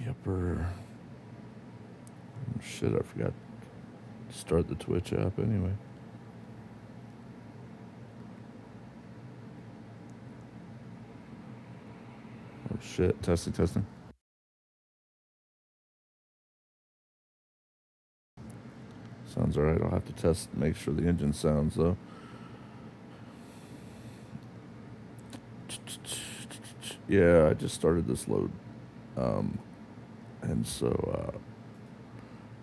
Yupper. Shit, I forgot to start the Twitch app anyway. Oh shit, testing. Sounds alright. I'll have to test, make sure the engine sounds though. Yeah, I just started this load. And so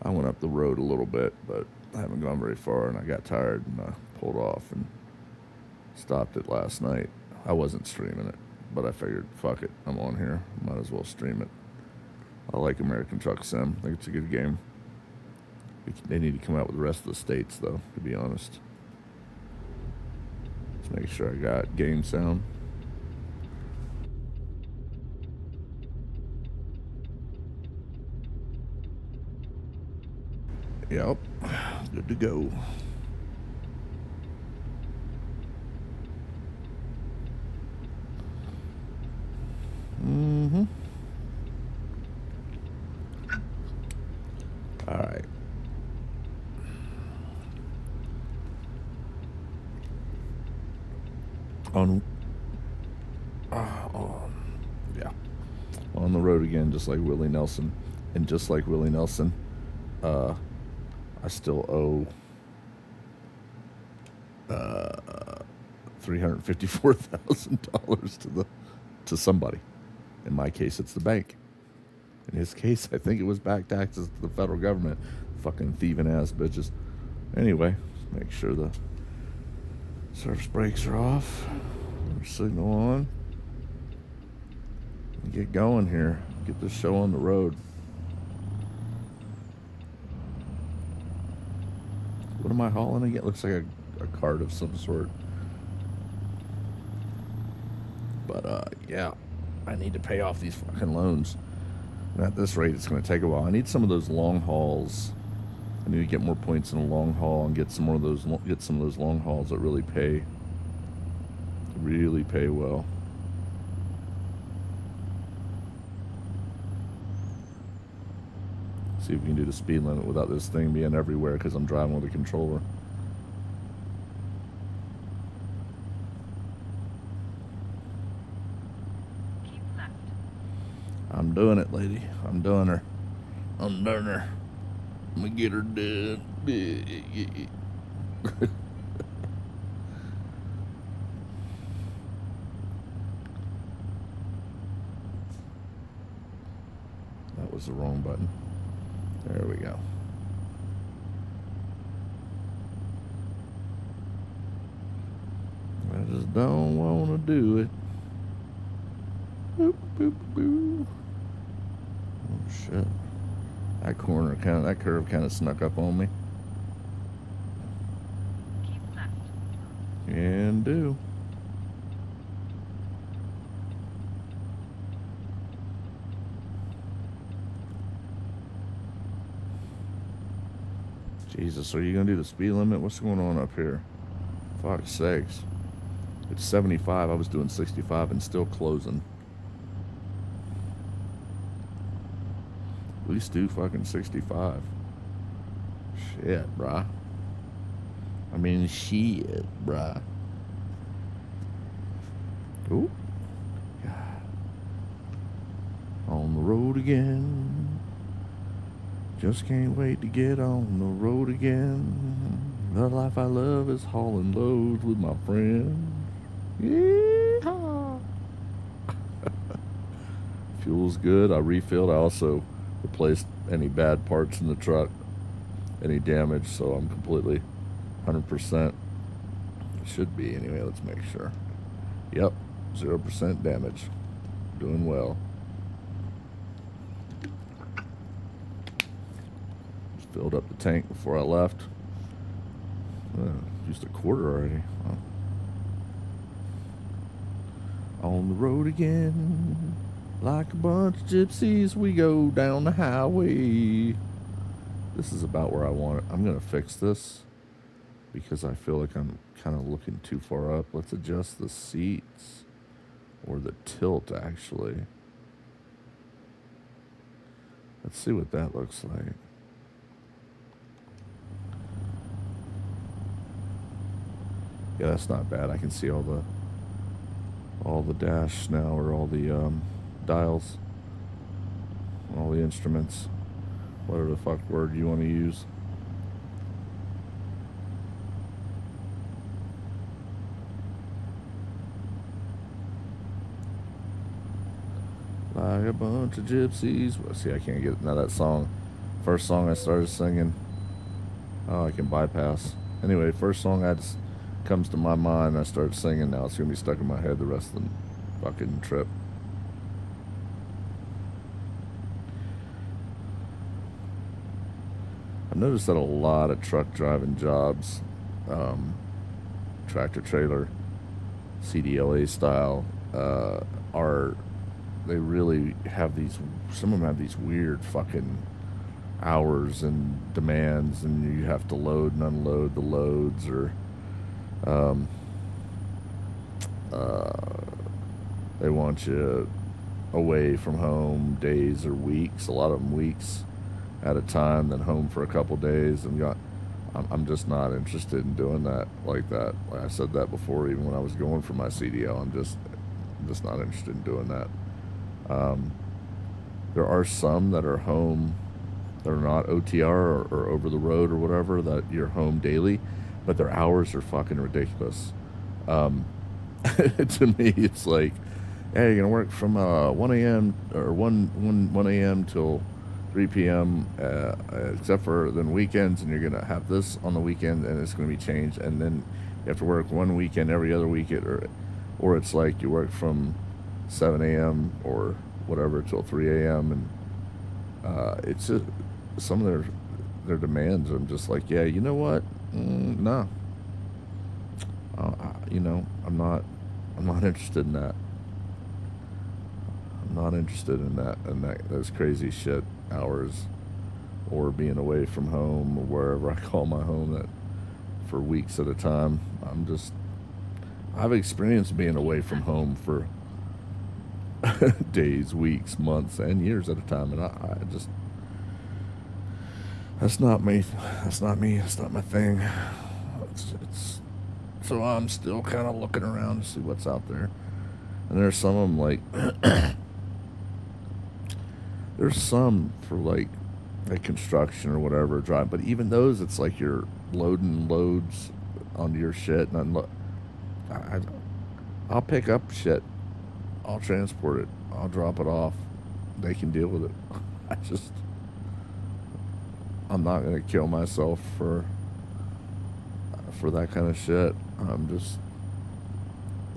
I went up the road a little bit, but I haven't gone very far, and I got tired and I pulled off and stopped it last night. I wasn't streaming it, but I figured, fuck it, I'm on here. Might as well stream it. I like American Truck Sim. I think it's a good game. They need to come out with the rest of the states, though, to be honest. Let's make sure I got game sound. Yep, good to go. Mm-hmm. All right. Yeah. On the road again, just like Willie Nelson. And just like Willie Nelson, I still owe $354,000 to somebody. In my case, it's the bank. In his case, I think it was back taxes to the federal government. Fucking thieving ass bitches. Anyway, make sure the surface brakes are off. Signal on. Get going here. Get this show on the road. What am I hauling again? It looks like a cart of some sort. But yeah, I need to pay off these fucking loans. And at this rate, it's going to take a while. I need some of those long hauls. I need to get more points in a long haul and get some more of those. Get some of those long hauls that really pay well. See if we can do the speed limit without this thing being everywhere because I'm driving with a controller. Keep left. I'm doing it, lady. I'm doing her. I'm doing her. I'm gonna get her done. That was the wrong button. There we go. I just don't want to do it. Boop, boop, boop. Oh shit! That curve kind of snuck up on me. Keep left. Can do. Jesus, are you gonna do the speed limit? What's going on up here? Fuck's sakes. It's 75. I was doing 65 and still closing. At least do fucking 65. Shit, bruh. I mean, shit, bruh. Ooh. God. On the road again. Just can't wait to get on the road again. The life I love is hauling loads with my friends. Yeehaw. Fuel's good. I refilled. I also replaced any bad parts in the truck, any damage, so I'm completely 100%. Should be anyway. Let's make sure. Yep, 0% damage. Doing well. Just filled up the tank before I left. Used a quarter already. Wow. On the road again, like a bunch of gypsies, we go down the highway. This is about where I want it. I'm going to fix this because I feel like I'm kind of looking too far up. Let's adjust the seats or the tilt, actually. Let's see what that looks like. Yeah, that's not bad. I can see all the dash now, or all the dials, all the instruments, whatever the fuck word you want to use. Like a bunch of gypsies. Well, see, I can't get now that song. First song I started singing. Oh, I can bypass. Anyway, first song that comes to my mind. I start singing. Now it's gonna be stuck in my head the rest of the fucking trip. I've noticed that a lot of truck driving jobs, tractor trailer, CDLA style, are, they really have these, some of them have these weird fucking hours and demands, and you have to load and unload the loads, or they want you away from home days or weeks, a lot of them weeks at a time, then home for a couple days. And I'm just not interested in doing that like that. Like I said that before, even when I was going for my CDL, I'm just not interested in doing that. There are some that are home, that are not OTR or over the road or whatever, that you're home daily, but their hours are fucking ridiculous. To me, it's like, hey, you're gonna work from 1 a.m. or 1 a.m. till 3 p.m. Except for then weekends, and you're gonna have this on the weekend, and it's gonna be changed, and then you have to work one weekend every other weekend, or it's like you work from 7 a.m. or whatever till 3 a.m. and it's just some of their demands. I'm just like, yeah, you know what? No, I'm not interested in that. I'm not interested in that those crazy shit hours, or being away from home, or wherever I call my home, that for weeks at a time. I've experienced being away from home for days, weeks, months, and years at a time, and I just, that's not me. That's not me. That's not my thing. It's so I'm still kind of looking around to see what's out there. And there's some of them, like, there's some for like construction or whatever, drive. But even those, it's like you're loading loads onto your shit, and I'll pick up shit, I'll transport it, I'll drop it off. They can deal with it. I'm not gonna kill myself for that kind of shit. I'm just,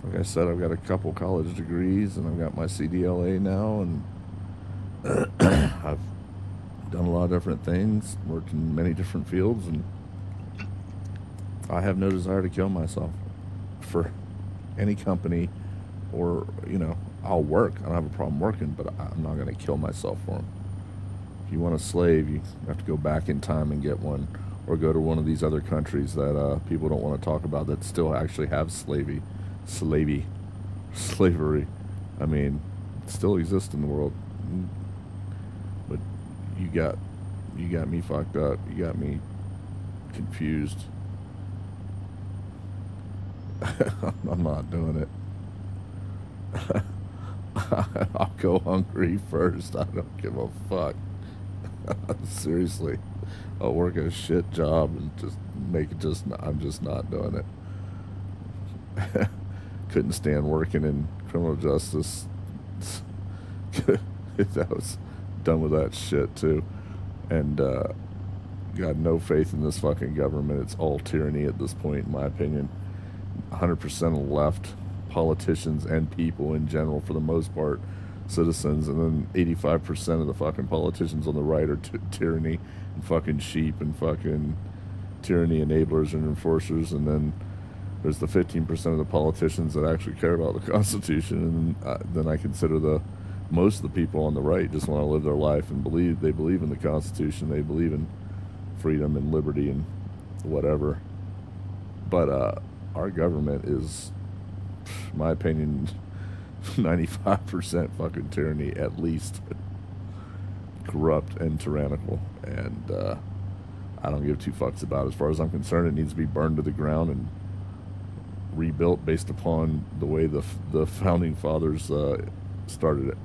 like I said, I've got a couple college degrees, and I've got my CDLA now, and I've done a lot of different things, worked in many different fields, and I have no desire to kill myself for any company, or, I'll work. I don't have a problem working, but I'm not going to kill myself for them. If you want a slave, you have to go back in time and get one, or go to one of these other countries that people don't want to talk about, that still actually have slavery. I mean, it still exists in the world. But you got me fucked up. You got me confused. I'm not doing it. I'll go hungry first. I don't give a fuck. Seriously, I'll work a shit job and I'm just not doing it. Couldn't stand working in criminal justice. That was done with that shit too. And got no faith in this fucking government. It's all tyranny at this point, in my opinion. 100% of the left, politicians and people in general, for the most part, citizens, and then 85% of the fucking politicians on the right are tyranny and fucking sheep and fucking tyranny enablers and enforcers. And then there's the 15% of the politicians that actually care about the Constitution. And then I consider most of the people on the right just want to live their life and they believe in the Constitution, they believe in freedom and liberty and whatever. But our government is, in my opinion, 95% fucking tyranny, at least. corrupt and tyrannical, and I don't give two fucks about it. As far as I'm concerned, it needs to be burned to the ground and rebuilt based upon the way the founding fathers started it.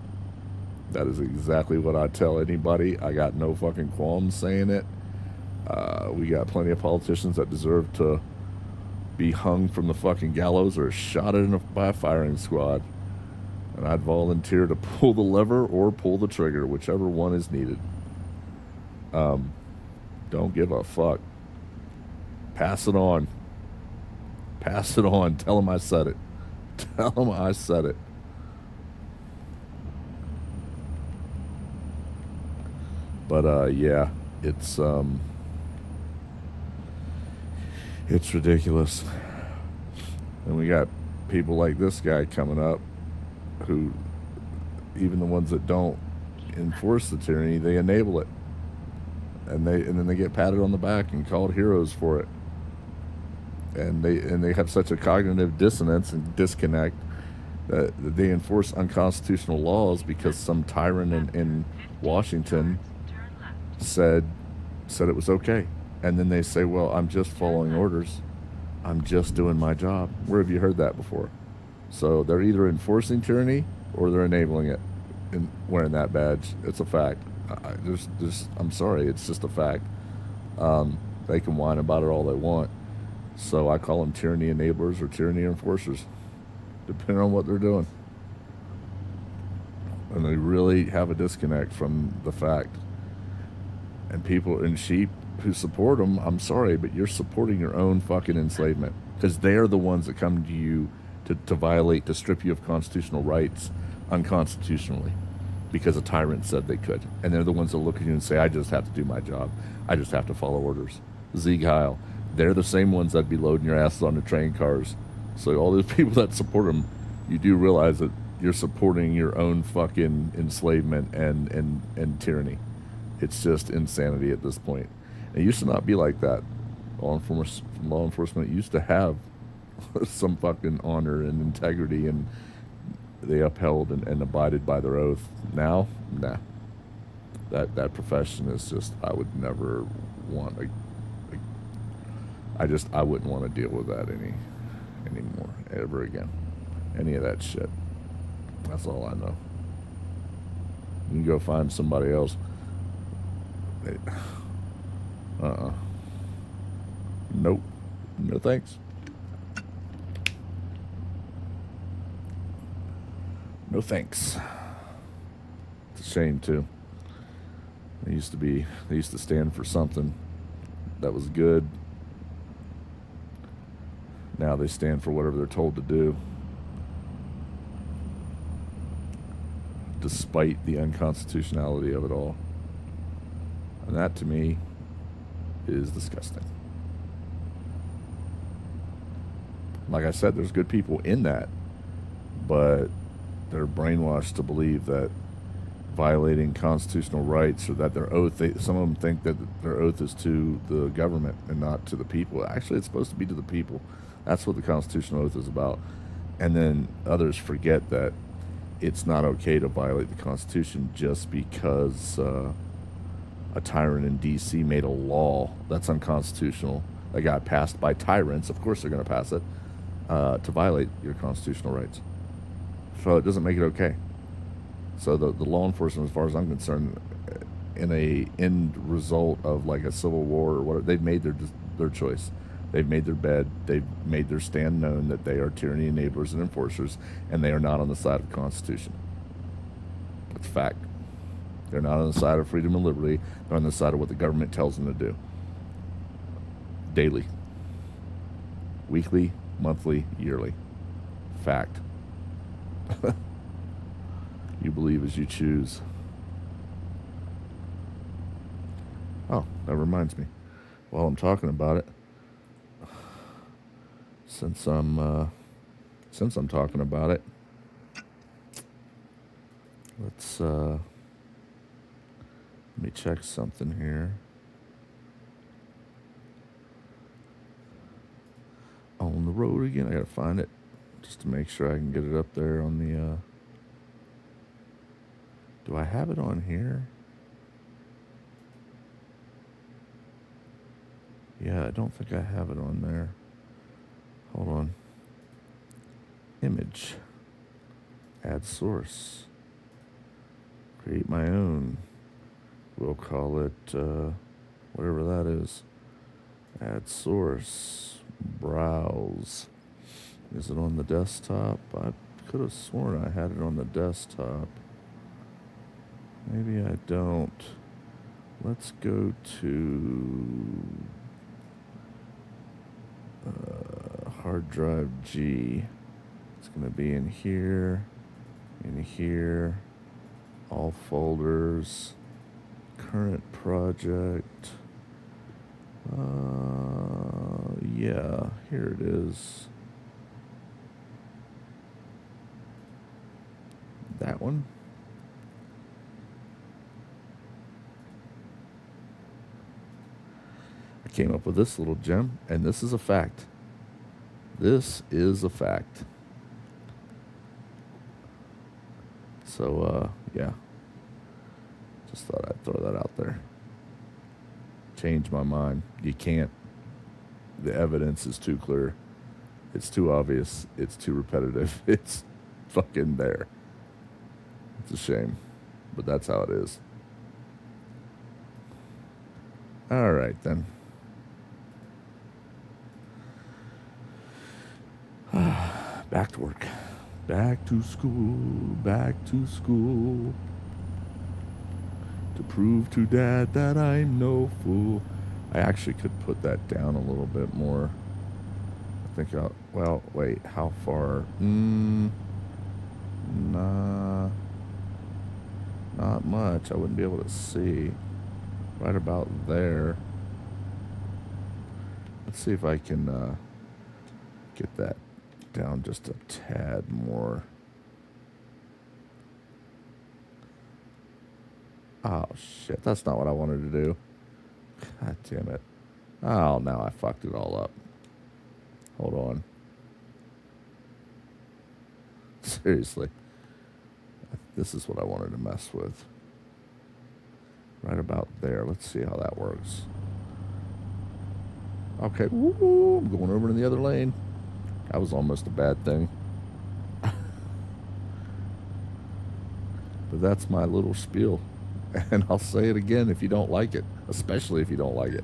That is exactly what I tell anybody. I got no fucking qualms saying it. We got plenty of politicians that deserve to be hung from the fucking gallows or shot at by a firing squad. And I'd volunteer to pull the lever or pull the trigger, whichever one is needed. Don't give a fuck. Pass it on. Pass it on. Tell them I said it. Tell them I said it. But yeah, it's ridiculous. And we got people like this guy coming up who, even the ones that don't enforce the tyranny, they enable it. And then they get patted on the back and called heroes for it. And they have such a cognitive dissonance and disconnect that they enforce unconstitutional laws because some tyrant in Washington said it was okay. And then they say, well, I'm just following orders. I'm just doing my job. Where have you heard that before? So they're either enforcing tyranny or they're enabling it and wearing that badge. It's a fact. I'm sorry, it's just a fact. They can whine about it all they want. So I call them tyranny enablers or tyranny enforcers, depending on what they're doing. And they really have a disconnect from the fact. And people and sheep who support them, I'm sorry, but you're supporting your own fucking enslavement. Because they're the ones that come to you to violate, to strip you of constitutional rights unconstitutionally. Because a tyrant said they could. And they're the ones that look at you and say, I just have to do my job. I just have to follow orders. Sieg Heil. They're the same ones that be loading your asses on the train cars. So all those people that support them, you do realize that you're supporting your own fucking enslavement and tyranny. It's just insanity at this point. It used to not be like that. Law enforcement used to have some fucking honor and integrity, and they upheld and abided by their oath. Now, nah. That profession is just, I would never want I wouldn't want to deal with that anymore, ever again. Any of that shit. That's all I know. You can go find somebody else. Nope. No thanks. No thanks. It's a shame too. They used to stand for something that was good. Now they stand for whatever they're told to do, despite the unconstitutionality of it all. And that, to me, is disgusting. Like I said, there's good people in that, but they're brainwashed to believe that violating constitutional rights, or that their oath, some of them think that their oath is to the government and not to the people. Actually, it's supposed to be to the people. That's what the constitutional oath is about. And then others forget that it's not okay to violate the Constitution just because a tyrant in D.C. made a law that's unconstitutional that got passed by tyrants. Of course they're going to pass it to violate your constitutional rights. So it doesn't make it okay. So the law enforcement, as far as I'm concerned, in a end result of like a civil war or whatever, they've made their choice. They've made their bed. They've made their stand known that they are tyranny enablers and enforcers, and they are not on the side of the Constitution. That's a fact. They're not on the side of freedom and liberty. They're on the side of what the government tells them to do. Daily. Weekly, monthly, yearly. Fact. You believe as you choose. Oh, that reminds me. While I'm talking about it, since I'm talking about it, let's let me check something here. On the road again. I gotta find it just to make sure I can get it up there on the. Do I have it on here? I don't think I have it on there. Hold on. Image. Add source. Create my own. We'll call it whatever that is. Add source. Browse. Is it on the desktop? I could have sworn I had it on the desktop. Maybe I don't. Let's go to hard drive G. It's going to be in here, all folders, current project. Yeah, here it is. That one. I came up with this little gem, and this is a fact. This is a fact. So, yeah. Just thought I'd throw that out there. Change my mind. You can't. The evidence is too clear. It's too obvious. It's too repetitive. It's fucking there. It's a shame. But that's how it is. All right, then. Back to work. Back to school. Back to school. To prove to Dad that I'm no fool. I actually could put that down a little bit more. I think I'll... Well, wait. How far? Nah. Not much. I wouldn't be able to see. Right about there. Let's see if I can get that down just a tad more. Oh, shit. That's not what I wanted to do. God damn it. Oh, now I fucked it all up. Hold on. Seriously. This is what I wanted to mess with. Right about there. Let's see how that works. Okay. Woo-hoo. I'm going over to the other lane. That was almost a bad thing. But that's my little spiel. And I'll say it again if you don't like it. Especially if you don't like it.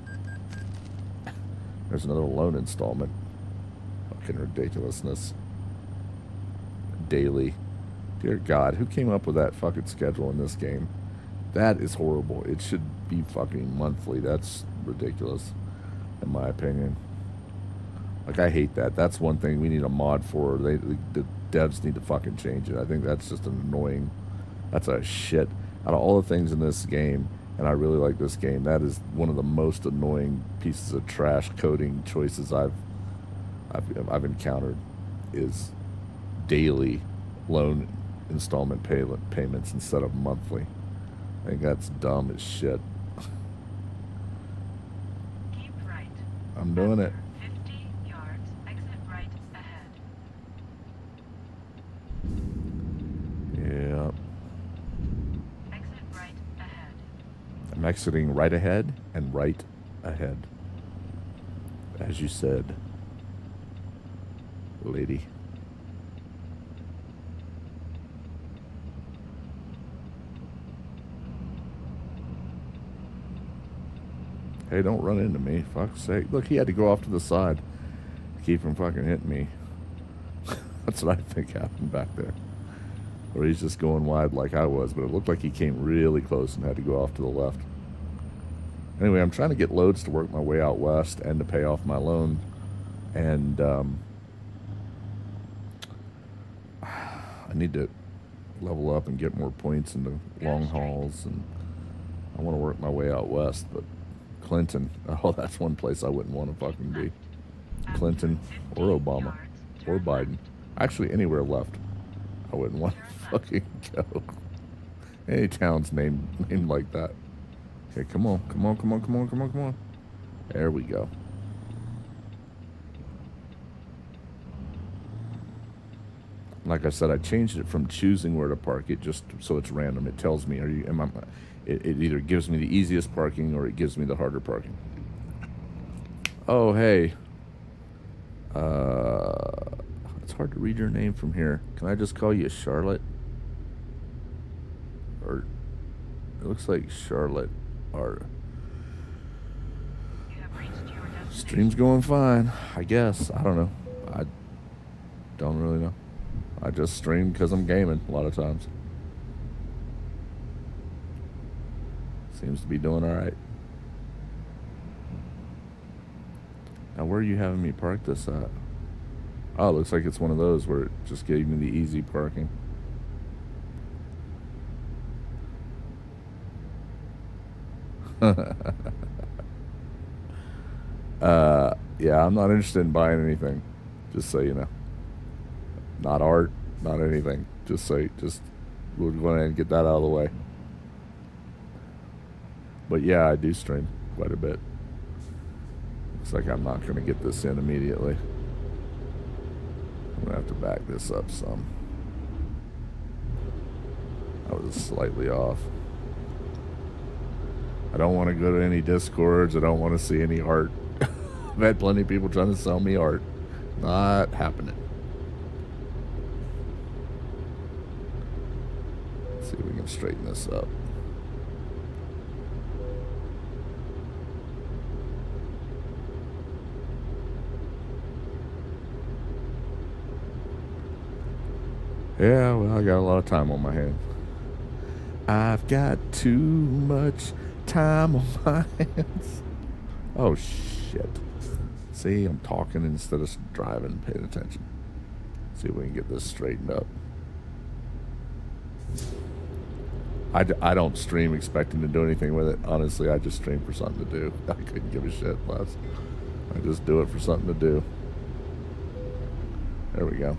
There's another loan installment. Fucking ridiculousness. Daily. Dear God, who came up with that fucking schedule in this game? That is horrible. It should be fucking monthly. That's ridiculous, in my opinion. Like, I hate that. That's one thing we need a mod for. The devs need to fucking change it. I think that's just an annoying... That's a shit. Out of all the things in this game, and I really like this game, that is one of the most annoying pieces of trash coding choices I've encountered, is daily loan installment payments instead of monthly. I think that's dumb as shit. Keep right. I'm doing it. 50 yards, exit right ahead. Yeah. Exit right ahead. I'm exiting right ahead and right ahead. As you said, lady. Hey, don't run into me. Fuck's sake. Look, he had to go off to the side to keep from fucking hitting me. That's what I think happened back there. Or he's just going wide like I was, but it looked like he came really close and had to go off to the left. Anyway, I'm trying to get loads to work my way out west and to pay off my loan. And I need to level up and get more points in the long hauls. And I want to work my way out west, but Clinton, oh, that's one place I wouldn't want to fucking be. Clinton or Obama or Biden. Actually, anywhere left, I wouldn't want to fucking go. Any town's named like that. Okay, come on, come on, come on, come on, come on, come on. There we go. Like I said, I changed it from choosing where to park it just so it's random. It tells me, it either gives me the easiest parking or it gives me the harder parking. Oh, hey. It's hard to read your name from here. Can I just call you Charlotte? Or it looks like Charlotte. Or You have reached your destination. stream's going fine, I guess. I don't know. I don't really know. I just stream because I'm gaming a lot of times. Seems to be doing all right. Now, where are you having me park this at? Oh, it looks like it's one of those where it just gave me the easy parking. Yeah, I'm not interested in buying anything. Just so you know. Not art, not anything. Just we'll go ahead and get that out of the way. But yeah, I do stream quite a bit. Looks like I'm not going to get this in immediately. I'm going to have to back this up some. I was slightly off. I don't want to go to any Discords. I don't want to see any art. I've had plenty of people trying to sell me art. Not happening. Let's see if we can straighten this up. Yeah, well, I got a lot of time on my hands. I've got too much time on my hands. Oh, shit. See, I'm talking instead of driving, paying attention. See if we can get this straightened up. I don't stream expecting to do anything with it. Honestly, I just stream for something to do. I couldn't give a shit less. I just do it for something to do. There we go.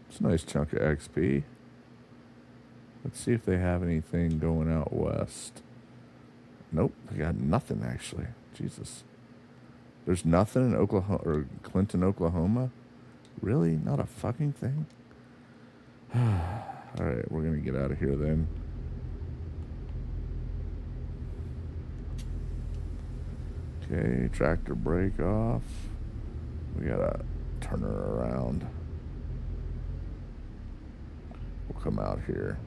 It's a nice chunk of XP. Let's see if they have anything going out west. Nope, they got nothing actually. Jesus. There's nothing in Oklahoma or Clinton, Oklahoma? Really? Not a fucking thing? Alright, we're gonna get out of here then. Okay, tractor brake off. We gotta turn her around. We'll come out here.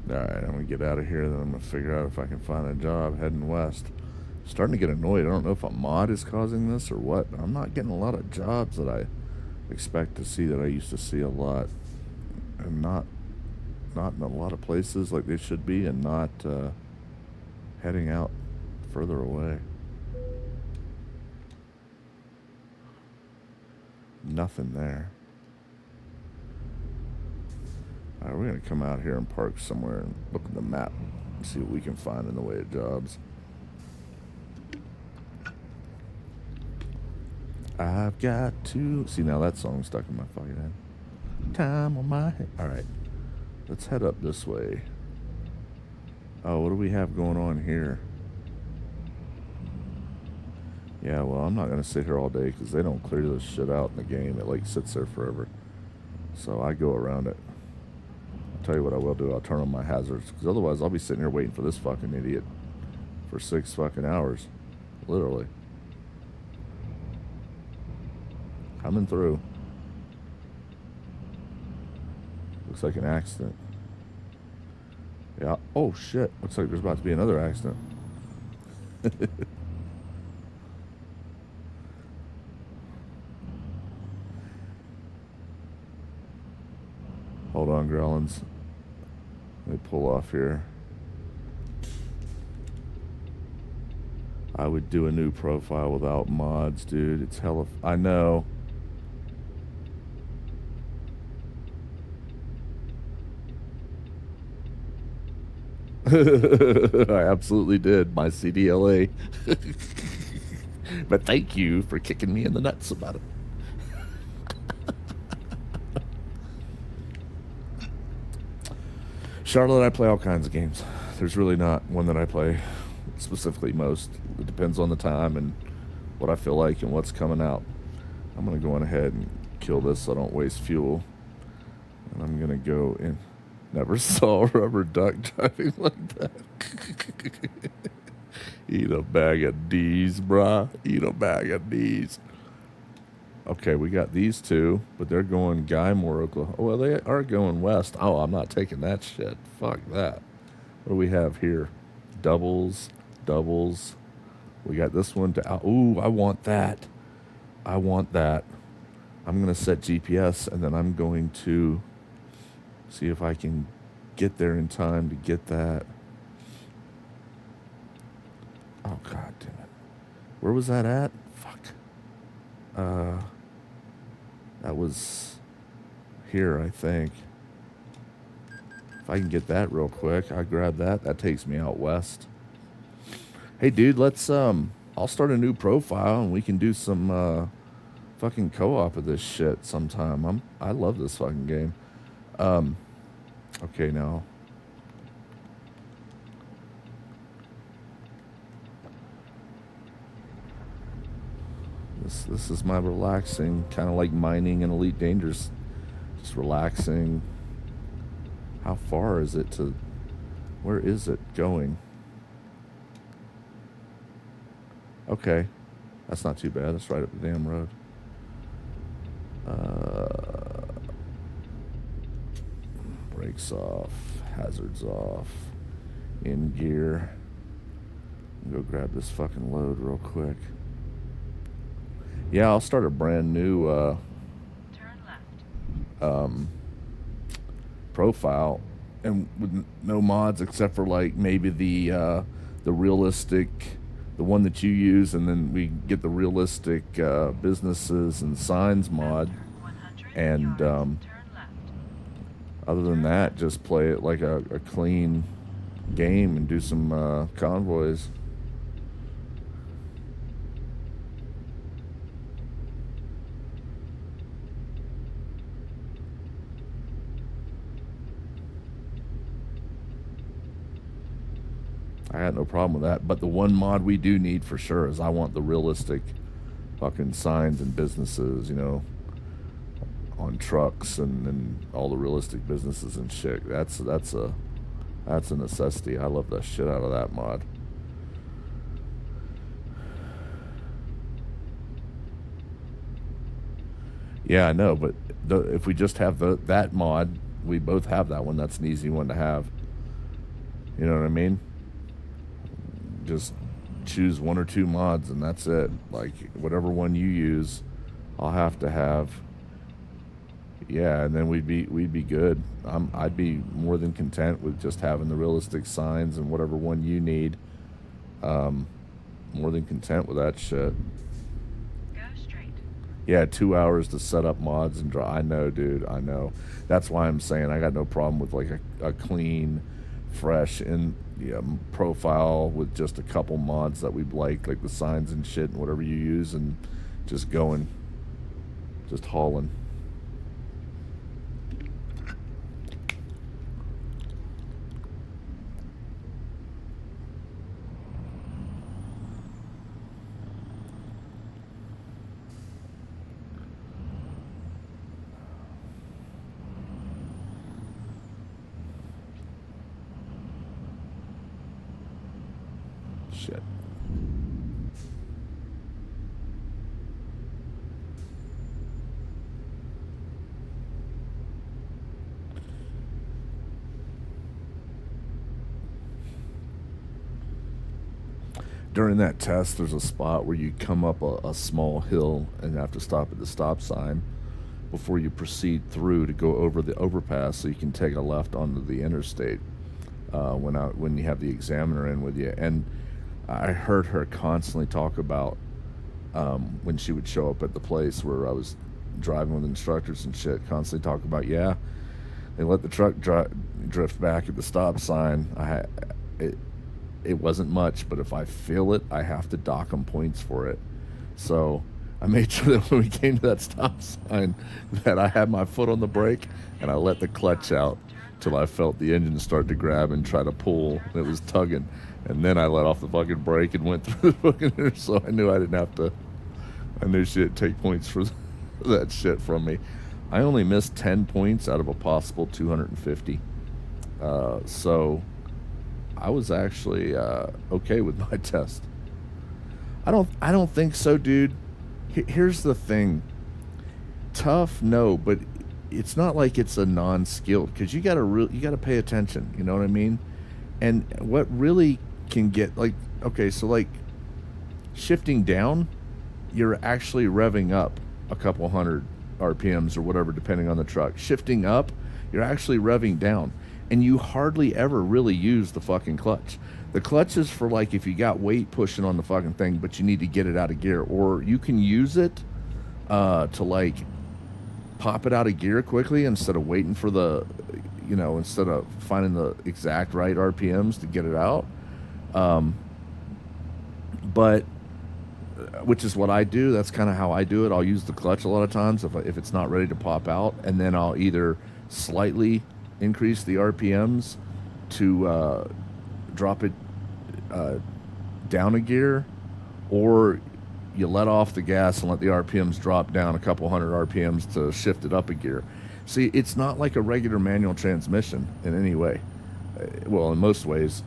Alright, I'm gonna get out of here, then I'm gonna figure out if I can find a job heading west. Starting to get annoyed. I don't know if a mod is causing this or what, but I'm not getting a lot of jobs that I expect to see that I used to see a lot. And not in a lot of places like they should be, and not heading out further away. Nothing there. Alright, we're gonna come out here and park somewhere and look at the map and see what we can find in the way of jobs. I've got to see, now that song's stuck in my fucking head. Time on my head. Alright, let's head up this way. Oh, what do we have going on here? Yeah, well, I'm not gonna sit here all day because they don't clear this shit out in the game. It like sits there forever, so I go around it. I'll tell you what I will do. I'll turn on my hazards because otherwise I'll be sitting here waiting for this fucking idiot for 6 fucking hours, literally. Coming through. Looks like an accident. Yeah. Oh shit. Looks like there's about to be another accident. Hold on, Growlins. Let me pull off here. I would do a new profile without mods, dude. It's hella. I know. I absolutely did. My CDLA. But thank you for kicking me in the nuts about it. Charlotte, I play all kinds of games. There's really not one that I play specifically most. It depends on the time and what I feel like and what's coming out. I'm going to go on ahead and kill this so I don't waste fuel. And I'm going to go in. Never saw a rubber duck driving like that. Eat a bag of D's, brah. Eat a bag of D's. Okay, we got these two, but they're going Guymore, Oklahoma. Oh, well, they are going west. Oh, I'm not taking that shit. Fuck that. What do we have here? Doubles. We got this one to... Ooh, I want that. I'm going to set GPS, and then I'm going to see if I can get there in time to get that. Oh, God damn it. Where was that at? Fuck. That was here, I think. If I can get that real quick, I'll grab that. That takes me out west. Hey, dude, let's, I'll start a new profile and we can do some, fucking co-op of this shit sometime. I love this fucking game. Okay, now. This is my relaxing, kind of like mining in Elite Dangerous. Just relaxing. How far is it to... Where is it going? Okay. That's not too bad. That's right up the damn road. Brakes off. Hazards off. In gear. Go grab this fucking load real quick. Yeah, I'll start a brand new Turn left. Profile, and with no mods except for like maybe the realistic, the one that you use, and then we get the realistic businesses and signs mod, 100 and yards. Turn left. other than that, just play it like a clean game and do some convoys. I got no problem with that. But the one mod we do need for sure is I want the realistic fucking signs and businesses, you know, on trucks and all the realistic businesses and shit. That's a necessity. I love the shit out of that mod. Yeah, I know, but if we just have that mod, we both have that one. That's an easy one to have. You know what I mean? Just choose one or two mods and that's it. Like whatever one you use, I'll have to have. Yeah, and then we'd be good. I'd be more than content with just having the realistic signs and whatever one you need. More than content with that shit. Go straight. Yeah, 2 hours to set up mods and draw. I know, dude. I know. That's why I'm saying I got no problem with like a clean, fresh profile with just a couple mods that we like the signs and shit and whatever you use, and just going, just hauling. Shit. During that test, there's a spot where you come up a small hill and have to stop at the stop sign before you proceed through to go over the overpass so you can take a left onto the interstate when you have the examiner in with you. And I heard her constantly talk about when she would show up at the place where I was driving with instructors and shit, constantly talk about, yeah, they let the truck drift back at the stop sign. It, it wasn't much, but if I feel it, I have to dock them points for it. So I made sure that when we came to that stop sign that I had my foot on the brake and I let the clutch out till I felt the engine start to grab and try to pull. It was tugging. And then I let off the fucking brake and went through the fucking, so I knew I didn't have to, I knew she didn't take points for that shit from me. I only missed 10 points out of a possible 250. So I was actually okay with my test. I don't think so, dude. Here's the thing. Tough, no, but it's not like it's a non-skilled, because you gotta pay attention. You know what I mean? And what really can get, like, okay, so like shifting down, you're actually revving up a couple hundred RPMs or whatever, depending on the truck. Shifting up, you're actually revving down, and you hardly ever really use the fucking clutch. The clutch is for, like, if you got weight pushing on the fucking thing, but you need to get it out of gear, or you can use it to, like, pop it out of gear quickly instead of waiting for the, instead of finding the exact right RPMs to get it out. But which is what I do. That's kind of how I do it. I'll use the clutch a lot of times if it's not ready to pop out, and then I'll either slightly increase the RPMs to drop it down a gear, or you let off the gas and let the RPMs drop down a couple hundred RPMs to shift it up a gear. See, it's not like a regular manual transmission in any way. Well, in most ways,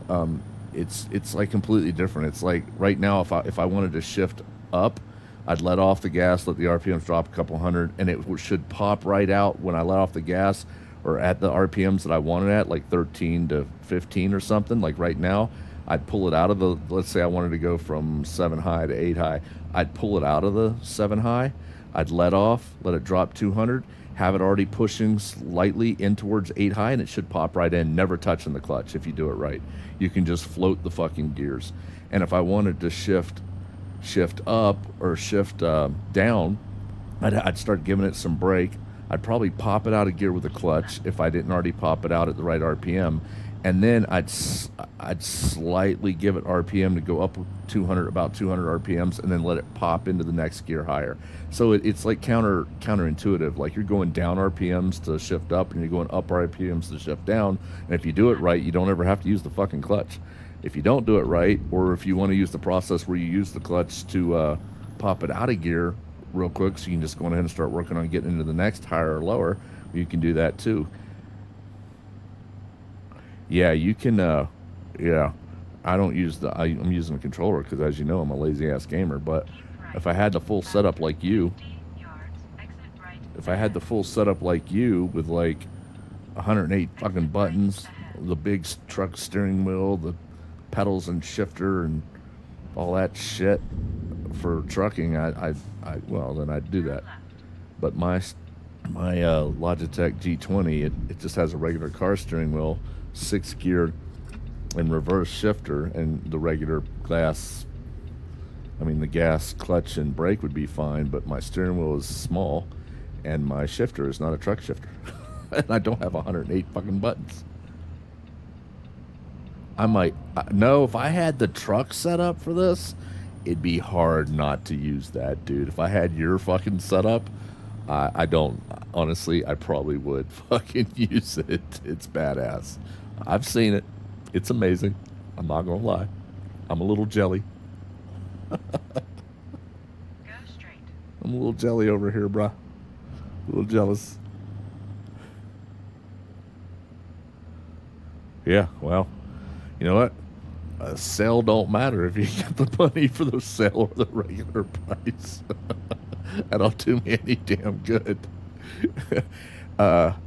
it's like completely different. It's like right now, if I wanted to shift up, I'd let off the gas, let the RPMs drop a couple hundred, and it should pop right out when I let off the gas, or at the RPMs that I wanted at, like 13 to 15 or something. Like right now, I'd pull it out of the, let's say I wanted to go from 7 high to 8 high. I'd pull it out of the 7 high. I'd let off, let it drop 200, have it already pushing slightly in towards 8 high, and it should pop right in, never touching the clutch if you do it right. You can just float the fucking gears. And if I wanted to shift up or shift down, I'd start giving it some brake. I'd probably pop it out of gear with the clutch if I didn't already pop it out at the right RPM. And then I'd slightly give it RPM to go up about 200 RPMs, and then let it pop into the next gear higher. So it's like counterintuitive. Like you're going down RPMs to shift up, and you're going up RPMs to shift down. And if you do it right, you don't ever have to use the fucking clutch. If you don't do it right, or if you want to use the process where you use the clutch to pop it out of gear real quick, so you can just go ahead and start working on getting into the next higher or lower, you can do that too. Yeah, you can. Yeah, I don't use I'm using a controller because, as you know, I'm a lazy ass gamer. But if I had the full setup like you, with like 108 fucking buttons, the big truck steering wheel, the pedals and shifter, and all that shit for trucking, well, then I'd do that. But my Logitech G20, it just has a regular car steering wheel, 6-gear and reverse shifter, and the regular gas. I mean, the gas, clutch, and brake would be fine, but my steering wheel is small, and my shifter is not a truck shifter. And I don't have 108 fucking buttons. No, if I had the truck set up for this, it'd be hard not to use that, dude. If I had your fucking setup, I don't, honestly, I probably would fucking use it. It's badass. I've seen it. It's amazing. I'm not gonna lie. I'm a little jelly. Go straight. I'm a little jelly over here, bruh. A little jealous. Yeah, well, you know what? A sale don't matter if you get the money for the sale or the regular price. That'll do me any damn good.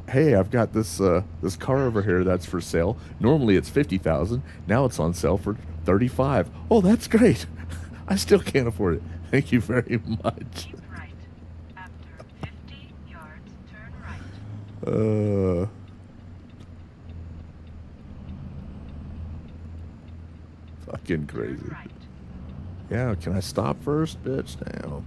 Hey, I've got this car over here that's for sale. Normally it's $50,000. Now it's on sale for $35,000. Oh, that's great. I still can't afford it. Thank you very much. Keep right. After 50 yards, turn right. Fucking crazy. Turn right. Yeah, can I stop first, bitch? Damn.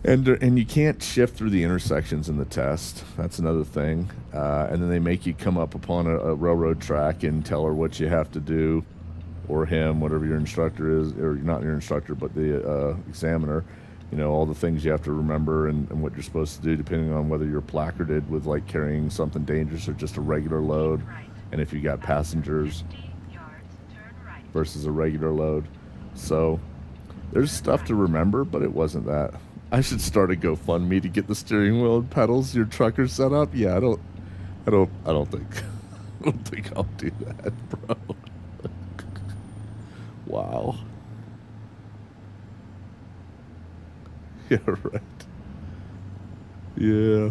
And you can't shift through the intersections in the test. That's another thing. And then they make you come up upon a railroad track and tell her what you have to do, or him, whatever your instructor is, or not your instructor, but the examiner. You know, all the things you have to remember and what you're supposed to do, depending on whether you're placarded with like carrying something dangerous or just a regular load, Right. and if you got passengers 50 yards, turn right. versus a regular load. So there's stuff to remember, but it wasn't that. I should start a GoFundMe to get the steering wheel and pedals your trucker set up. Yeah, I don't think I don't think I'll do that, bro. Wow. Yeah, right. Yeah.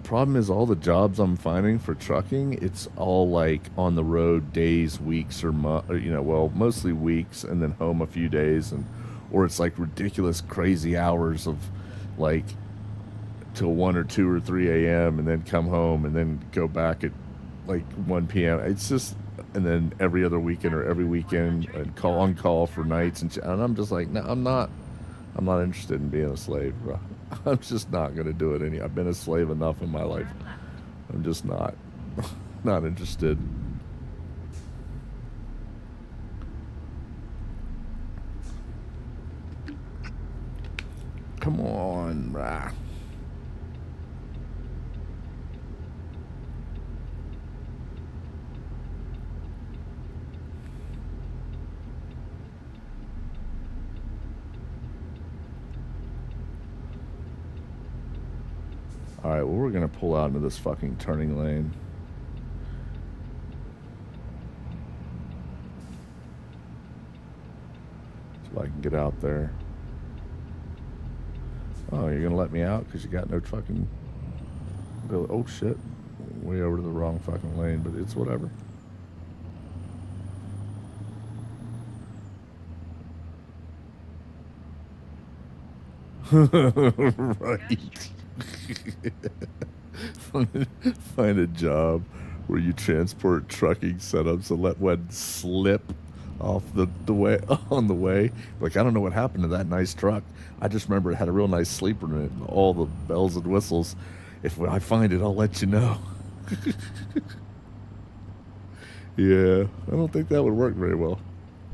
Problem is, all the jobs I'm finding for trucking, it's all like on the road days, weeks, or well, mostly weeks, and then home a few days, or it's like ridiculous, crazy hours of like till 1 or 2 or 3 a.m. and then come home and then go back at like 1 p.m. It's just, and then every other weekend or every weekend and call on call for nights and I'm just like, no, I'm not interested in being a slave, bro. I'm just not gonna do it I've been a slave enough in my life. Turn left. I'm just not not interested. Come on, brah. Alright, well, we're gonna pull out into this fucking turning lane. So I can get out there. Oh, you're gonna let me out because you got no fucking... Oh, shit. Way over to the wrong fucking lane, but it's whatever. Right. Find a job where you transport trucking setups and let one slip off the way on the way. Like, I don't know what happened to that nice truck. I just remember it had a real nice sleeper in it and all the bells and whistles. If I find it, I'll let you know. Yeah, I don't think that would work very well.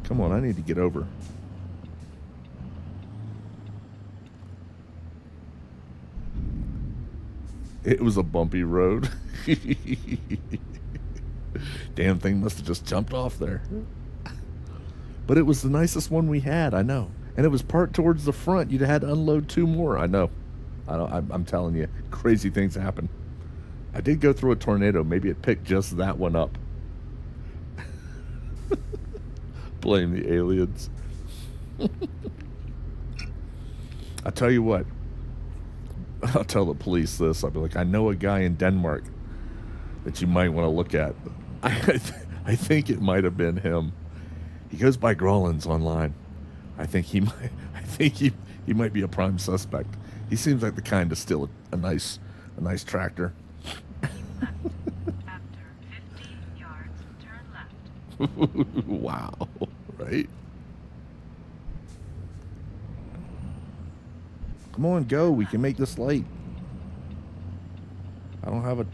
Come on, I need to get over. It was a bumpy road. Damn thing must have just jumped off there. But it was the nicest one we had, I know. And it was parked towards the front. You'd had to unload 2 more. I know. I'm telling you, crazy things happen. I did go through a tornado. Maybe it picked just that one up. Blame the aliens. I tell you what. I'll tell the police this. I'll be like, I know a guy in Denmark that you might want to look at. I think it might have been him. He goes by Grollins online. I think he might be a prime suspect. He seems like the kind to steal a nice tractor. After 50 yards, turn left. Wow, right? Come on, go. We can make this late. I don't have a...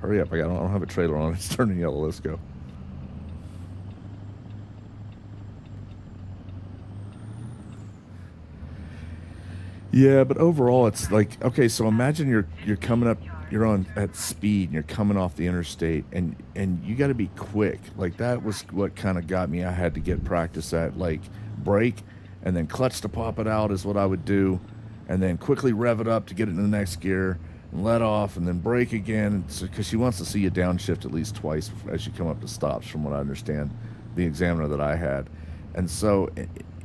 Hurry up. I don't have a trailer on. It's turning yellow. Let's go. Yeah, but overall, it's like, okay, so imagine you're coming up, you're on at speed, and you're coming off the interstate, and you got to be quick. Like, that was what kind of got me. I had to get practice at, like, brake, and then clutch to pop it out is what I would do, and then quickly rev it up to get it in the next gear, and let off, and then brake again, because she wants to see you downshift at least twice as you come up to stops, from what I understand, the examiner that I had. And so,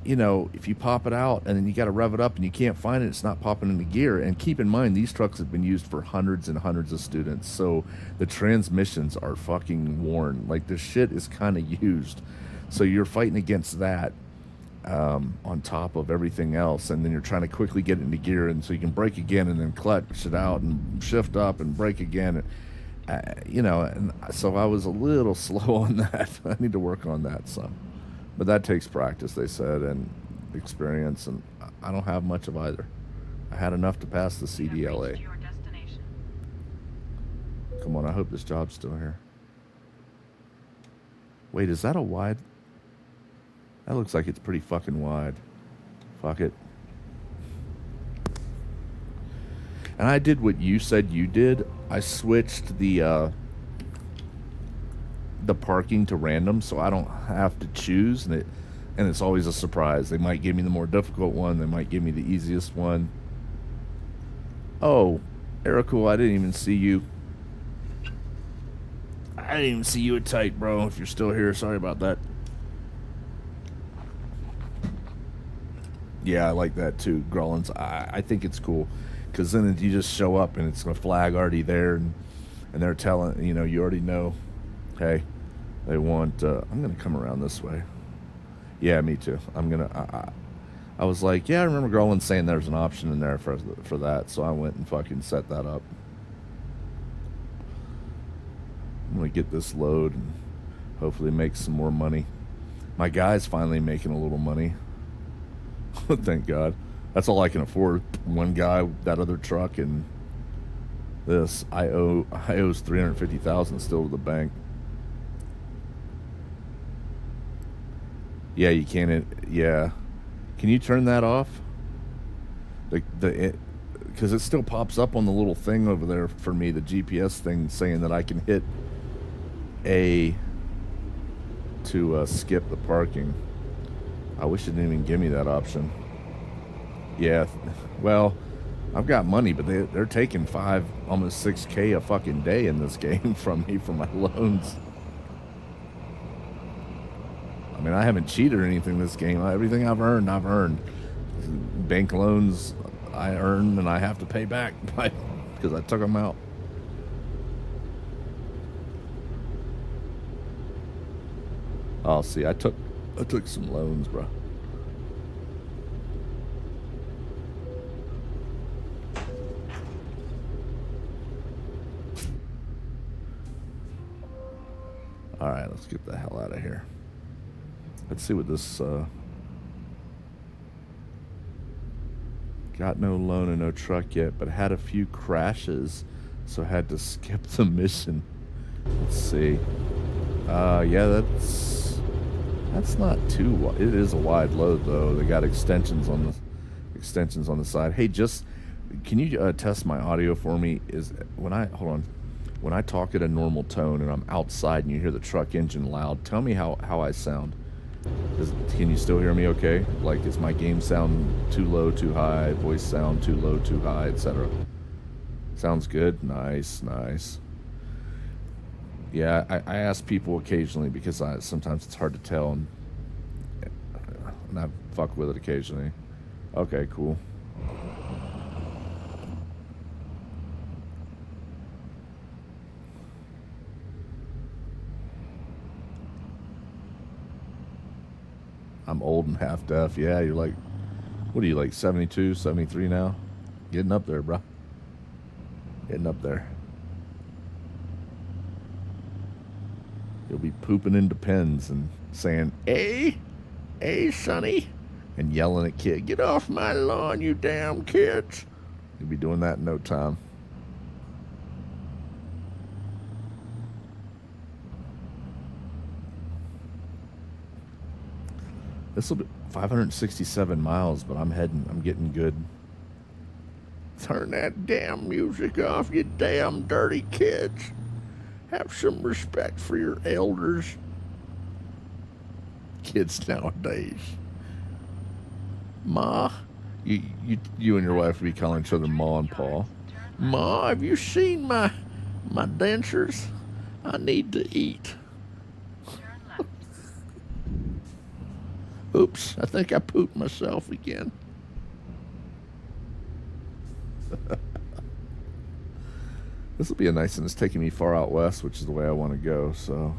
you know, if you pop it out and then you got to rev it up and you can't find it, it's not popping into gear. And keep in mind, these trucks have been used for hundreds and hundreds of students, so the transmissions are fucking worn. Like, this shit is kind of used. So you're fighting against that on top of everything else, and then you're trying to quickly get it into gear, and so you can brake again and then clutch it out and shift up and brake again. you know, and so I was a little slow on that. I need to work on that some, but that takes practice, they said, and experience, and I don't have much of either. I had enough to pass the You have CDLA. reached your destination. Come on, I hope this job's still here. Wait, is that a wide? That looks like it's pretty fucking wide. Fuck it. And I did what you said you did. I switched the parking to random, so I don't have to choose, and it's always a surprise. They might give me the more difficult one. They might give me the easiest one. Oh, Ericool, I didn't even see you. I didn't even see you at tight, bro. If you're still here, sorry about that. Yeah, I like that too, Grullins. I think it's cool because then you just show up and it's a flag already there, and they're telling you already know. Hey, they want. I'm gonna come around this way. Yeah, me too. I'm gonna. I was like, yeah, I remember Grullins saying there's an option in there for that, so I went and fucking set that up. I'm gonna get this load and hopefully make some more money. My guy's finally making a little money. Thank God. That's all I can afford. One guy, that other truck, and this. I owes $350,000 still to the bank. Yeah, you can't. Yeah, can you turn that off? Because it still pops up on the little thing over there for me, the GPS thing saying that I can hit A to skip the parking. I wish it didn't even give me that option. Yeah, well, I've got money, but they're taking almost 6K a fucking day in this game from me for my loans. I mean, I haven't cheated or anything this game. Everything I've earned, I've earned. Bank loans I earn and I have to pay back because I took them out. Oh, see, I took some loans, bro. All right, let's get the hell out of here. Let's see what this. Got no loan and no truck yet, but had a few crashes, so had to skip the mission. Let's see. Yeah, that's not too wide. It is a wide load though. They got extensions on the side. Hey, just can you test my audio for me? When I talk at a normal tone and I'm outside and you hear the truck engine loud, tell me how I sound. Can you still hear me okay? Like, is my game sound too low, too high, voice sound too low, too high, etc.? Sounds good? Nice. Yeah, I ask people occasionally because sometimes it's hard to tell, and I fuck with it occasionally. Okay, cool. I'm old and half deaf. Yeah, you're like, what are you, like 72, 73 now? Getting up there, bro. Getting up there. You'll be pooping into pens and saying, hey, Sonny, and yelling at kid, get off my lawn, you damn kids. You'll be doing that in no time. This will be 567 miles, but I'm getting good. Turn that damn music off, you damn dirty kids. Have some respect for your elders. Kids nowadays. Ma, you and your wife will be calling each other Ma and Pa. Ma, have you seen my dentures? I need to eat. Turn left. Oops, I think I pooped myself again. This will be a nice one. It's taking me far out west, which is the way I want to go, so.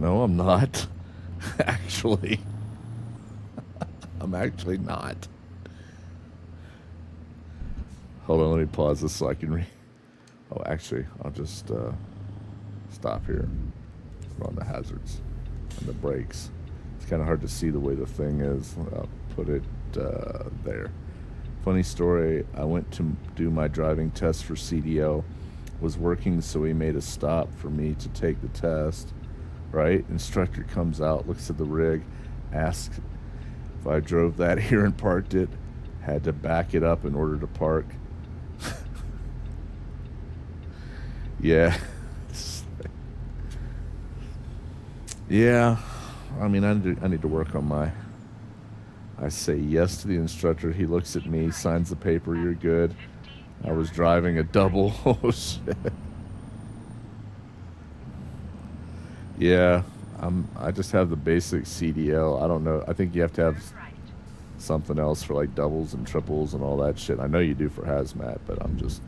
No, I'm not. Actually. I'm actually not. Hold on, let me pause this so I can Oh, actually, I'll just stop here. Put on the hazards and the brakes. It's kind of hard to see the way the thing is. I'll put it there. Funny story, I went to do my driving test for CDL. Was working, so he made a stop for me to take the test. Right? Instructor comes out, looks at the rig, asks if I drove that here and parked it. Had to back it up in order to park. Yeah. Yeah. I mean, I need to work on my... I say yes to the instructor. He looks at me, signs the paper, you're good. I was driving a double. Oh, shit. Yeah. I just have the basic CDL. I don't know. I think you have to have Turn right. something else for like doubles and triples and all that shit. I know you do for hazmat, but I'm just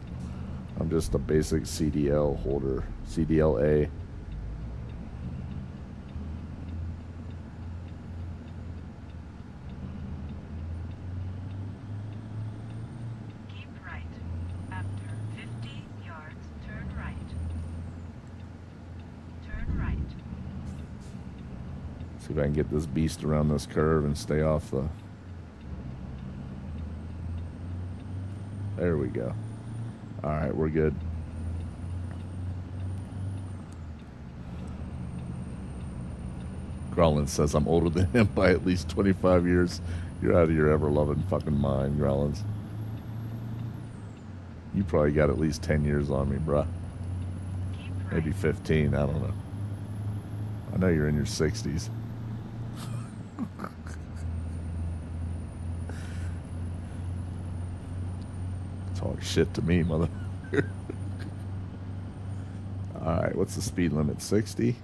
a basic CDL holder, CDLA. Keep right. After 50 yards, turn right. Turn right. See if I can get this beast around this curve and stay off the... There we go. All right, we're good. Growlin says I'm older than him by at least 25 years. You're out of your ever-loving fucking mind, Growlins. You probably got at least 10 years on me, bruh. Keep right. Maybe 15, I don't know. I know you're in your 60s. Talk shit to me, mother. Alright, what's the speed limit? 60?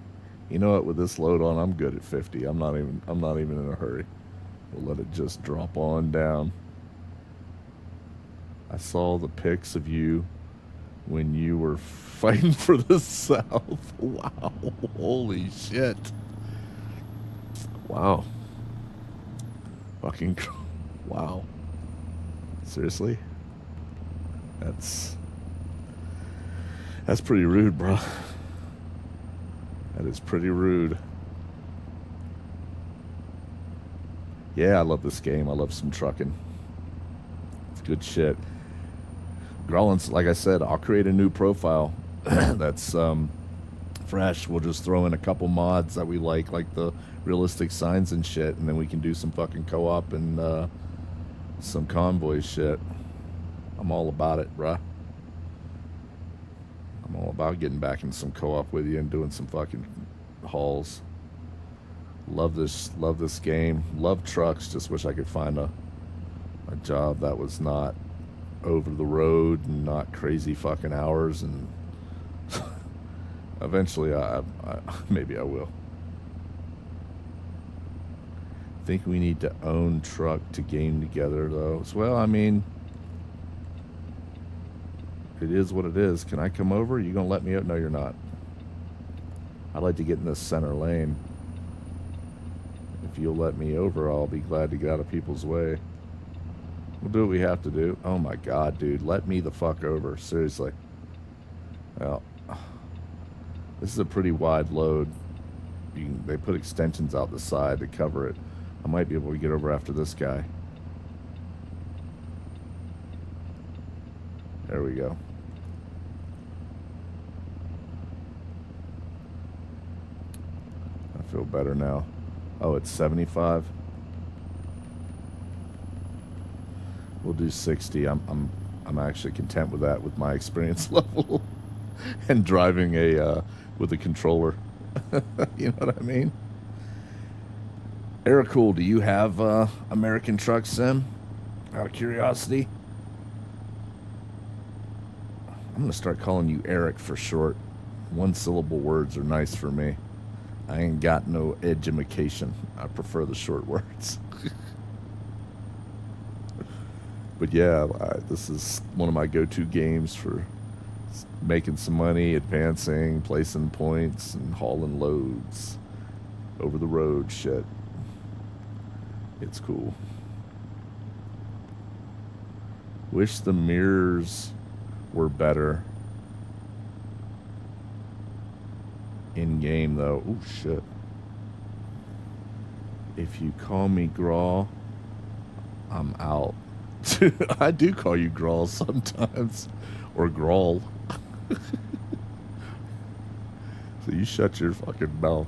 You know what, with this load on, I'm good at 50. I'm not even in a hurry. We'll let it just drop on down. I saw the pics of you when you were fighting for the South. Wow. Holy shit. Wow. Fucking wow. Seriously? That's pretty rude, bro. That is pretty rude. Yeah, I love this game. I love some trucking. It's good shit. Growlins, like I said, I'll create a new profile that's fresh. We'll just throw in a couple mods that we like the realistic signs and shit, and then we can do some fucking co-op and some convoy shit. I'm all about it, bruh. I'm all about getting back in some co-op with you and doing some fucking hauls. Love this game. Love trucks. Just wish I could find a job that was not over the road and not crazy fucking hours, and eventually I maybe I will. Think we need to own truck to game together though. Well, I mean, it is what it is. Can I come over? You gonna let me out? No, you're not. I'd like to get in this center lane. If you'll let me over, I'll be glad to get out of people's way. We'll do what we have to do. Oh my god, dude. Let me the fuck over. Seriously. Well, this is a pretty wide load. They put extensions out the side to cover it. I might be able to get over after this guy. There we go. I feel better now. Oh, it's 75. We'll do 60. I'm actually content with that with my experience level and driving with a controller. You know what I mean? Ericool, do you have American Truck Sim? Out of curiosity. I'm gonna start calling you Eric for short. One-syllable words are nice for me. I ain't got no edumacation. I prefer the short words. But yeah, this is one of my go-to games for making some money, advancing, placing points, and hauling loads. over the road shit. It's cool. Wish the mirrors were better in game though. Oh shit. If you call me Grawl, I'm out. I do call you Grawl sometimes. Or Grawl. So you shut your fucking mouth.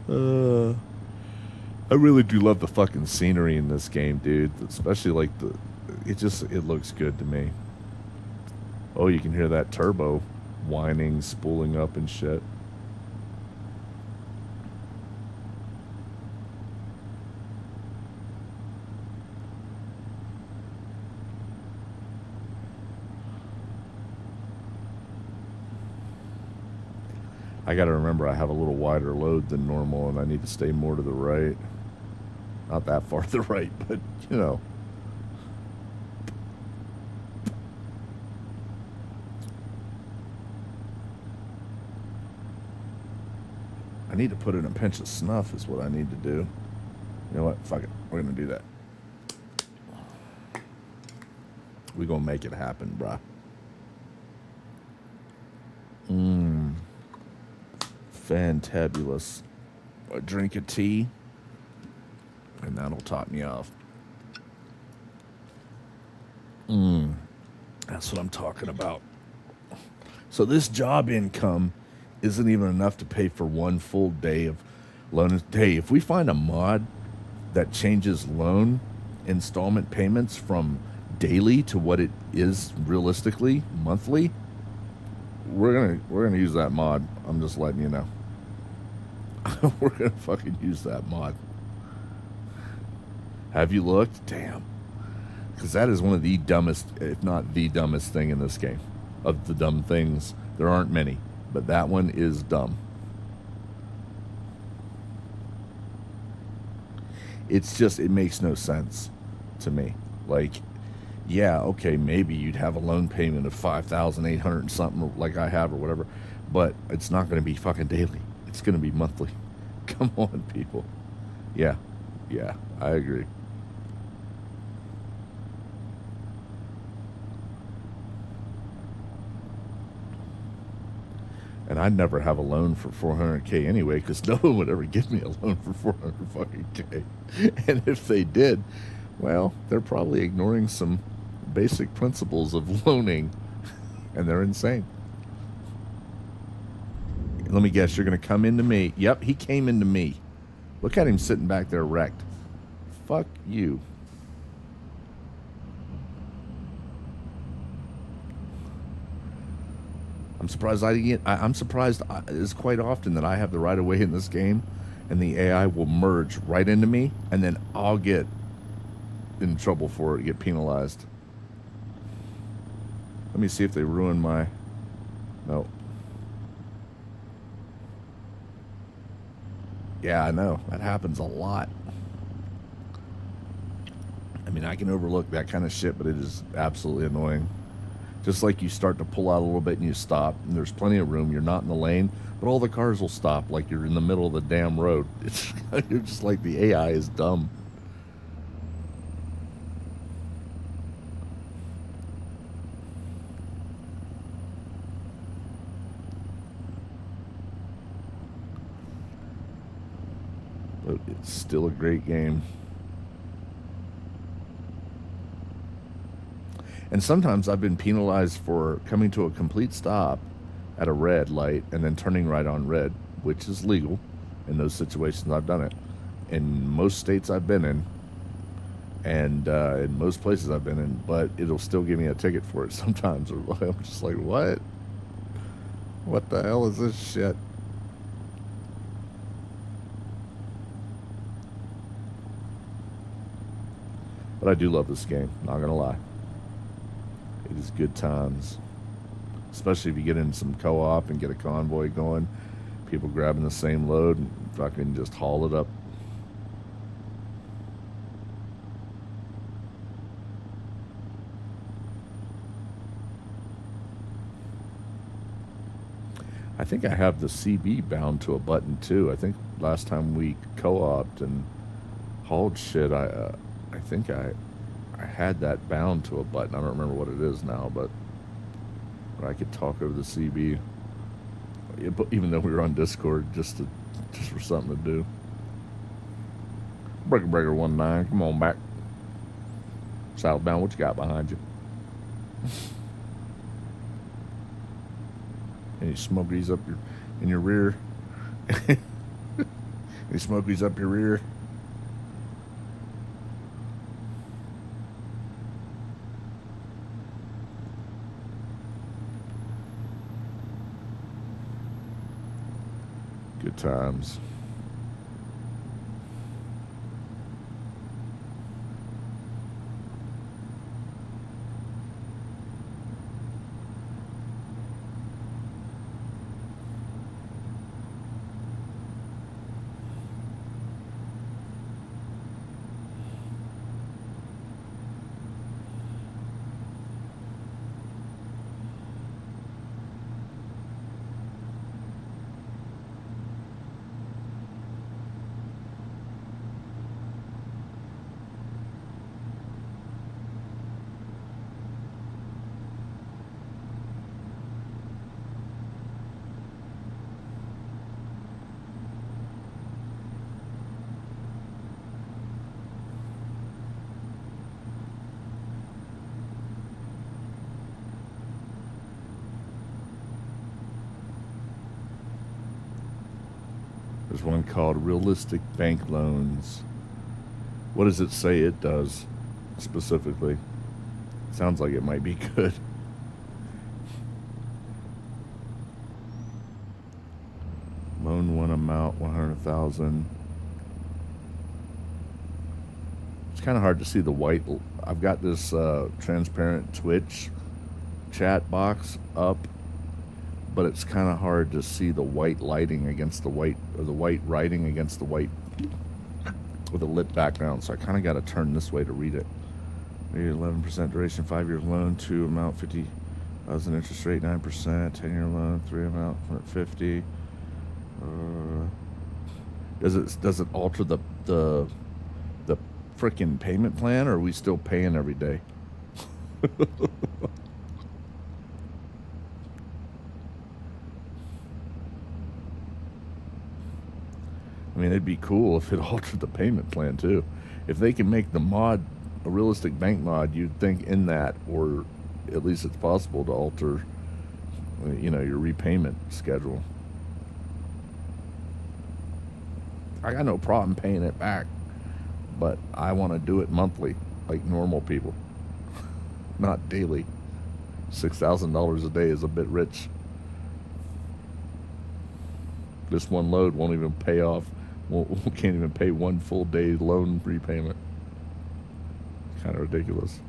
I really do love the fucking scenery in this game, dude. Especially like it looks good to me. Oh, you can hear that turbo whining, spooling up and shit. I gotta remember I have a little wider load than normal and I need to stay more to the right. Not that far to the right, but you know. I need to put in a pinch of snuff is what I need to do. You know what? Fuck it. We're gonna do that. We're gonna make it happen, bruh. Fantabulous. A drink of tea, and that'll top me off. That's what I'm talking about. So this job income isn't even enough to pay for one full day of loan. Hey, if we find a mod that changes loan installment payments from daily to what it is realistically monthly, we're gonna use that mod. I'm just letting you know. We're gonna fucking use that mod. Have you looked? Damn. Because that is one of the dumbest, if not the dumbest thing in this game. Of the dumb things, there aren't many, but that one is dumb. It's just, it makes no sense to me. Like, yeah, okay, maybe you'd have a loan payment of 5,800 and something like I have or whatever, but it's not going to be fucking daily. It's going to be monthly. Come on, people. Yeah, I agree. And I'd never have a loan for 400K anyway, because no one would ever give me a loan for 400 fucking K. And if they did, well, they're probably ignoring some basic principles of loaning, and they're insane. Let me guess, you're going to come into me. Yep, he came into me. Look at him sitting back there wrecked. Fuck you. I'm surprised I didn't get. I'm surprised it's quite often that I have the right of way in this game, and the AI will merge right into me, and then I'll get in trouble for it, get penalized. Let me see if they ruin my. No. Yeah, I know. That happens a lot. I mean, I can overlook that kind of shit, but it is absolutely annoying. Just like you start to pull out a little bit and you stop, and there's plenty of room. You're not in the lane, but all the cars will stop like you're in the middle of the damn road. It's you're just like the AI is dumb. But it's still a great game. And sometimes I've been penalized for coming to a complete stop at a red light and then turning right on red, which is legal. In those situations, I've done it. In most states I've been in, and in most places I've been in, but it'll still give me a ticket for it sometimes. Or I'm just like, what? What the hell is this shit? But I do love this game, not gonna lie. It is good times. Especially if you get in some co-op and get a convoy going. People grabbing the same load and fucking just haul it up. I think I have the CB bound to a button too. I think last time we co-opted and hauled shit, I think I had that bound to a button. I don't remember what it is now, but I could talk over the CB, even though we were on Discord, just for something to do. Breaker 19, come on back. Southbound, what you got behind you? Any smokies up in your rear? Any smokies up your rear? Good times. There's one called Realistic Bank Loans. What does it say it does specifically? Sounds like it might be good. Loan one amount, 100,000. It's kind of hard to see the white. I've got this transparent Twitch chat box up, but it's kind of hard to see the white lighting against the white, or the white writing against the white with a lit background. So I kind of got to turn this way to read it. 11% duration, 5-year loan, 2 amount, 50,000 interest rate, 9%, 10-year loan, 3 amount, 150. Does it alter the freaking payment plan, or are we still paying every day? I mean, it'd be cool if it altered the payment plan too. If they can make the mod a realistic bank mod, you'd think in that, or at least it's possible to alter, your repayment schedule. I got no problem paying it back, but I want to do it monthly, like normal people, not daily. $6,000 a day is a bit rich. This one load won't even pay off. Can't even pay one full day loan repayment. Kind of ridiculous.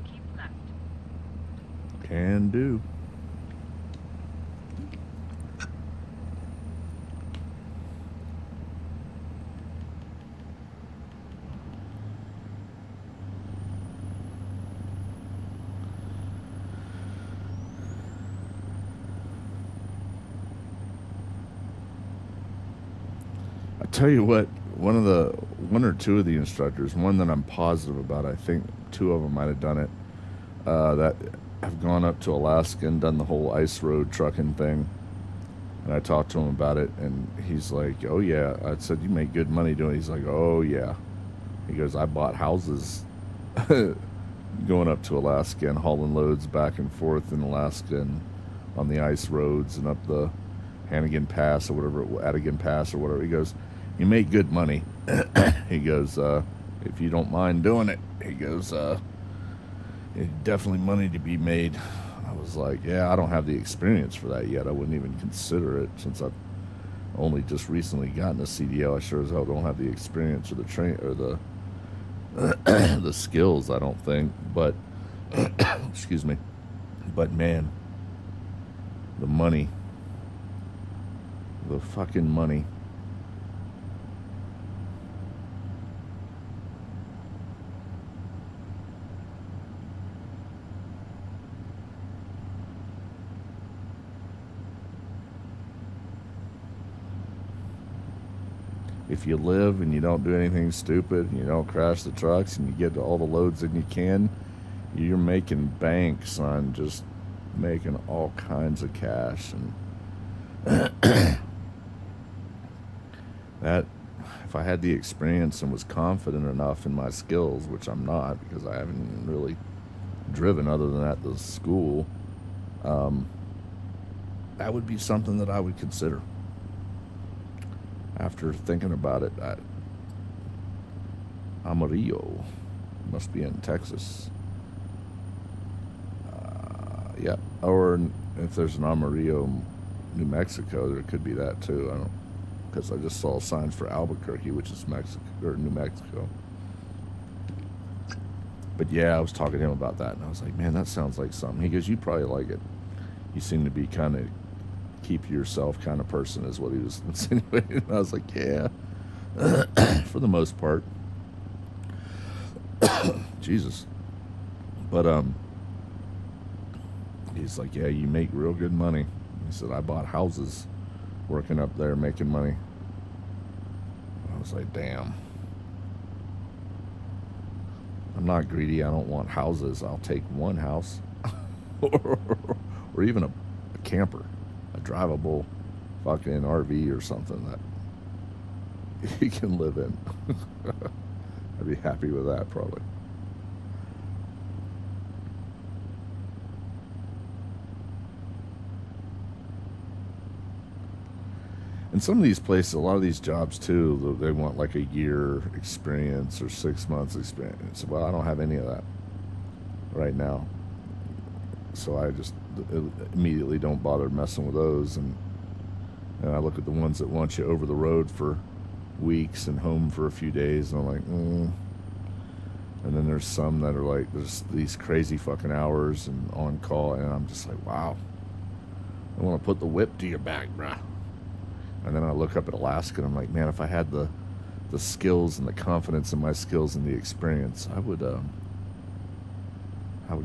Keep left. Can do. tell you what, one or two of the instructors, one that I'm positive about, I think two of them might have done it, that have gone up to Alaska and done the whole ice road trucking thing. And I talked to him about it, and he's like, "Oh yeah." I said, "You make good money doing it." He's like, "Oh yeah." He goes, "I bought houses going up to Alaska and hauling loads back and forth in Alaska and on the ice roads and up the Hannigan Pass or whatever, Adigan Pass or whatever." He goes, "You make good money." He goes, "If you don't mind doing it." He goes, "It's definitely money to be made." I was like, "Yeah, I don't have the experience for that yet. I wouldn't even consider it since I've only just recently gotten a CDL. I sure as hell don't have the experience or the train or the the skills, I don't think." But excuse me. But man, the money, the fucking money. If you live and you don't do anything stupid and you don't crash the trucks and you get all the loads that you can, you're making bank, son. Just making all kinds of cash. And that, if I had the experience and was confident enough in my skills, which I'm not because I haven't really driven other than at the school, that would be something that I would consider. After thinking about it, Amarillo must be in Texas. Yeah, or if there's an Amarillo, New Mexico, there could be that too. I don't, because I just saw signs for Albuquerque, which is Mexico or New Mexico. But yeah, I was talking to him about that, and I was like, "Man, that sounds like something." He goes, "You probably like it. You seem to be kind of keep yourself kind of person," is what he was insinuating. And I was like, "Yeah, for the most part." Jesus. But he's like, "Yeah, you make real good money." He said, "I bought houses working up there making money." I was like, "Damn. I'm not greedy. I don't want houses. I'll take one house." Or even a camper, a drivable fucking RV or something that you can live in. I'd be happy with that probably. And some of these places, a lot of these jobs too, they want like a year experience or 6 months experience. Well, I don't have any of that right now. So I just immediately don't bother messing with those. And I look at the ones that want you over the road for weeks and home for a few days, and I'm like, And then there's some that are like, there's these crazy fucking hours and on call, and I'm just like, wow. I want to put the whip to your back, bruh. And then I look up at Alaska, and I'm like, man, if I had the skills and the confidence in my skills and the experience, I would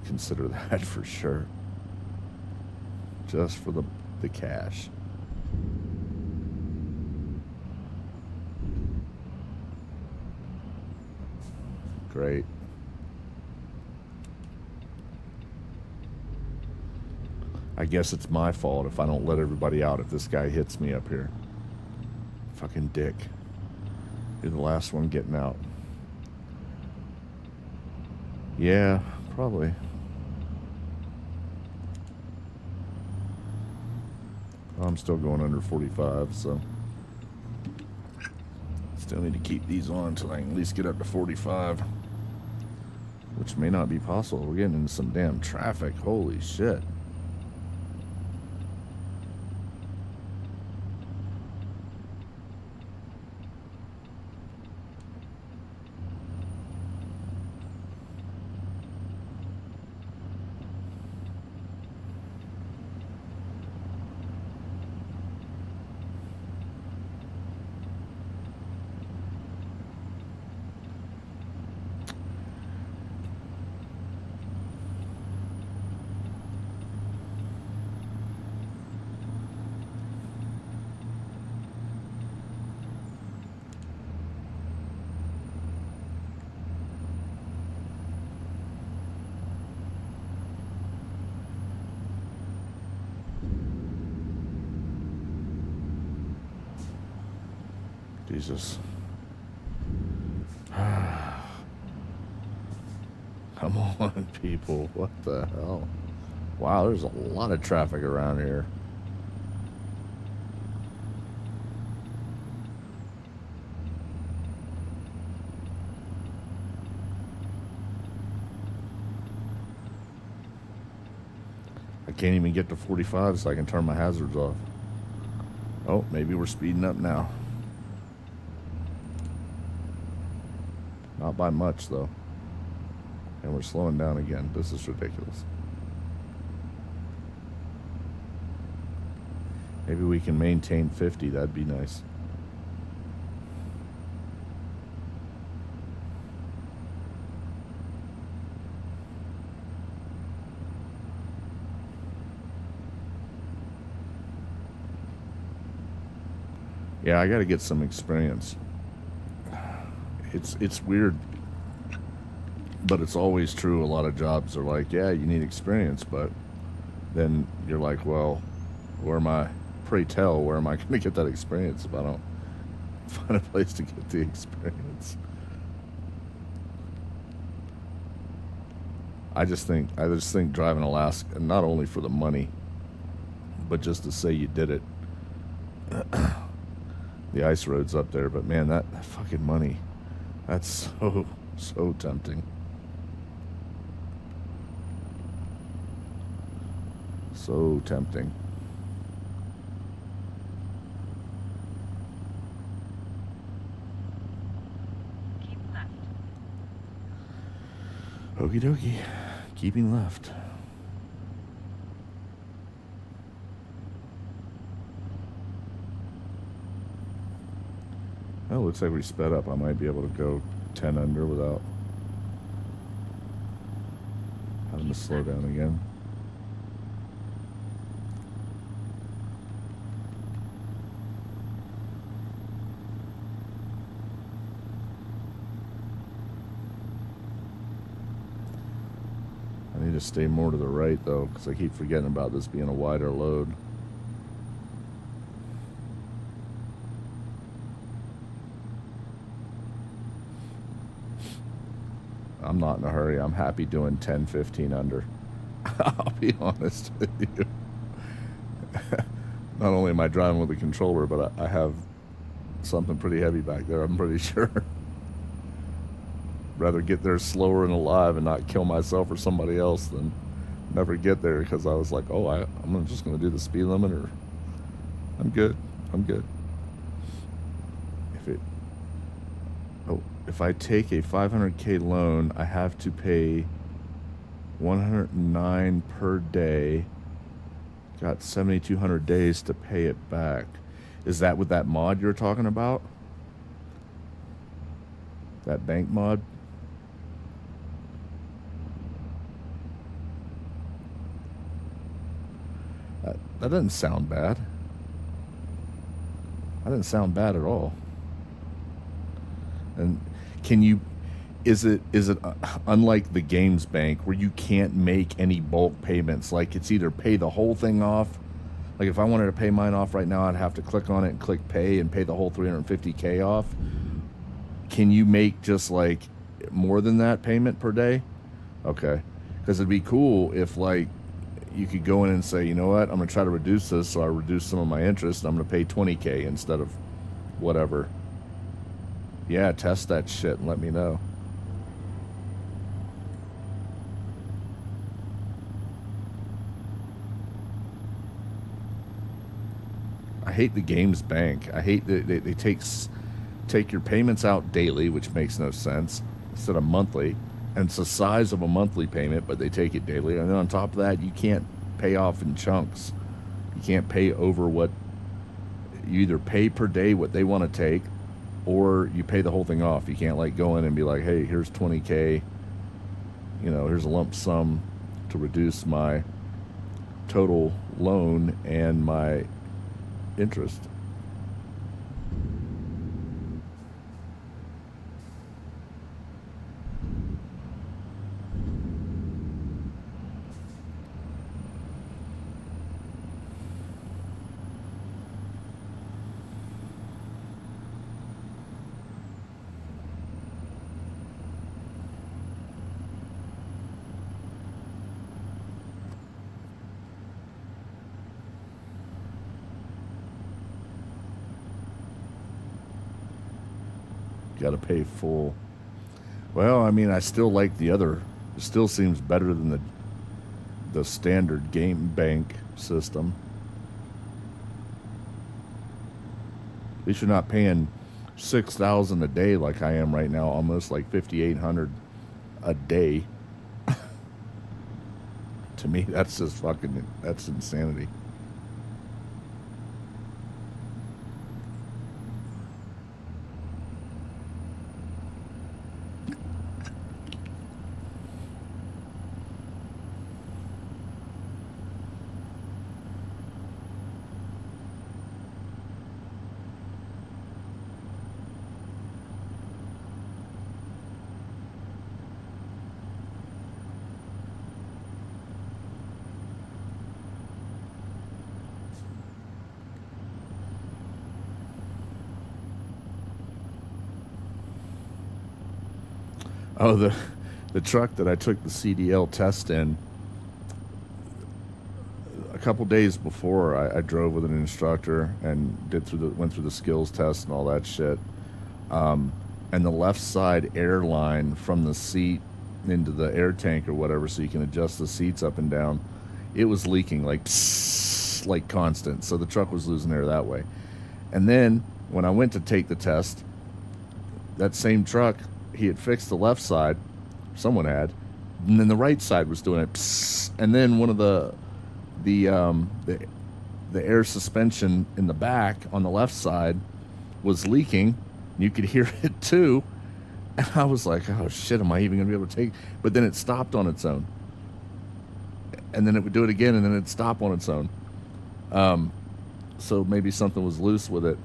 consider that for sure. Just for the cash. Great. I guess it's my fault if I don't let everybody out if this guy hits me up here. Fucking dick. You're the last one getting out. Yeah, probably. I'm still going under 45, so still need to keep these on until I can at least get up to 45, which may not be possible. We're getting into some damn traffic. Holy shit. Jesus. Come on, people. What the hell? Wow, there's a lot of traffic around here. I can't even get to 45 so I can turn my hazards off. Oh, maybe we're speeding up now. Not by much, though. And we're slowing down again. This is ridiculous. Maybe we can maintain 50. That'd be nice. Yeah, I got to get some experience. It's weird, but it's always true. A lot of jobs are like, yeah, you need experience, but then you're like, well, where am I? Pray tell, where am I going to get that experience if I don't find a place to get the experience? I just think driving Alaska, not only for the money, but just to say you did it. The ice road's up there, but man, that fucking money, that's so tempting. So tempting. Keep left. Okie dokie. Keeping left. Oh, looks like we sped up. I might be able to go 10 under without having to slow down again. I need to stay more to the right, though, because I keep forgetting about this being a wider load. I'm not in a hurry. I'm happy doing 10, 15 under. I'll be honest with you. Not only am I driving with a controller, but I have something pretty heavy back there, I'm pretty sure. Rather get there slower and alive and not kill myself or somebody else than never get there because I was like, oh, I'm just going to do the speed limit, or I'm good. If I take a 500K loan, I have to pay $109 per day. Got 7,200 days to pay it back. Is that with that mod you're talking about? That bank mod? That doesn't sound bad. That didn't sound bad at all. And is it unlike the games bank where you can't make any bulk payments? Like, it's either pay the whole thing off. Like, if I wanted to pay mine off right now, I'd have to click on it and click pay and pay the whole 350K off. Can you make just like more than that payment per day? Okay. Because it'd be cool if, like, you could go in and say, you know what, I'm going to try to reduce this, so I reduce some of my interest, and I'm going to pay 20K instead of whatever. Yeah, test that shit and let me know. I hate the games bank. I hate that they take your payments out daily, which makes no sense, instead of monthly. And it's the size of a monthly payment, but they take it daily. And then on top of that, you can't pay off in chunks. You can't pay over what you either pay per day what they want to take, or you pay the whole thing off. You can't like go in and be like, hey, here's 20K, you know, here's a lump sum to reduce my total loan and my interest. Got to pay full. Well, I mean, I still like the other. It still seems better than the standard game bank system. At least you're not paying 6,000 a day like I am right now, almost like 5,800 a day. To me, that's just fucking, that's insanity. Oh, the truck that I took the CDL test in, a couple days before, I drove with an instructor and went through the skills test and all that shit. And the left side air line from the seat into the air tank or whatever, so you can adjust the seats up and down, it was leaking like psst, like constant. So the truck was losing air that way. And then when I went to take the test, that same truck, he had fixed the left side, someone had, and then the right side was doing it. Psst, and then one of the air suspension in the back on the left side was leaking. You could hear it too. And I was like, oh shit, am I even gonna be able to take? But then it stopped on its own. And then it would do it again, and then it'd stop on its own. So maybe something was loose with it.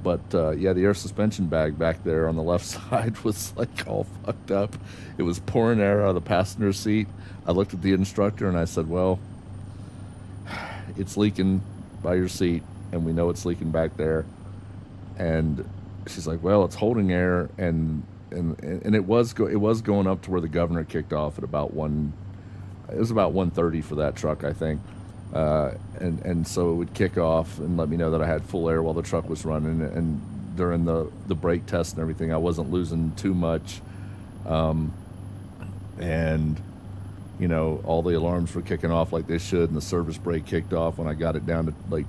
But yeah, the air suspension bag back there on the left side was like all fucked up. It was pouring air out of the passenger seat. I looked at the instructor and I said, well, it's leaking by your seat, and we know it's leaking back there. And she's like, well, it's holding air, and it was going up to where the governor kicked off at about it was about 1:30 for that truck, I think. And so it would kick off and let me know that I had full air while the truck was running. And during the brake test and everything, I wasn't losing too much. And, you know, all the alarms were kicking off like they should, and the service brake kicked off when I got it down to like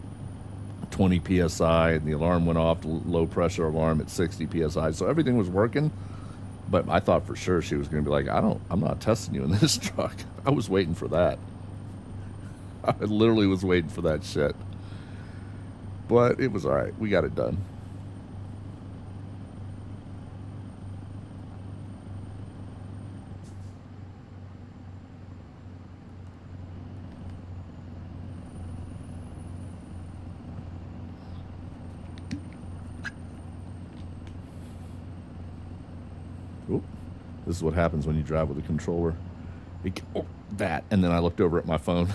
20 PSI, and the alarm went off, the low pressure alarm at 60 PSI. So everything was working. But I thought for sure she was going to be like, I'm not testing you in this truck. I was waiting for that. I literally was waiting for that shit. But it was all right. We got it done. Oop. This is what happens when you drive with a controller. That. And then I looked over at my phone.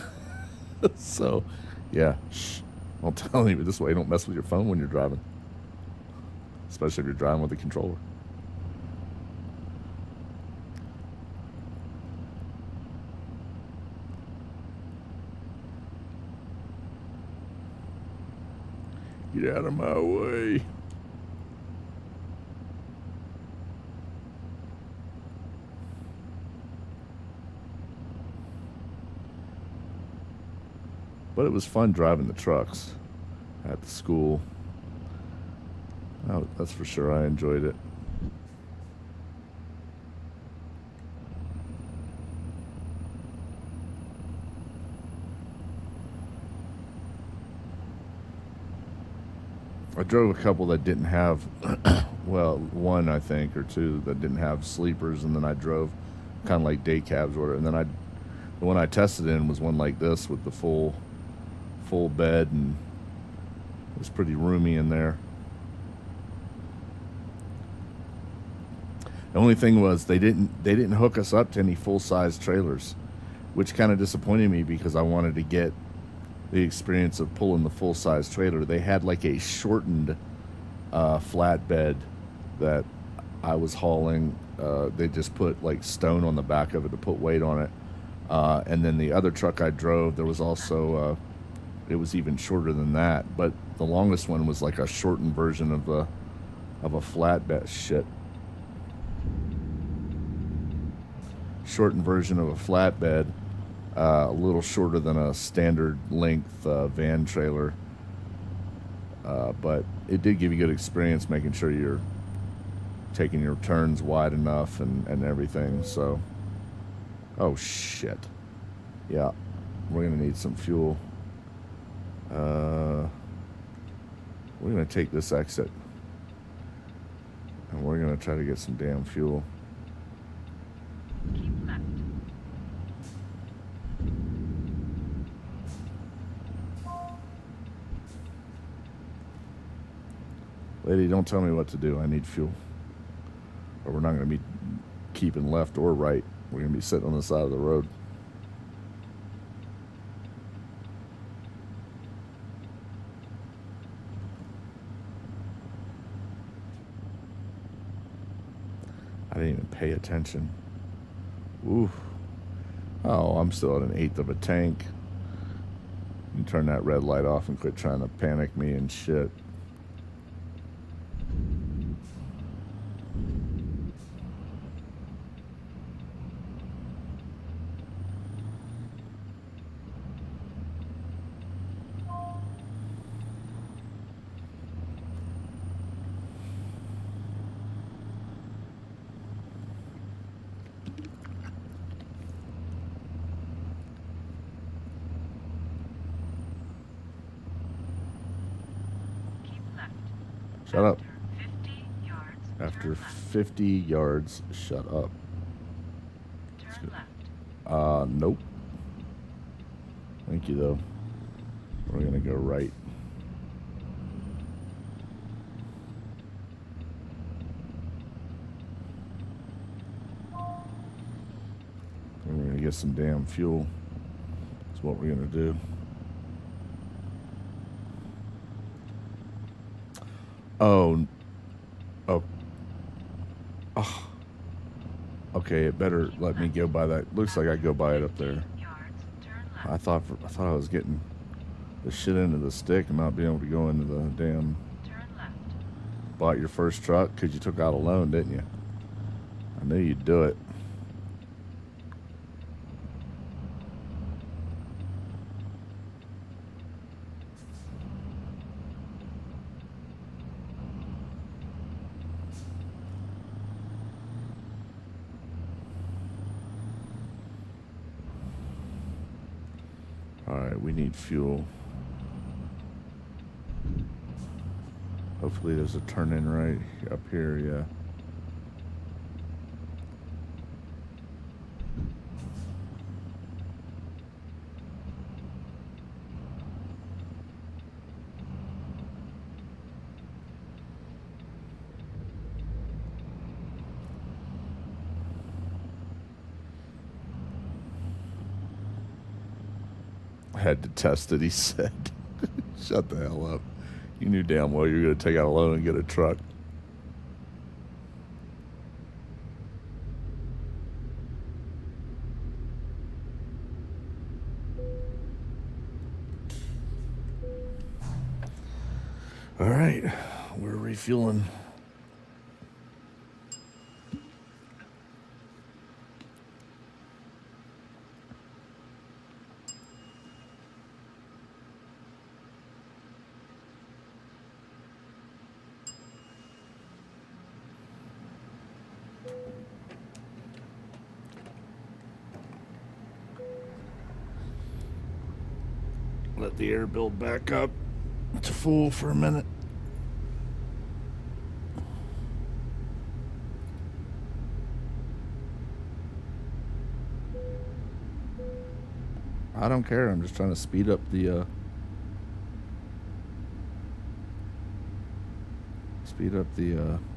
So, yeah. Shh. I'm telling you, this way you don't mess with your phone when you're driving. Especially if you're driving with a controller. Get out of my way. But it was fun driving the trucks at the school. Oh, that's for sure. I enjoyed it. I drove a couple that didn't have, well, one I think or two that didn't have sleepers, and then I drove kind of like day cabs or whatever. And then the one I tested in was one like this with the full bed, and it was pretty roomy in there. The only thing was they didn't hook us up to any full-size trailers, which kind of disappointed me because I wanted to get the experience of pulling the full-size trailer. They had like a shortened flatbed that I was hauling. They just put like stone on the back of it to put weight on it. And then the other truck I drove, there was also it was even shorter than that, but the longest one was like a shortened version of a flatbed. Shit, shortened version of a flatbed, a little shorter than a standard length van trailer. But it did give you good experience making sure you're taking your turns wide enough and everything. So, oh shit. Yeah, we're going to need some fuel. We're going to take this exit. And we're going to try to get some damn fuel. Keep left. Lady, don't tell me what to do. I need fuel. Or we're not going to be keeping left or right. We're going to be sitting on the side of the road. I didn't even pay attention. Ooh. Oh, I'm still at 1/8 of a tank. You turn that red light off and quit trying to panic me and shit. Keep left. Shut up. After 50 yards, After turn left. 50 yards, shut up. Turn left. Nope. Thank you, though. We're going to go right. And we're going to get some damn fuel. That's what we're going to do. Oh. Oh. Oh. Okay, it better let me go by that. Looks like I go by it up there. 50 yards, turn left. I thought I was getting the shit into the stick and not being able to go into the damn. Turn left. Bought your first truck because you took out a loan, didn't you? I knew you'd do it. Alright, we need fuel. Hopefully there's a turn in right up here, yeah. I had to test it, he said. Shut the hell up. You knew damn well you were going to take out a loan and get a truck. All right, we're refueling. Let the air build back up to full for a minute. I don't care. I'm just trying to speed up the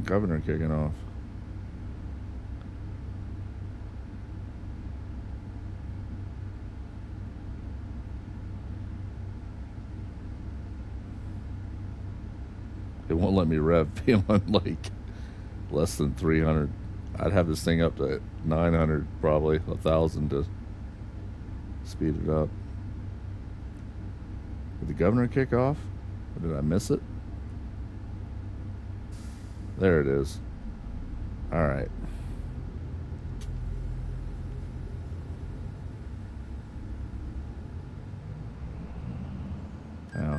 governor kicking off. It won't let me rev beyond like less than 300. I'd have this thing up to 900, probably 1,000 to speed it up. Did the governor kick off? Or did I miss it? There it is. All right.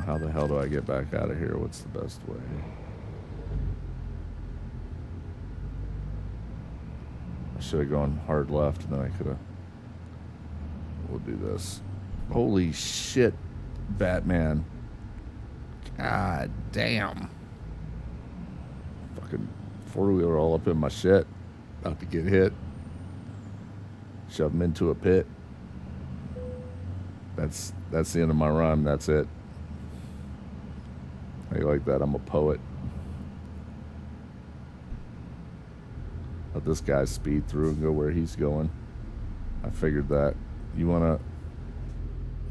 How the hell do I get back out of here? What's the best way? I should have gone hard left, and then I could have... We'll do this. Holy shit, Batman. God damn. Fucking four-wheeler all up in my shit. About to get hit. Shove him into a pit. That's the end of my rhyme. That's it. How you like that? I'm a poet. Let this guy speed through and go where he's going. I figured that. You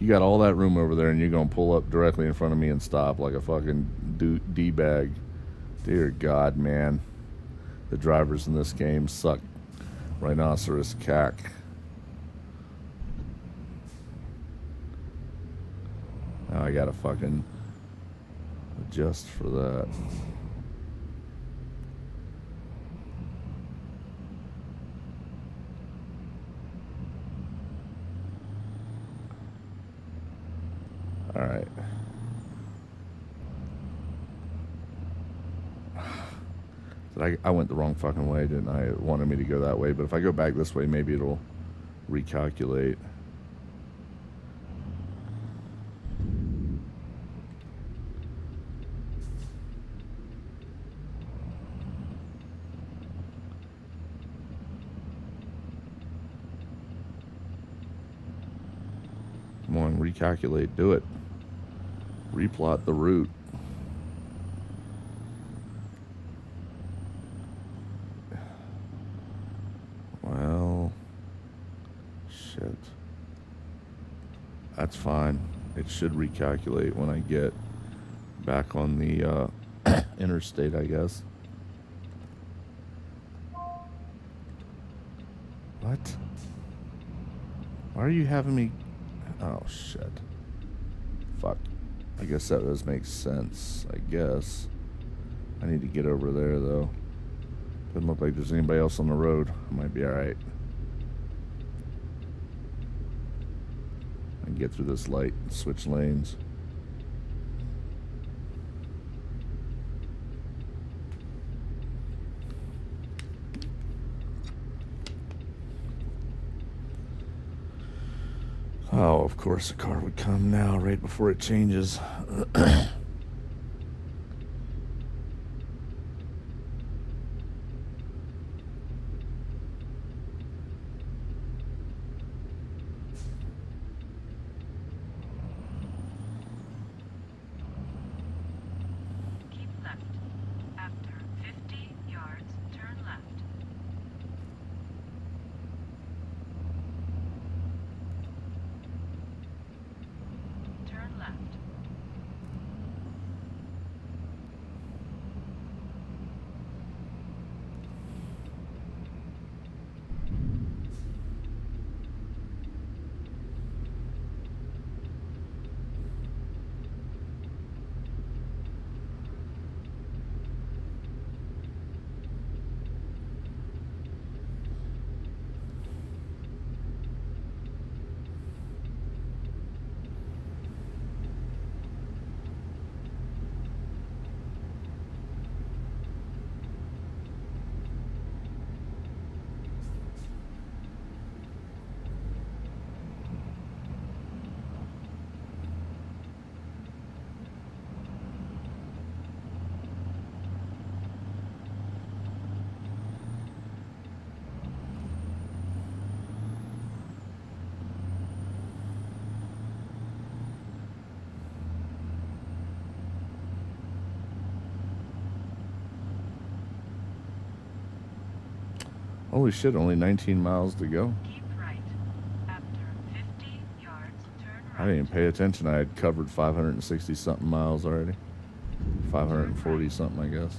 got all that room over there, and you're gonna pull up directly in front of me and stop like a fucking D-bag. Dear God, man. The drivers in this game suck. Rhinoceros cack. Now I gotta fucking adjust for that. Alright. I went the wrong fucking way, didn't I? It wanted me to go that way, but if I go back this way, maybe it'll recalculate. Come on, recalculate, do it. Replot the route. Well, shit. That's fine. It should recalculate when I get back on the interstate, I guess. What? Why are you having me... Oh, shit. Fuck. I guess that does make sense, I guess. I need to get over there, though. Doesn't look like there's anybody else on the road. I might be alright. I can get through this light and switch lanes. Oh, of course the car would come now, right before it changes. Keep left. After 50 yards, turn left. Turn left. Holy shit, only 19 miles to go. Keep right. After 50 yards, turn right. I didn't even pay attention. I had covered 560 something miles already. 540 something, I guess.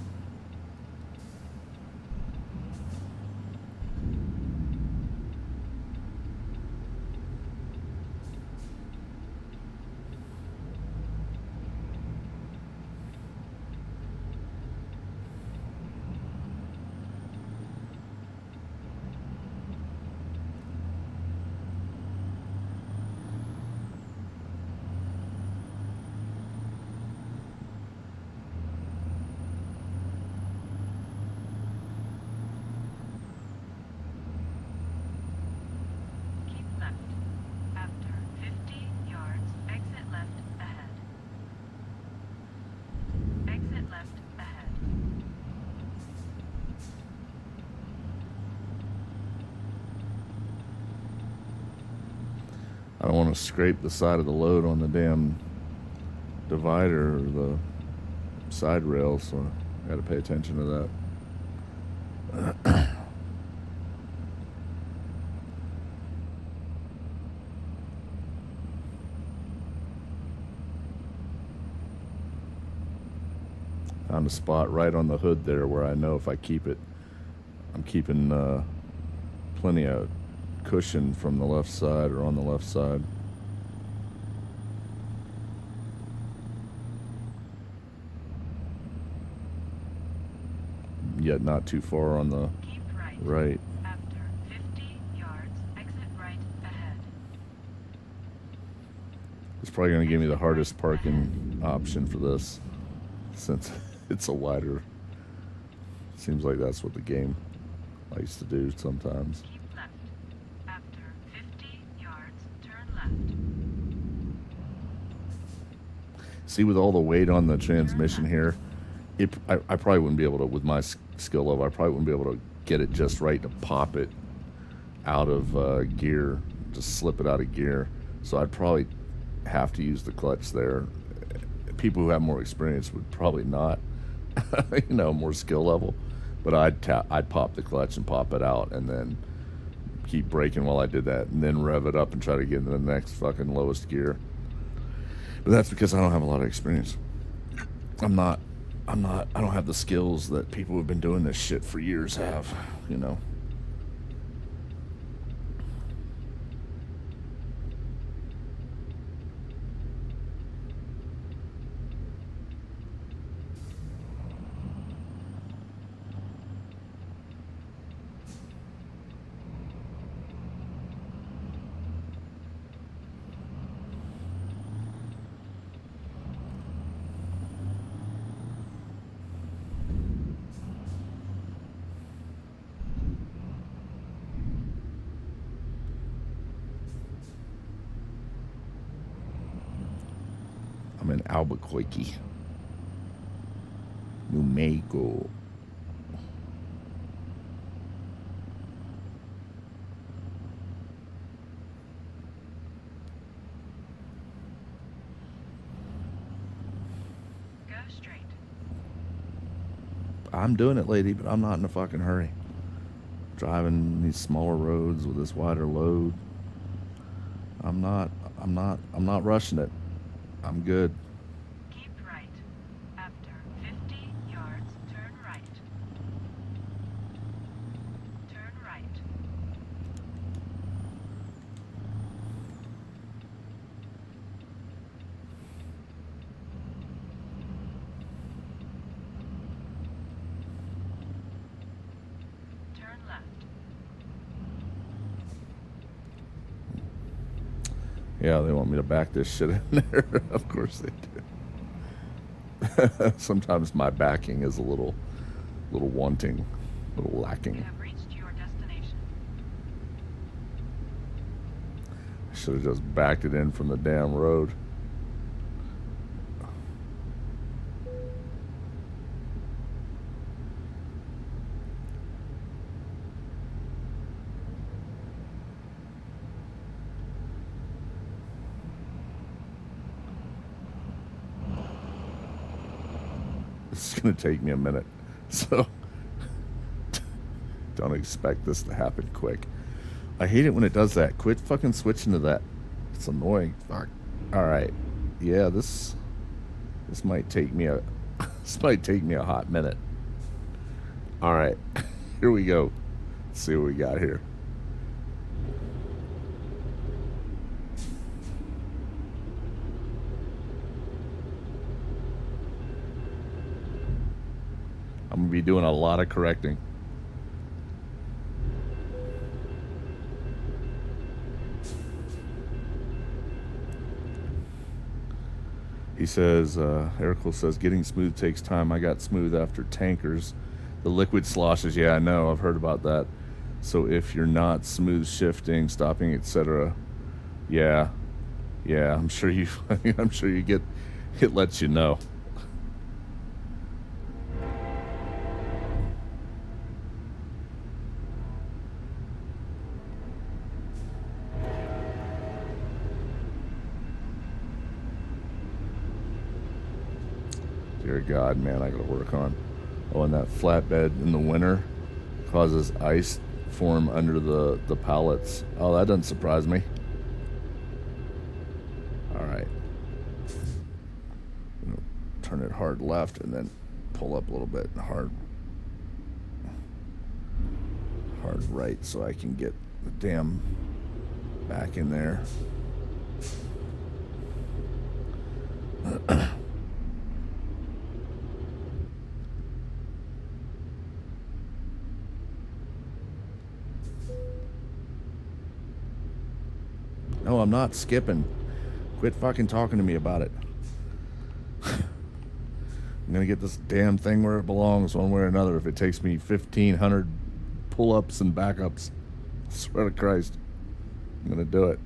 I don't want to scrape the side of the load on the damn divider or the side rail, so I got to pay attention to that. Found a spot right on the hood there where I know if I keep it, I'm keeping plenty of cushion from the left side or on the left side. Yet not too far on the Keep right. right. After 50 yards, exit right ahead. It's probably going to give me the hardest parking option for this, since it's a wider. Seems like that's what the game likes to do sometimes. Keep left. After 50 yards, turn left. See, with all the weight on the transmission here, I probably wouldn't be able to, with my skill level, I probably wouldn't be able to get it just right to pop it out of gear, just slip it out of gear. So I'd probably have to use the clutch there. People who have more experience would probably not, more skill level. But I'd pop the clutch and pop it out, and then keep braking while I did that, and then rev it up and try to get into the next fucking lowest gear. But that's because I don't have a lot of experience. I don't have the skills that people who've been doing this shit for years have, I'm in Albuquerque, New Mexico. Go straight. I'm doing it, lady, but I'm not in a fucking hurry. Driving these smaller roads with this wider load. I'm not rushing it. I'm good. Keep right. After 50 yards, turn right. Turn right. Turn left. Yeah, they want me to back this shit in there. Of course they do. Sometimes my backing is a little wanting, a little You lacking. have reached your destination. I should have just backed it in from the damn road. This is going to take me a minute, so don't expect this to happen quick. I hate it when it does that. Quit fucking switching to that. It's annoying. Fuck. All right. Yeah, this might take me a this might take me a hot minute. All right. Here we go. Let's see what we got here. I'm going to be doing a lot of correcting. He says, Erical says, getting smooth takes time. I got smooth after tankers. The liquid sloshes, yeah, I know. I've heard about that. So if you're not smooth shifting, stopping, etc., yeah, I'm sure you get, it lets you know. Dear God, man, I gotta work on. Oh, and that flatbed in the winter causes ice form under the pallets. Oh, that doesn't surprise me. All right. Turn it hard left and then pull up a little bit and hard right so I can get the damn back in there. No, I'm not skipping. Quit fucking talking to me about it. I'm gonna get this damn thing where it belongs one way or another if it takes me 1,500 pull-ups and backups. I swear to Christ. I'm gonna do it.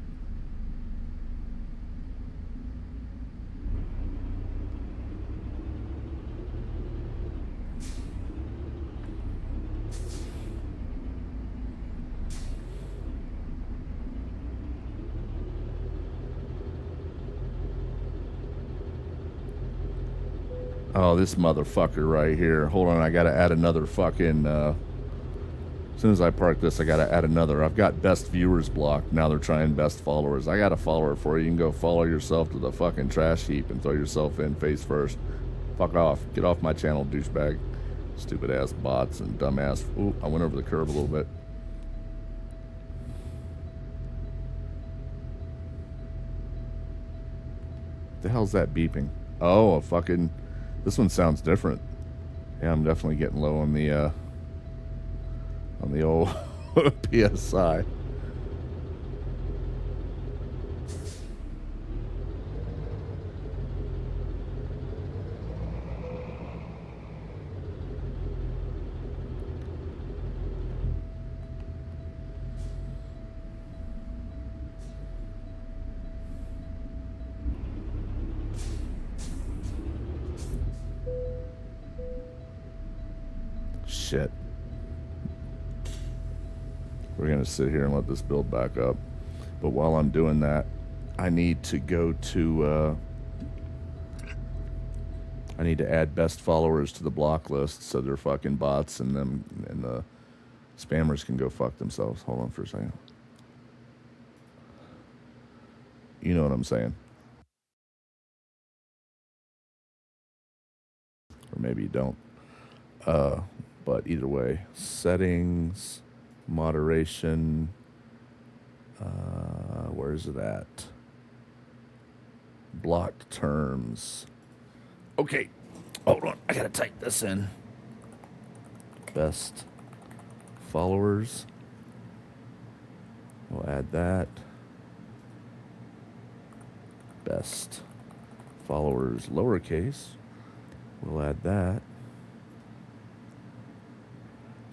Oh, this motherfucker right here. Hold on, I gotta add another fucking, as soon as I park this, I gotta add another. I've got best viewers blocked. Now they're trying best followers. I got a follower for you. You can go follow yourself to the fucking trash heap and throw yourself in face first. Fuck off. Get off my channel, douchebag. Stupid ass bots and dumbass. Ooh, I went over the curb a little bit. The hell's that beeping? Oh, a fucking... This one sounds different. Yeah, I'm definitely getting low on the old PSI. Shit. We're gonna sit here and let this build back up. But while I'm doing that, I need to go to I need to add best followers to the block list so they're fucking bots and them and the spammers can go fuck themselves. Hold on for a second. You know what I'm saying. Or maybe you don't. But either way, settings, moderation, where's it at? Blocked terms. Okay, hold on, I gotta type this in. Best followers. We'll add that. Best followers, lowercase. We'll add that.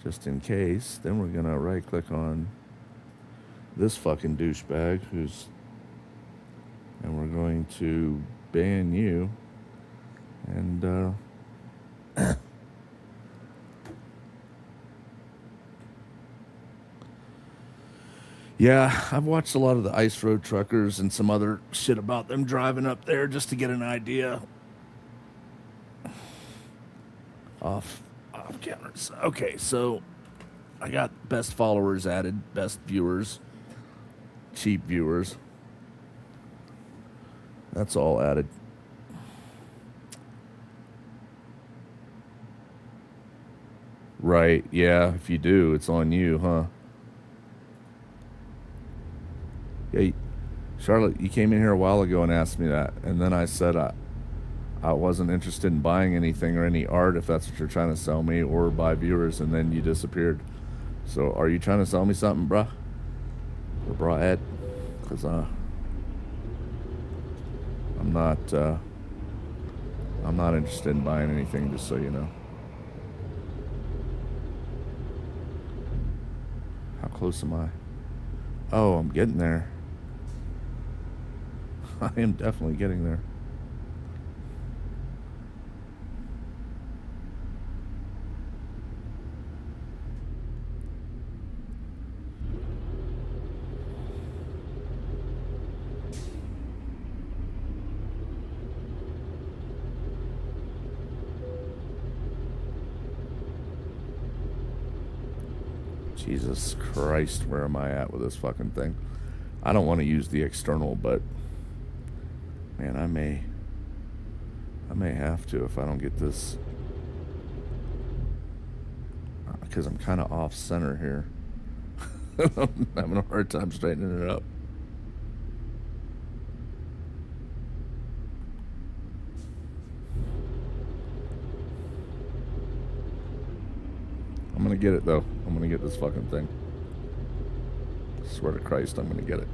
Just in case. Then we're gonna right click on this fucking douchebag and we're going to ban you and yeah, I've watched a lot of the Ice Road Truckers and some other shit about them driving up there just to get an idea. Off cameras. Okay, so I got best followers added, best viewers, cheap viewers. That's all added. Right, yeah, if you do, it's on you, huh? Yeah, Charlotte, you came in here a while ago and asked me that, and then I said I wasn't interested in buying anything or any art if that's what you're trying to sell me or buy viewers, and then you disappeared. So are you trying to sell me something, bruh? Or bruh Ed? Because I'm not interested in buying anything, just so you know. How close am I? Oh, I'm getting there. I am definitely getting there. Jesus Christ, where am I at with this fucking thing? I don't want to use the external, but man, I may have to if I don't get this, because I'm kind of off center here. I'm having a hard time straightening it up. I'm gonna get it though. I'm gonna get this fucking thing. Swear to Christ, I'm gonna get it.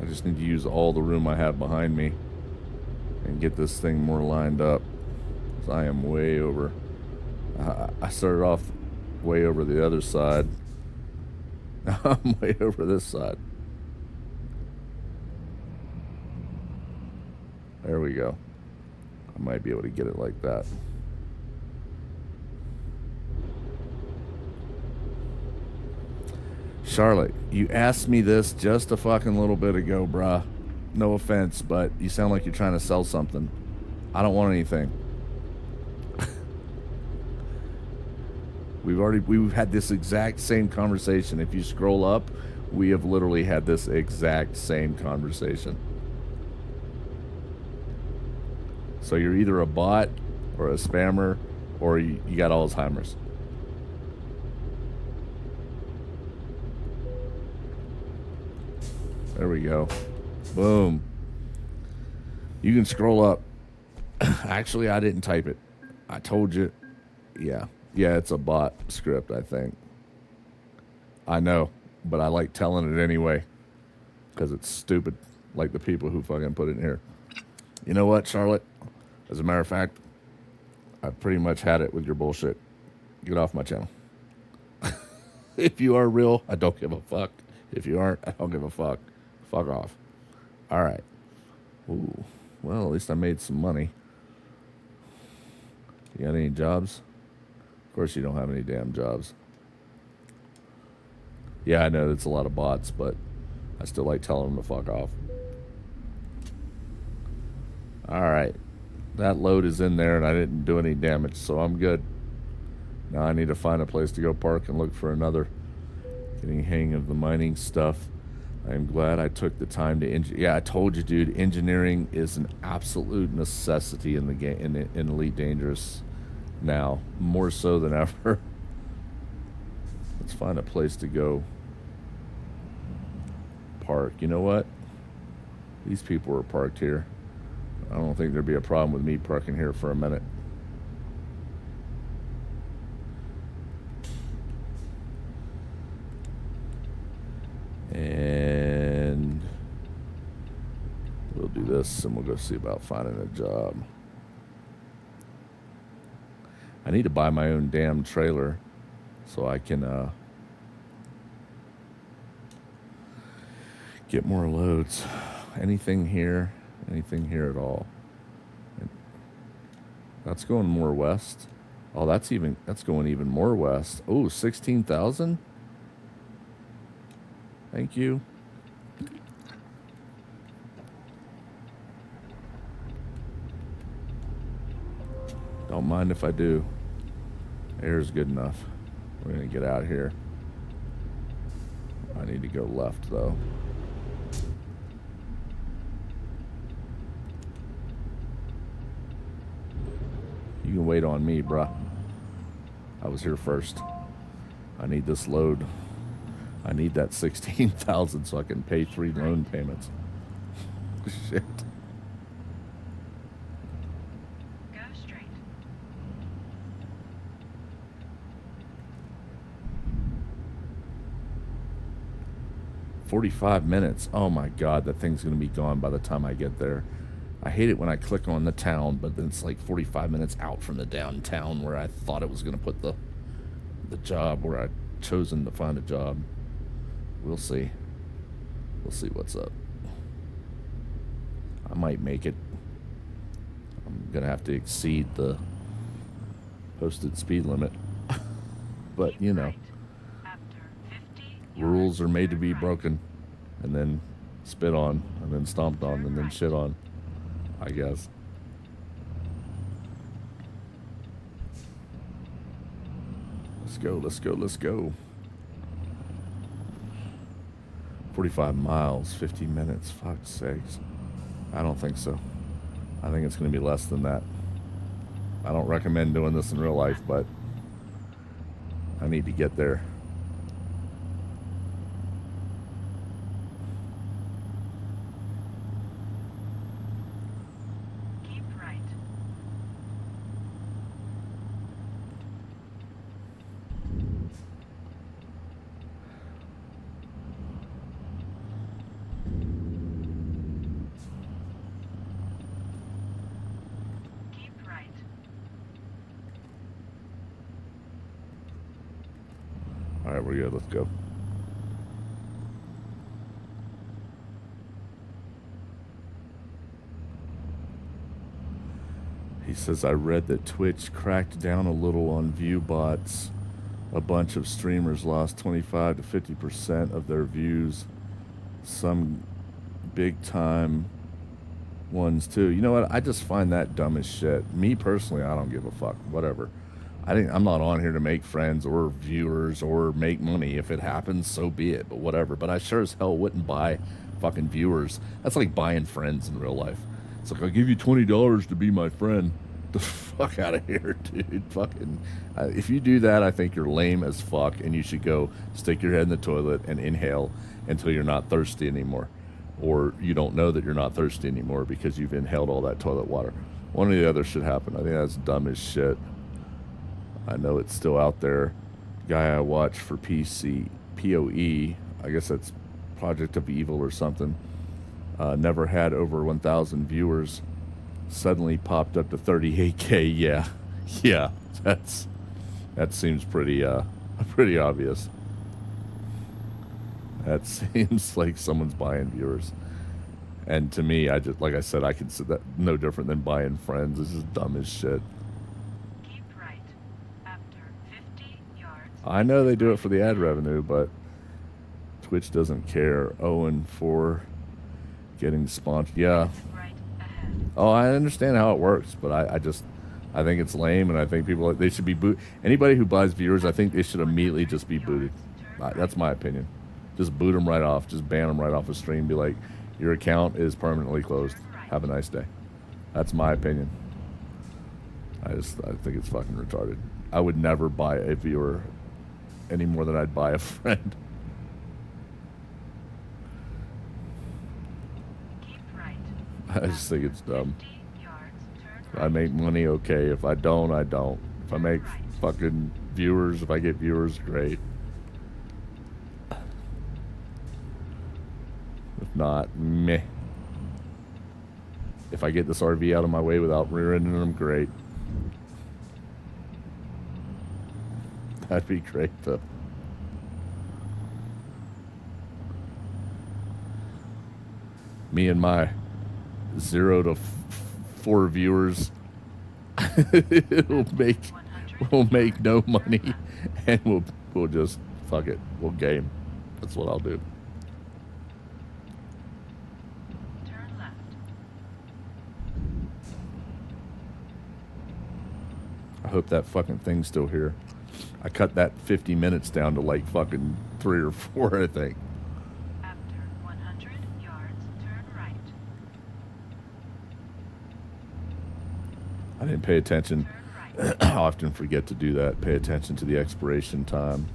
I just need to use all the room I have behind me and get this thing more lined up. 'Cause I am way over. I started off way over the other side. Now I'm way over this side. There we go. I might be able to get it like that. Charlotte, you asked me this just a fucking little bit ago, bruh. No offense, but you sound like you're trying to sell something. I don't want anything. We've had this exact same conversation. If you scroll up, we have literally had this exact same conversation. So you're either a bot or a spammer or you got Alzheimer's. There we go. Boom. You can scroll up. Actually, I didn't type it. I told you. Yeah. Yeah, it's a bot script, I think. I know, but I like telling it anyway because it's stupid, like the people who fucking put it in here. You know what, Charlotte? As a matter of fact, I've pretty much had it with your bullshit. Get off my channel. If you are real, I don't give a fuck. If you aren't, I don't give a fuck. Fuck off. All right. Ooh. Well, at least I made some money. You got any jobs? Of course you don't have any damn jobs. Yeah, I know it's a lot of bots, but I still like telling them to fuck off. All right. That load is in there and I didn't do any damage, so I'm good. Now I need to find a place to go park and look for another. Getting hang of the mining stuff. I'm glad I took the time to yeah, I told you, dude, engineering is an absolute necessity in the game in Elite Dangerous now, more so than ever. Let's find a place to go park. You know what? These people are parked here. I don't think there'd be a problem with me parking here for a minute. And we'll do this and we'll go see about finding a job. I need to buy my own damn trailer so I can get more loads. Anything here at all. That's going more west. Oh, that's going even more west. Oh, 16,000? Thank you. Don't mind if I do. Air's good enough. We're gonna get out of here. I need to go left though. You can wait on me, bruh. I was here first. I need this load. I need that 16,000 so I can pay 3 loan payments. Shit. Go straight. 45 minutes. Oh my God, that thing's gonna be gone by the time I get there. I hate it when I click on the town, but then it's like 45 minutes out from the downtown where I thought it was gonna put the job where I'd chosen to find a job. We'll see. We'll see what's up. I might make it. I'm gonna have to exceed the posted speed limit. But you know, After 50 rules are made to be yards, broken, and then spit on, and then stomped on, and then shit on, I guess. Let's go, let's go, let's go. 45 miles, 50 minutes, fuck's sakes. I don't think so. I think it's going to be less than that. I don't recommend doing this in real life, but I need to get there. Keep right. Keep right. All right, we're good. Let's go. He says, I read that Twitch cracked down a little on view bots. A bunch of streamers lost 25 to 50% of their views. Some big time ones too. You know what? I just find that dumb as shit. Me personally, I don't give a fuck. Whatever. I'm not on here to make friends or viewers or make money. If it happens, so be it. But whatever. But I sure as hell wouldn't buy fucking viewers. That's like buying friends in real life. It's like, I'll give you $20 to be my friend. The fuck out of here, dude. Fucking. If you do that, I think you're lame as fuck, and you should go stick your head in the toilet and inhale until you're not thirsty anymore. Or you don't know that you're not thirsty anymore because you've inhaled all that toilet water. One or the other should happen. I think that's dumb as shit. I know it's still out there. Guy I watch for POE, I guess that's Project of Evil or something, never had over 1,000 viewers. Suddenly popped up to 38K. Yeah, that seems pretty obvious. That seems like someone's buying viewers. And to me, I just, like I said, I consider that no different than buying friends. This is dumb as shit. Keep right. After 50 yards. I know they do it for the ad revenue, but Twitch doesn't care. Owen for getting sponsored. Yeah. Right ahead. Oh, I understand how it works, but I think it's lame, and I think people, they should be boot. Anybody who buys viewers, I think they should immediately just be booted. That's my opinion. Just boot them right off. Just ban them right off the stream. Be like, your account is permanently closed. Have a nice day. That's my opinion. I think it's fucking retarded. I would never buy a viewer any more than I'd buy a friend. Keep right. I just think it's dumb. 50 yards. Turn If I right. make money, okay. If I don't, I don't. If I make fucking viewers, if I get viewers, great. If not, meh. If I get this RV out of my way without rear-ending them, great. That'd be great, though. Me and my 0 to 4 viewers we'll make no money, and we'll just fuck it. We'll game. That's what I'll do. Turn left. I hope that fucking thing's still here. I cut that 50 minutes down to like fucking 3 or 4, I think. After 100 yards, turn right. I didn't pay attention. Turn right. I often forget to do that. Pay attention to the expiration time.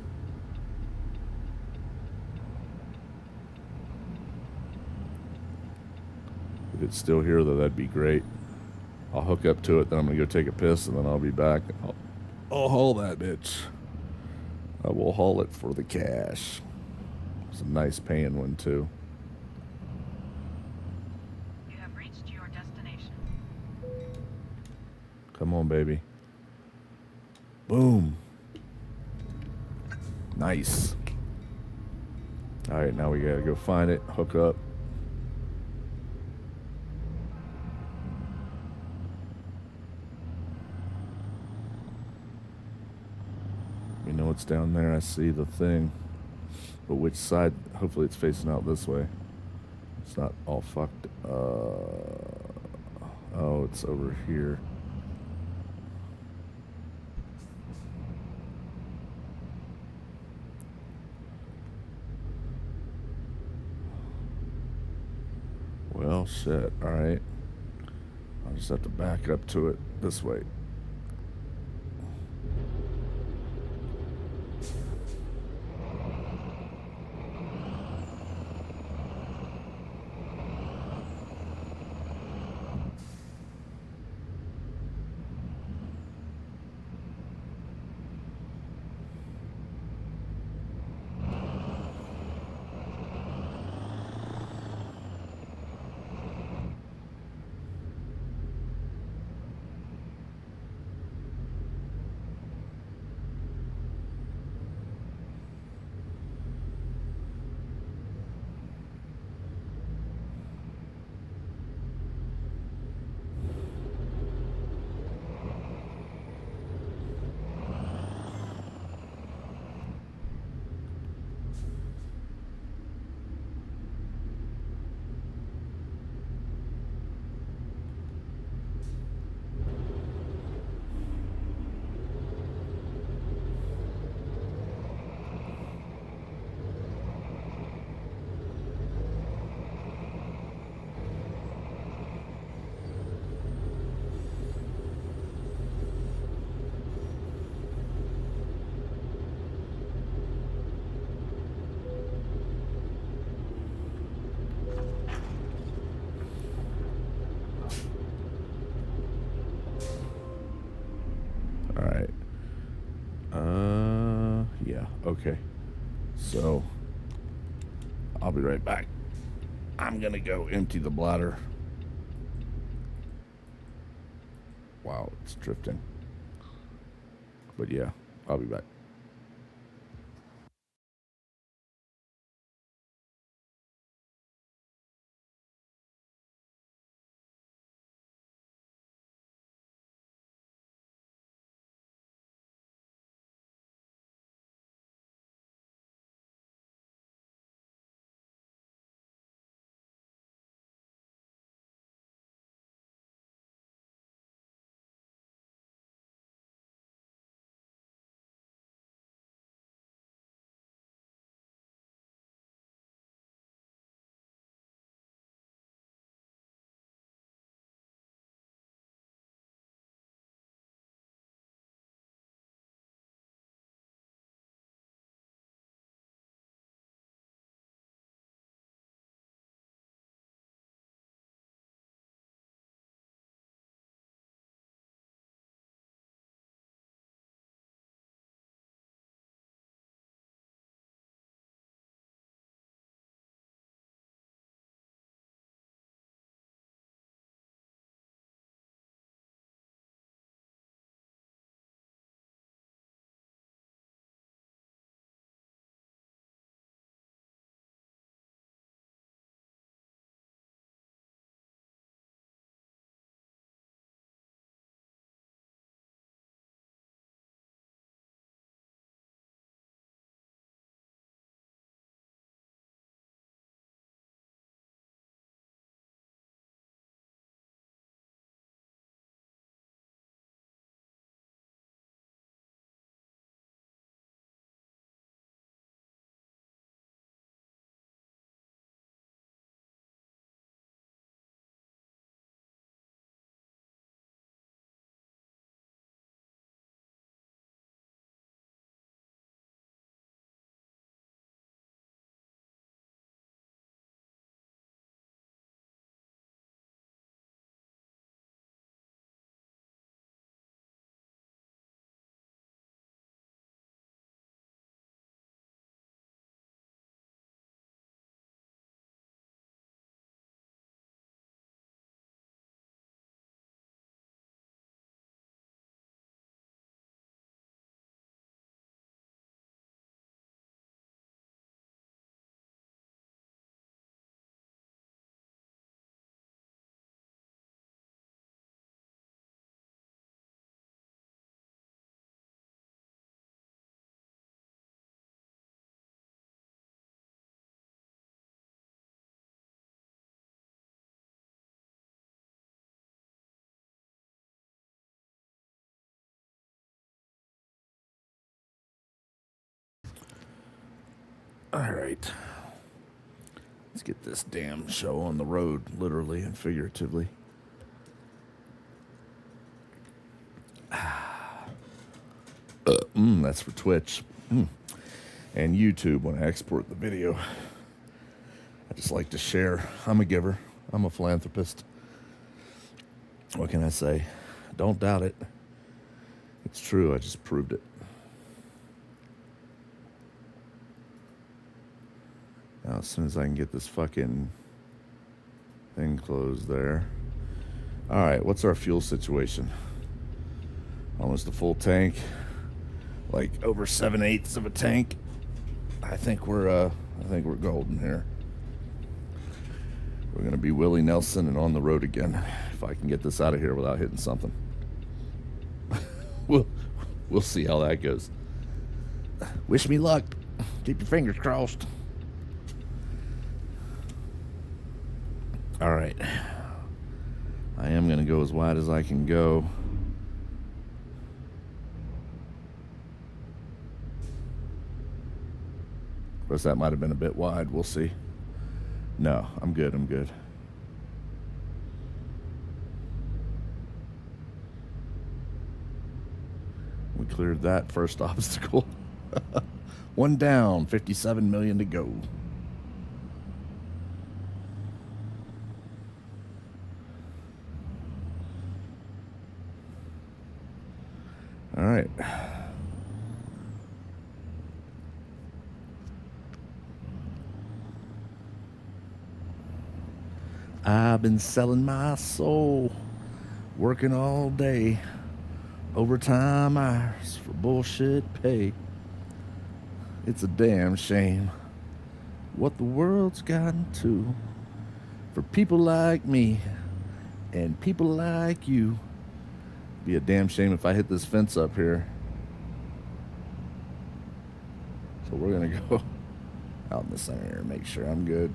If it's still here, though, that'd be great. I'll hook up to it, then I'm going to go take a piss, and then I'll be back. I'll haul that bitch. I will haul it for the cash. It's a nice paying one, too. You have reached your destination. Come on, baby. Boom. Nice. All right, now we got to go find it, hook up. You know what's down there? I see the thing. But which side? Hopefully it's facing out this way. It's not all fucked. Oh, it's over here. Well, shit. All right. I'll just have to back up to it this way. All right. Yeah. Okay. So, I'll be right back. I'm gonna go empty the bladder. Wow, it's drifting. But yeah, I'll be back. All right. Let's get this damn show on the road, literally and figuratively. That's for Twitch. And YouTube when I export the video. I just like to share. I'm a giver. I'm a philanthropist. What can I say? Don't doubt it. It's true. I just proved it. Now, as soon as I can get this fucking thing closed there. All right, what's our fuel situation? Almost a full tank. Like over 7/8 of a tank. I think we're golden here. We're gonna be Willie Nelson and on the road again. If I can get this out of here without hitting something. We'll see how that goes. Wish me luck. Keep your fingers crossed. All right. I am gonna go as wide as I can go. Of course, that might have been a bit wide. We'll see. No, I'm good. I'm good. We cleared that first obstacle. One down, 57 million to go. All right. I've been selling my soul, working all day, overtime hours for bullshit pay. It's a damn shame what the world's gotten to for people like me and people like you. Be a damn shame if I hit this fence up here. So we're gonna go out in the center and make sure I'm good.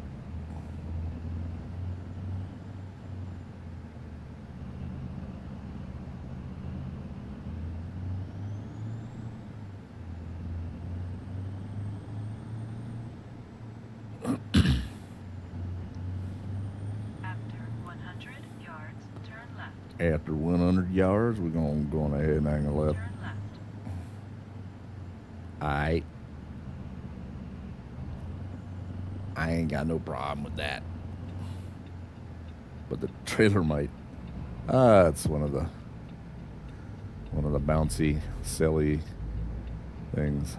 After 100 yards, we're going to go on ahead and angle left. Turn left. Aight. I ain't got no problem with that. But the trailer might. It's one of the bouncy, silly things.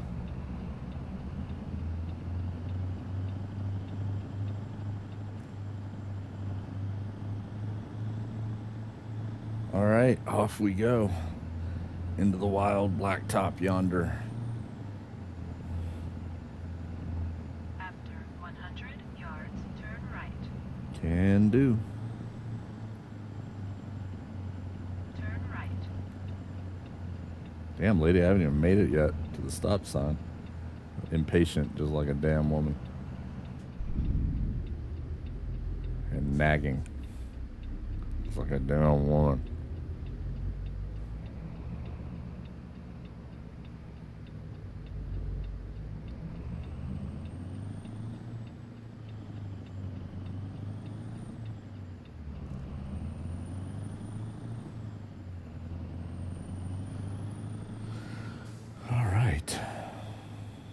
All right, off we go into the wild blacktop yonder. After 100 yards, turn right. Can do. Turn right. Damn, lady, I haven't even made it yet to the stop sign. Impatient, just like a damn woman. And nagging. Just like a damn woman.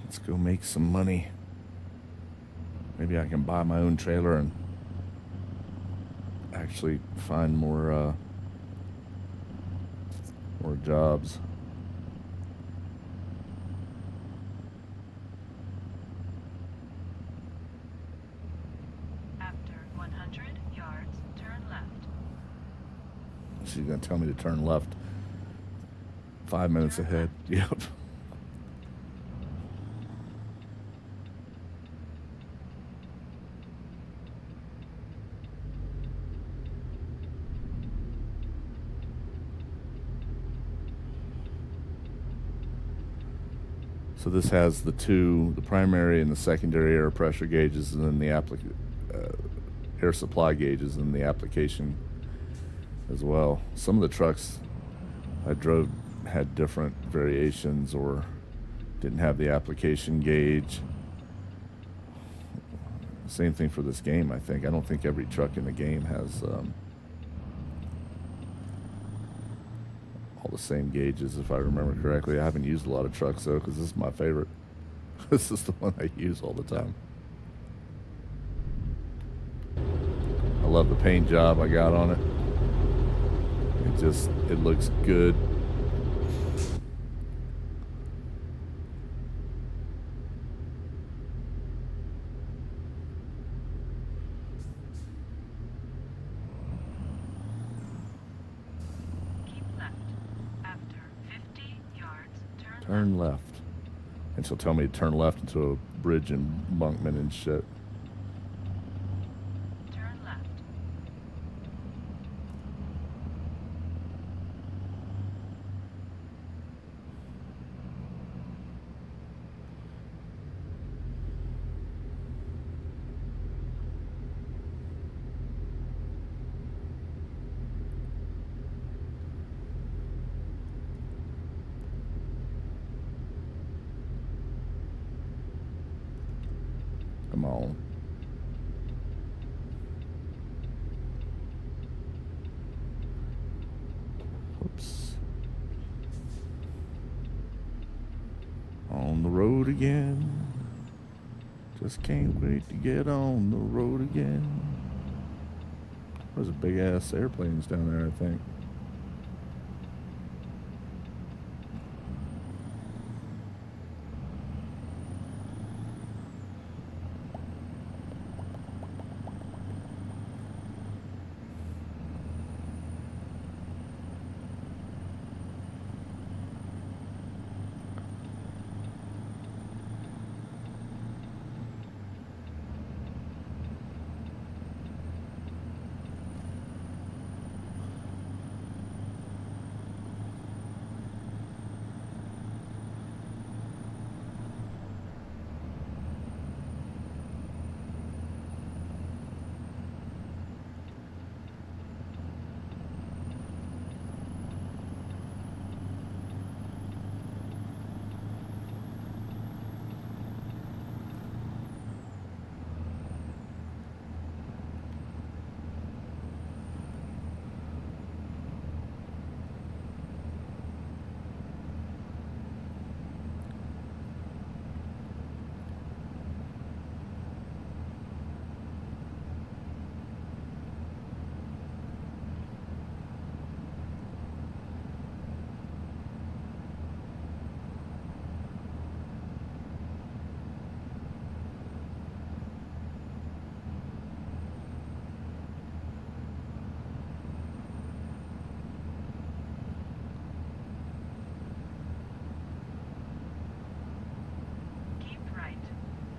Let's go make some money. Maybe I can buy my own trailer and actually find more jobs. After 100 yards, turn left. She's gonna tell me to turn left. 5 minutes ahead. Yep. So this has the primary and the secondary air pressure gauges, and then the air supply gauges and the application as well. Some of the trucks I drove had different variations or didn't have the application gauge. Same thing for this game, I think. I don't think every truck in the game has all the same gauges, if I remember correctly. I haven't used a lot of trucks, though, because this is my favorite. This is the one I use all the time. I love the paint job I got on it. It looks good. Keep left. After 50 yards, Turn left. And she'll tell me to turn left into a bridge in Bunkman and shit. Turn left. Come on. Whoops. On the road again. Just can't wait to get on the road again. There's a big ass airplanes down there, I think. Keep right.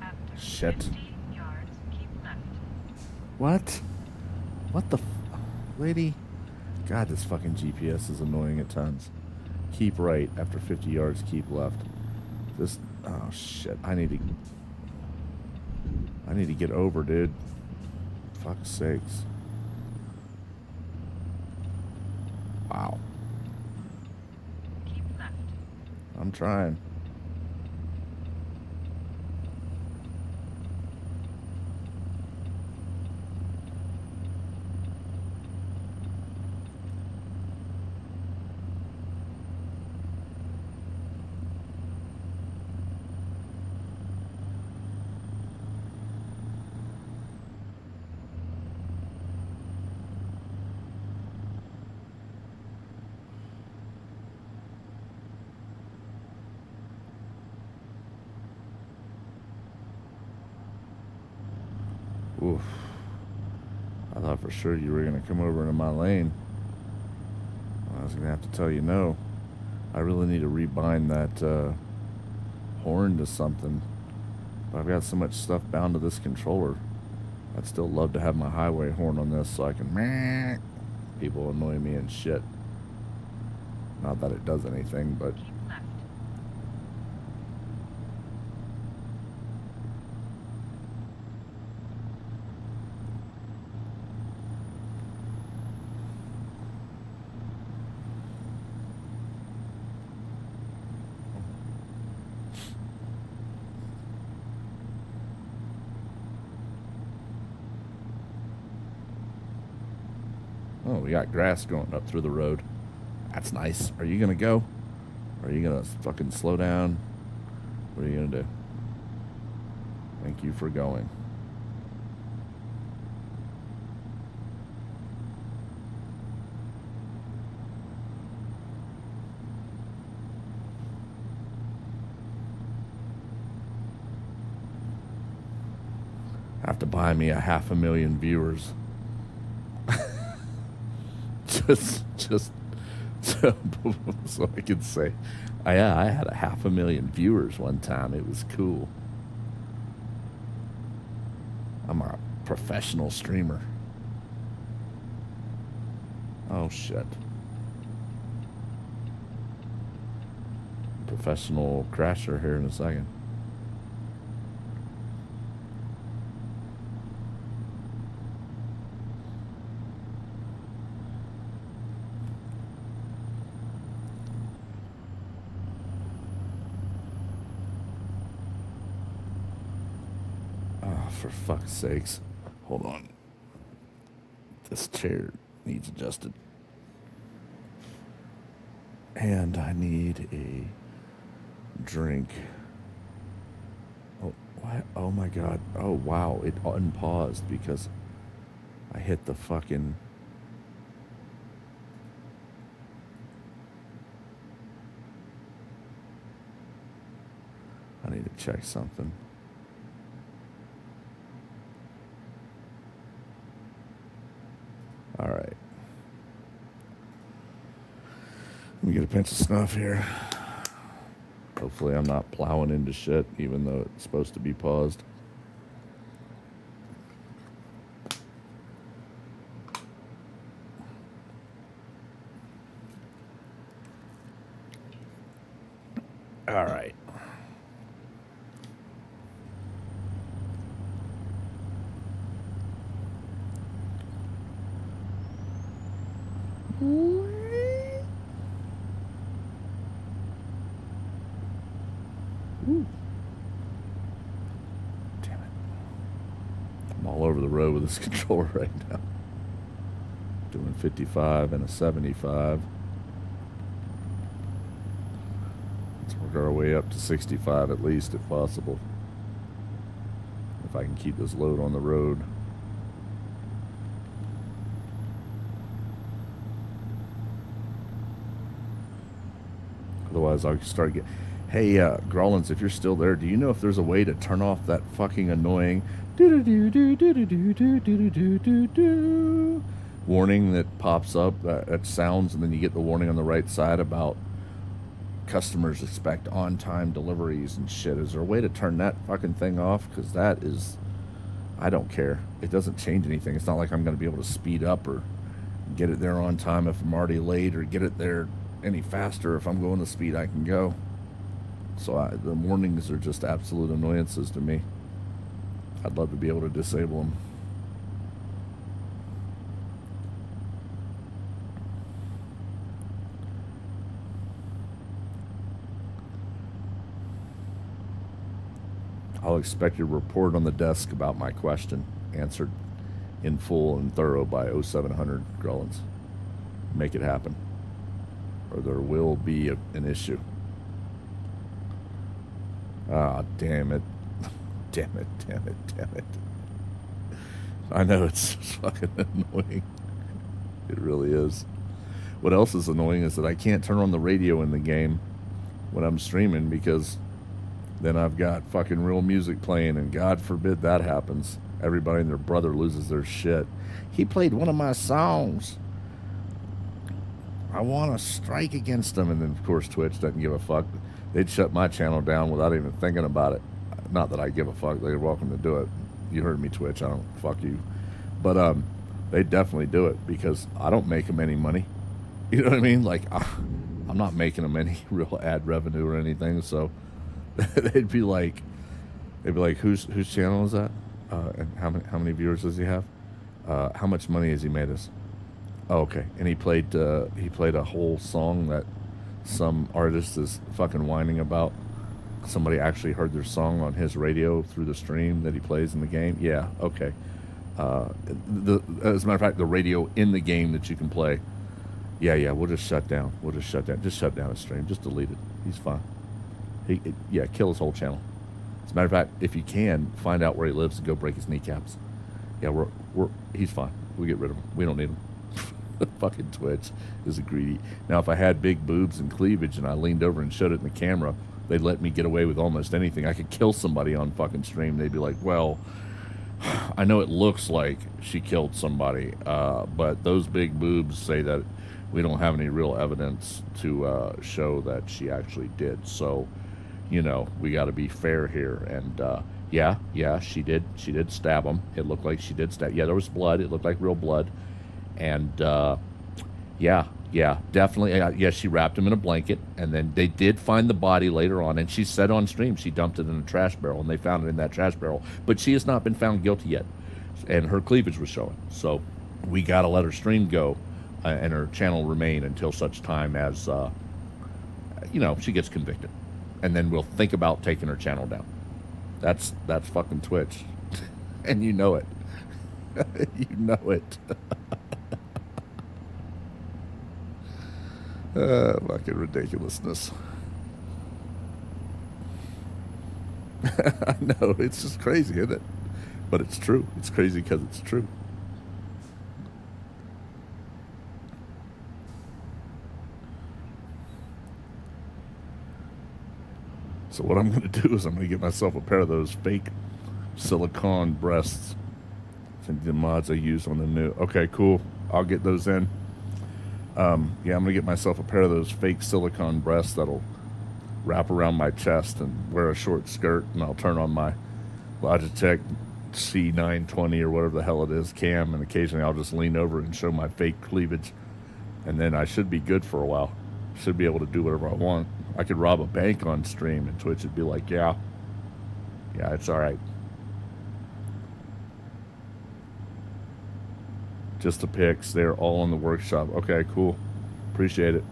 After Shit. 50 yards, keep left. What? What the lady? God, this fucking GPS is annoying at times. Keep right. After 50 yards, keep left. This... Oh, shit. I need to get over, dude. Fuck's sakes. Wow. Keep left. I'm trying. Oof. I thought for sure you were going to come over into my lane. I was going to have to tell you no. I really need to rebind that horn to something. But I've got so much stuff bound to this controller. I'd still love to have my highway horn on this so I can meh. People annoy me and shit. Not that it does anything, but... Keep left. Oh, we got grass going up through the road. That's nice. Are you gonna go? Or are you gonna fucking slow down? What are you gonna do? Thank you for going. I have to buy me a 500,000 viewers. just so I can say, yeah, I had a 500,000 viewers one time. It was cool. I'm a professional streamer. Oh shit. Professional crasher here in a second. For fuck's sakes. Hold on. This chair needs adjusted. And I need a drink. Oh, what? Oh my god. Oh wow. It unpaused because I hit the fucking... I need to check something. All right. Let me get a pinch of snuff here. Hopefully I'm not plowing into shit, even though it's supposed to be paused. All right. Ooh. Damn it. I'm all over the road with this controller right now. Doing 55 and a 75. Let's work our way up to 65 at least, if possible. If I can keep this load on the road. Otherwise, I'll start getting... Hey, Growlins, if you're still there, do you know if there's a way to turn off that fucking annoying warning that pops up, that sounds, and then you get the warning on the right side about customers expect on-time deliveries and shit? Is there a way to turn that fucking thing off? Because that is... I don't care. It doesn't change anything. It's not like I'm going to be able to speed up or get it there on time if I'm already late, or get it there any faster if I'm going the speed I can go. So the warnings are just absolute annoyances to me. I'd love to be able to disable them. I'll expect your report on the desk about my question, answered in full and thorough by 0700 Grellins. Make it happen, or there will be an issue. Ah, damn it. Damn it, damn it, damn it. I know it's fucking annoying. It really is. What else is annoying is that I can't turn on the radio in the game when I'm streaming, because then I've got fucking real music playing, and God forbid that happens. Everybody and their brother loses their shit. He played one of my songs. I want to strike against them. And then, of course, Twitch doesn't give a fuck. They'd shut my channel down without even thinking about it. Not that I give a fuck. They're welcome to do it. You heard me, Twitch. I don't fuck you. But they definitely do it, because I don't make them any money. You know what I mean? Like, I'm not making them any real ad revenue or anything. So they'd be like, whose channel is that? And how many viewers does he have? How much money has he made us? Oh, okay. And he played a whole song that some artist is fucking whining about. Somebody actually heard their song on his radio through the stream that he plays in the game. Yeah, okay. As a matter of fact, the radio in the game that you can play. Yeah, we'll just shut down. We'll just shut down. Just shut down his stream. Just delete it. He's fine. Yeah, kill his whole channel. As a matter of fact, if you can, find out where he lives and go break his kneecaps. Yeah, he's fine. We get rid of him. We don't need him. Fucking Twitch is a greedy. Now, if I had big boobs and cleavage and I leaned over and showed it in the camera, they'd let me get away with almost anything. I could kill somebody on fucking stream. They'd be like, well, I know it looks like she killed somebody, but those big boobs say that we don't have any real evidence to show that she actually did. So, you know, we got to be fair here. And yeah, she did stab him. It looked like she did stab. Yeah, there was blood. It looked like real blood. And yeah, definitely. Yeah, she wrapped him in a blanket, and then they did find the body later on. And she said on stream she dumped it in a trash barrel, and they found it in that trash barrel. But she has not been found guilty yet, and her cleavage was showing. So we got to let her stream go and her channel remain until such time as you know, she gets convicted, and then we'll think about taking her channel down. That's fucking Twitch, and you know it. You know it. Fucking ridiculousness. I know, it's just crazy, isn't it? But it's true. It's crazy because it's true. So what I'm going to do is I'm going to get myself a pair of those fake silicone breasts. The mods I use on the new. Okay, cool. I'll get those in. Yeah, I'm going to get myself a pair of those fake silicone breasts that'll wrap around my chest and wear a short skirt, and I'll turn on my Logitech C920 or whatever the hell it is cam, and occasionally I'll just lean over and show my fake cleavage, and then I should be good for a while. Should be able to do whatever I want. I could rob a bank on stream, and Twitch would be like, yeah, it's all right. Just the pics. They're all in the workshop. Okay, cool. Appreciate it.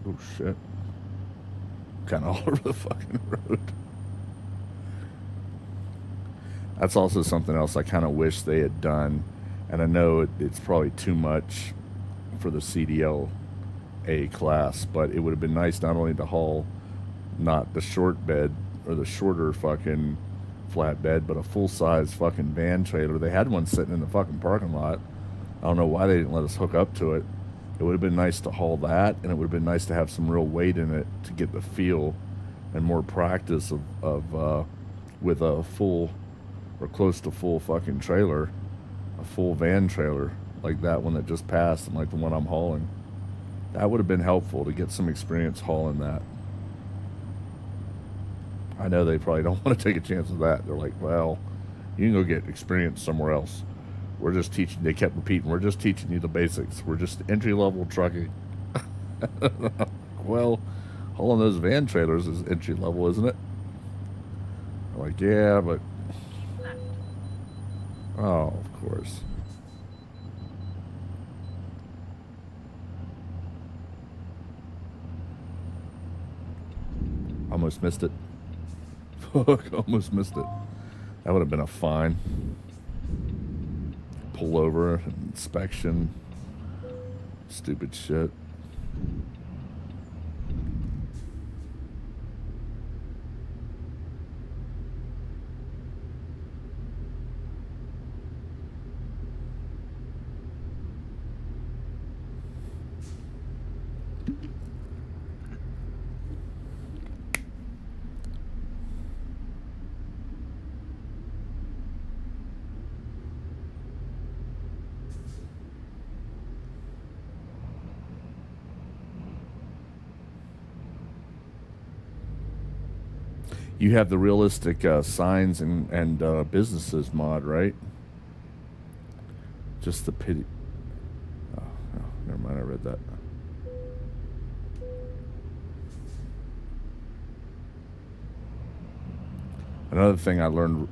Oh shit. Kind of all over the fucking road. That's also something else I kind of wish they had done, and I know it's probably too much for the CDL A class, but it would have been nice not only to haul not the short bed or the shorter fucking flatbed, but a full-size fucking van trailer. They had one sitting in the fucking parking lot. I don't know why they didn't let us hook up to it. It would have been nice to haul that, and it would have been nice to have some real weight in it to get the feel and more practice of with a full or close to full fucking trailer, a full van trailer like that one that just passed and like the one I'm hauling. That would have been helpful to get some experience hauling that. I know they probably don't want to take a chance of that. They're like, well, you can go get experience somewhere else. We're just teaching, they kept repeating, we're just teaching you the basics. We're just entry-level trucking. Well, hauling those van trailers is entry-level, isn't it? I'm like, yeah, but... Oh, of course. Almost missed it. Fuck, almost missed it. That would have been a fine. Pull over, inspection, stupid shit. You have the realistic signs and businesses mod, right? Just the pity. Oh, oh, never mind. I read that. Another thing I learned,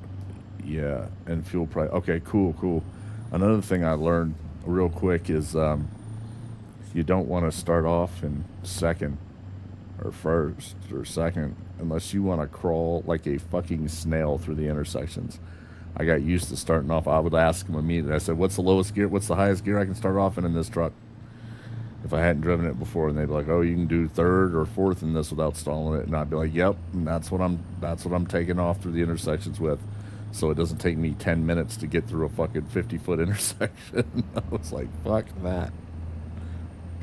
yeah, and fuel price. Okay, cool, cool. Another thing I learned real quick is you don't want to start off in second or first or second unless you want to crawl like a fucking snail through the intersections. I got used to starting off. I would ask them immediately. I said, "What's the lowest gear? What's the highest gear I can start off in this truck?" If I hadn't driven it before, and they'd be like, "Oh, you can do third or fourth in this without stalling it," and I'd be like, "Yep, and that's what I'm taking off through the intersections with." So it doesn't take me 10 minutes to get through a fucking 50-foot intersection. I was like, fuck that.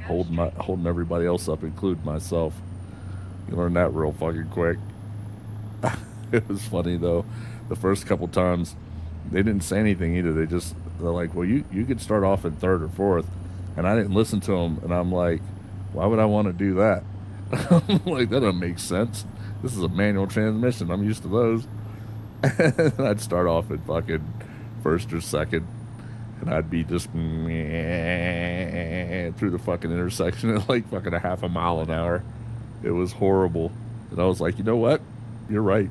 Holding everybody else up, including myself. You learn that real fucking quick. It was funny though. The first couple times, they didn't say anything either. They're like, "Well, you could start off in third or fourth," and I didn't listen to them. And I'm like, "Why would I want to do that?" I'm like, "That doesn't make sense. This is a manual transmission. I'm used to those." And I'd start off at fucking first or second, and I'd be just through the fucking intersection at like fucking a half a mile an hour. It was horrible. And I was like, you know what? You're right.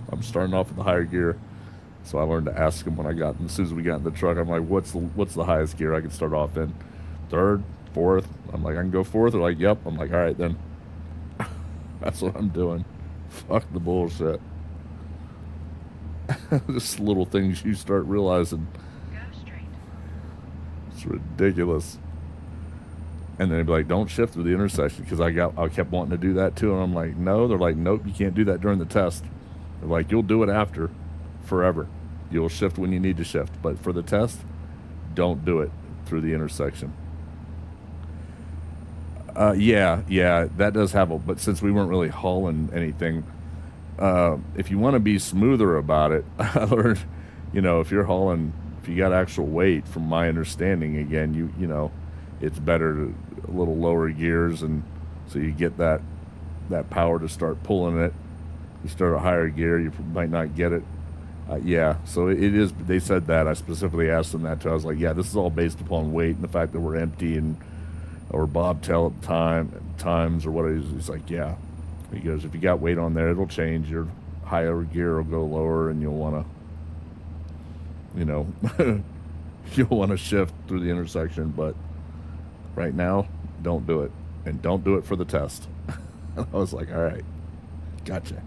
I'm starting off with the higher gear. So I learned to ask him as soon as we got in the truck, I'm like, what's the highest gear I can start off in? Third, fourth? I'm like, I can go fourth? They're like, yep. I'm like, all right then. That's what I'm doing. Fuck the bullshit. Just little things you start realizing. Go straight. It's ridiculous. And then they'd be like, don't shift through the intersection, because I kept wanting to do that too. And I'm like, no. They're like, nope, you can't do that during the test. They're like, you'll do it after, forever. You'll shift when you need to shift. But for the test, don't do it through the intersection. Yeah, that does have but since we weren't really hauling anything, if you want to be smoother about it, I learned, if you got actual weight, from my understanding, again, you know, it's better to a little lower gears, and so you get that power to start pulling it. You start a higher gear, you might not get it. Yeah, so it is. They said that. I specifically asked them that too. I was like, yeah, this is all based upon weight and the fact that we're empty or bobtail at times or what it is. He's like, yeah. He goes, if you got weight on there, it'll change. Your higher gear will go lower, and you'll want to, you'll want to shift through the intersection. But right now, don't do it, and don't do it for the test. I was like, all right, gotcha.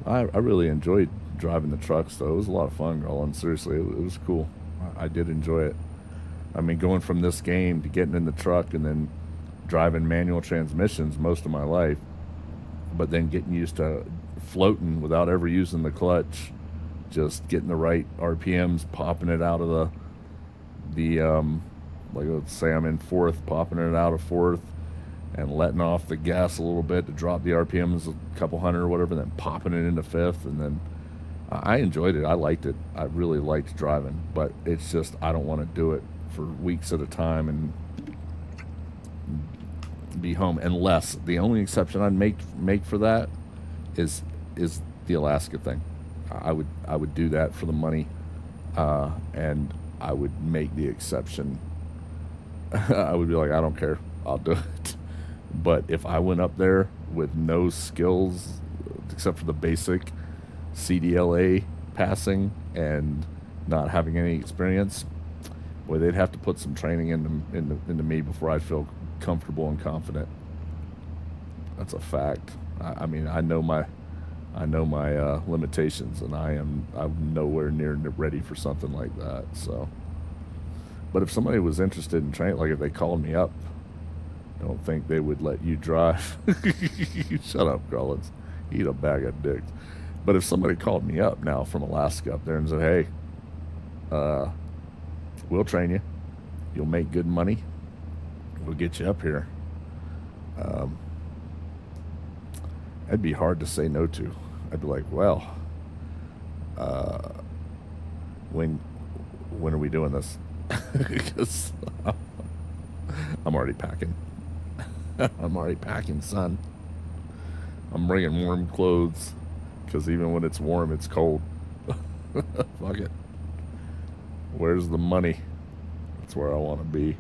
I really enjoyed driving the trucks, though. It was a lot of fun, Roland. Seriously, it was cool. I did enjoy it. I mean, going from this game to getting in the truck and then driving manual transmissions most of my life, but then getting used to floating without ever using the clutch, just getting the right RPMs, popping it out of the like, let's say I'm in fourth, popping it out of fourth, and letting off the gas a little bit to drop the RPMs a couple hundred or whatever, then popping it into fifth, and then I enjoyed it. I liked it. I really liked driving, but it's just I don't want to do it for weeks at a time and be home, unless the only exception I'd make for that is the Alaska thing. I would do that for the money, and I would make the exception. I would be like, I don't care, I'll do it. But if I went up there with no skills except for the basic CDLA passing and not having any experience, boy, they'd have to put some training into me before I'd feel comfortable and confident. That's a fact. I mean, I know my limitations, and I'm nowhere near ready for something like that. So, but if somebody was interested in training, like if they called me up, I don't think they would let you drive. Shut up, Collins. Eat a bag of dicks. But if somebody called me up now from Alaska up there and said, hey, we'll train you, you'll make good money, we'll get you up here, it'd be hard to say no to. I'd be like, well, when are we doing this? Because I'm already packing. I'm already packing, son. I'm bringing warm clothes because even when it's warm, it's cold. Fuck it. Where's the money? That's where I want to be.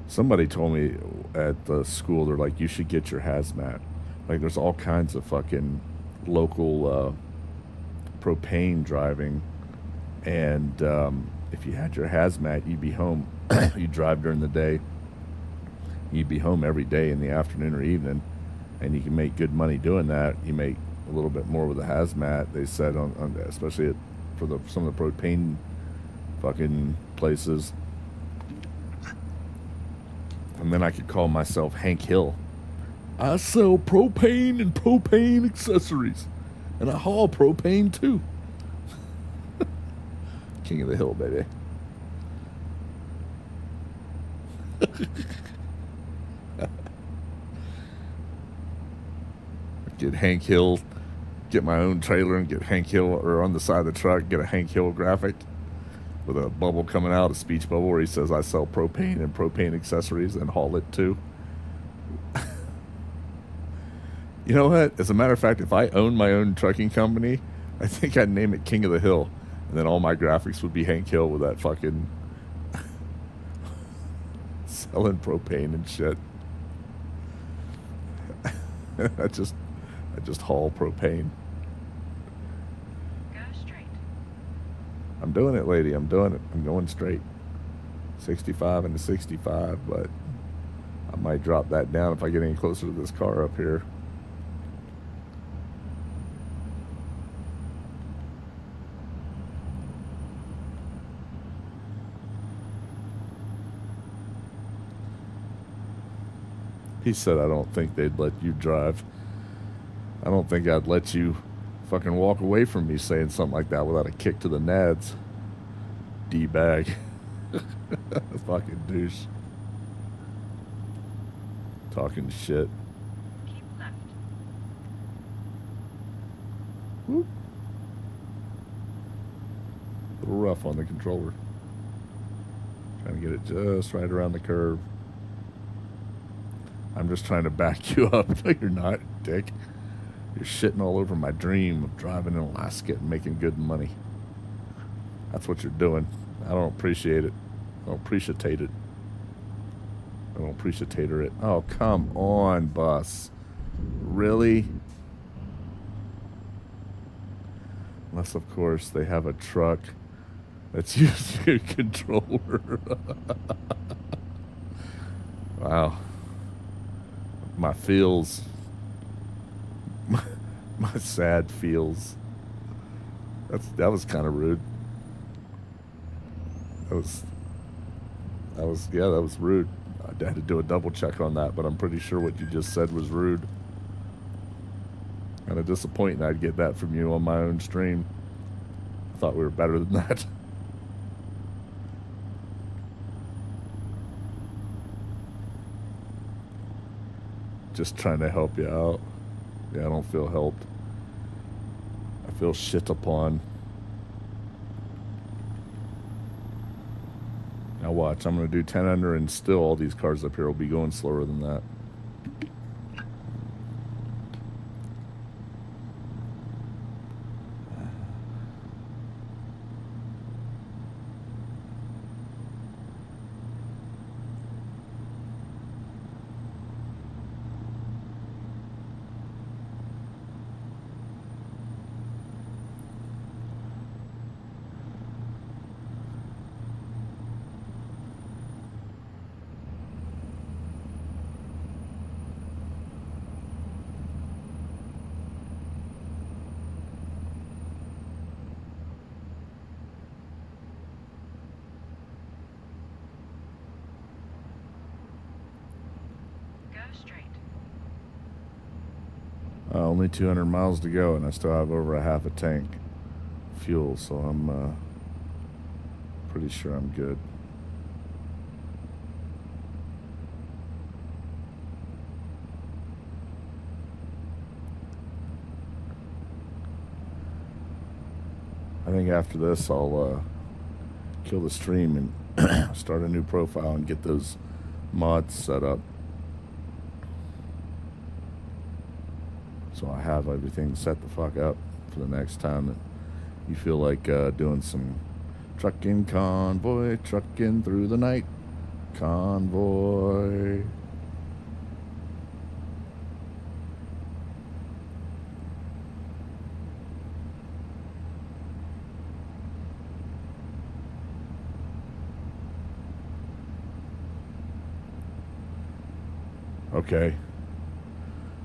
Somebody told me at the school, they're like, you should get your hazmat. Like, there's all kinds of fucking local propane driving. And if you had your hazmat, you'd be home. You'd drive during the day. You'd be home every day in the afternoon or evening. And you can make good money doing that. You make a little bit more with a hazmat. They said, especially for some of the propane fucking places. And then I could call myself Hank Hill. I sell propane and propane accessories. And I haul propane too. King of the Hill, baby. Get Hank Hill, get my own trailer and get Hank Hill, or on the side of the truck, get a Hank Hill graphic with a bubble coming out, a speech bubble where he says, I sell propane and propane accessories, and haul it too. You know what? As a matter of fact, if I owned my own trucking company, I think I'd name it King of the Hill. And then all my graphics would be Hank Hill with that fucking selling propane and shit. I just haul propane. Go straight. I'm doing it, lady. I'm doing it. I'm going straight. 65 into 65, but I might drop that down if I get any closer to this car up here. He said, I don't think they'd let you drive. I don't think I'd let you fucking walk away from me saying something like that without a kick to the nads. D-bag. Fucking douche. Talking shit. Keep left. Whoop. A little rough on the controller. Trying to get it just right around the curve. I'm just trying to back you up. No, you're not, dick. You're shitting all over my dream of driving in Alaska and making good money. That's what you're doing. I don't appreciate it. I don't appreciate it. I don't appreciate it. Oh, come on, bus. Really? Unless, of course, they have a truck that's using a controller. Wow. My feels. My sad feels. That was kind of rude. That was rude. I had to do a double check on that, but I'm pretty sure what you just said was rude. Kind of disappointing I'd get that from you on my own stream. I thought we were better than that. Just trying to help you out. Yeah, I don't feel helped. I feel shit upon. Now watch, I'm going to do 10 under and still all these cars up here will be going slower than that. Only 200 miles to go, and I still have over a half a tank fuel, so I'm pretty sure I'm good. think after this I'll kill the stream and start a new profile and get those mods set up. So I have everything set the fuck up for the next time that you feel like doing some trucking convoy, trucking through the night convoy. Okay.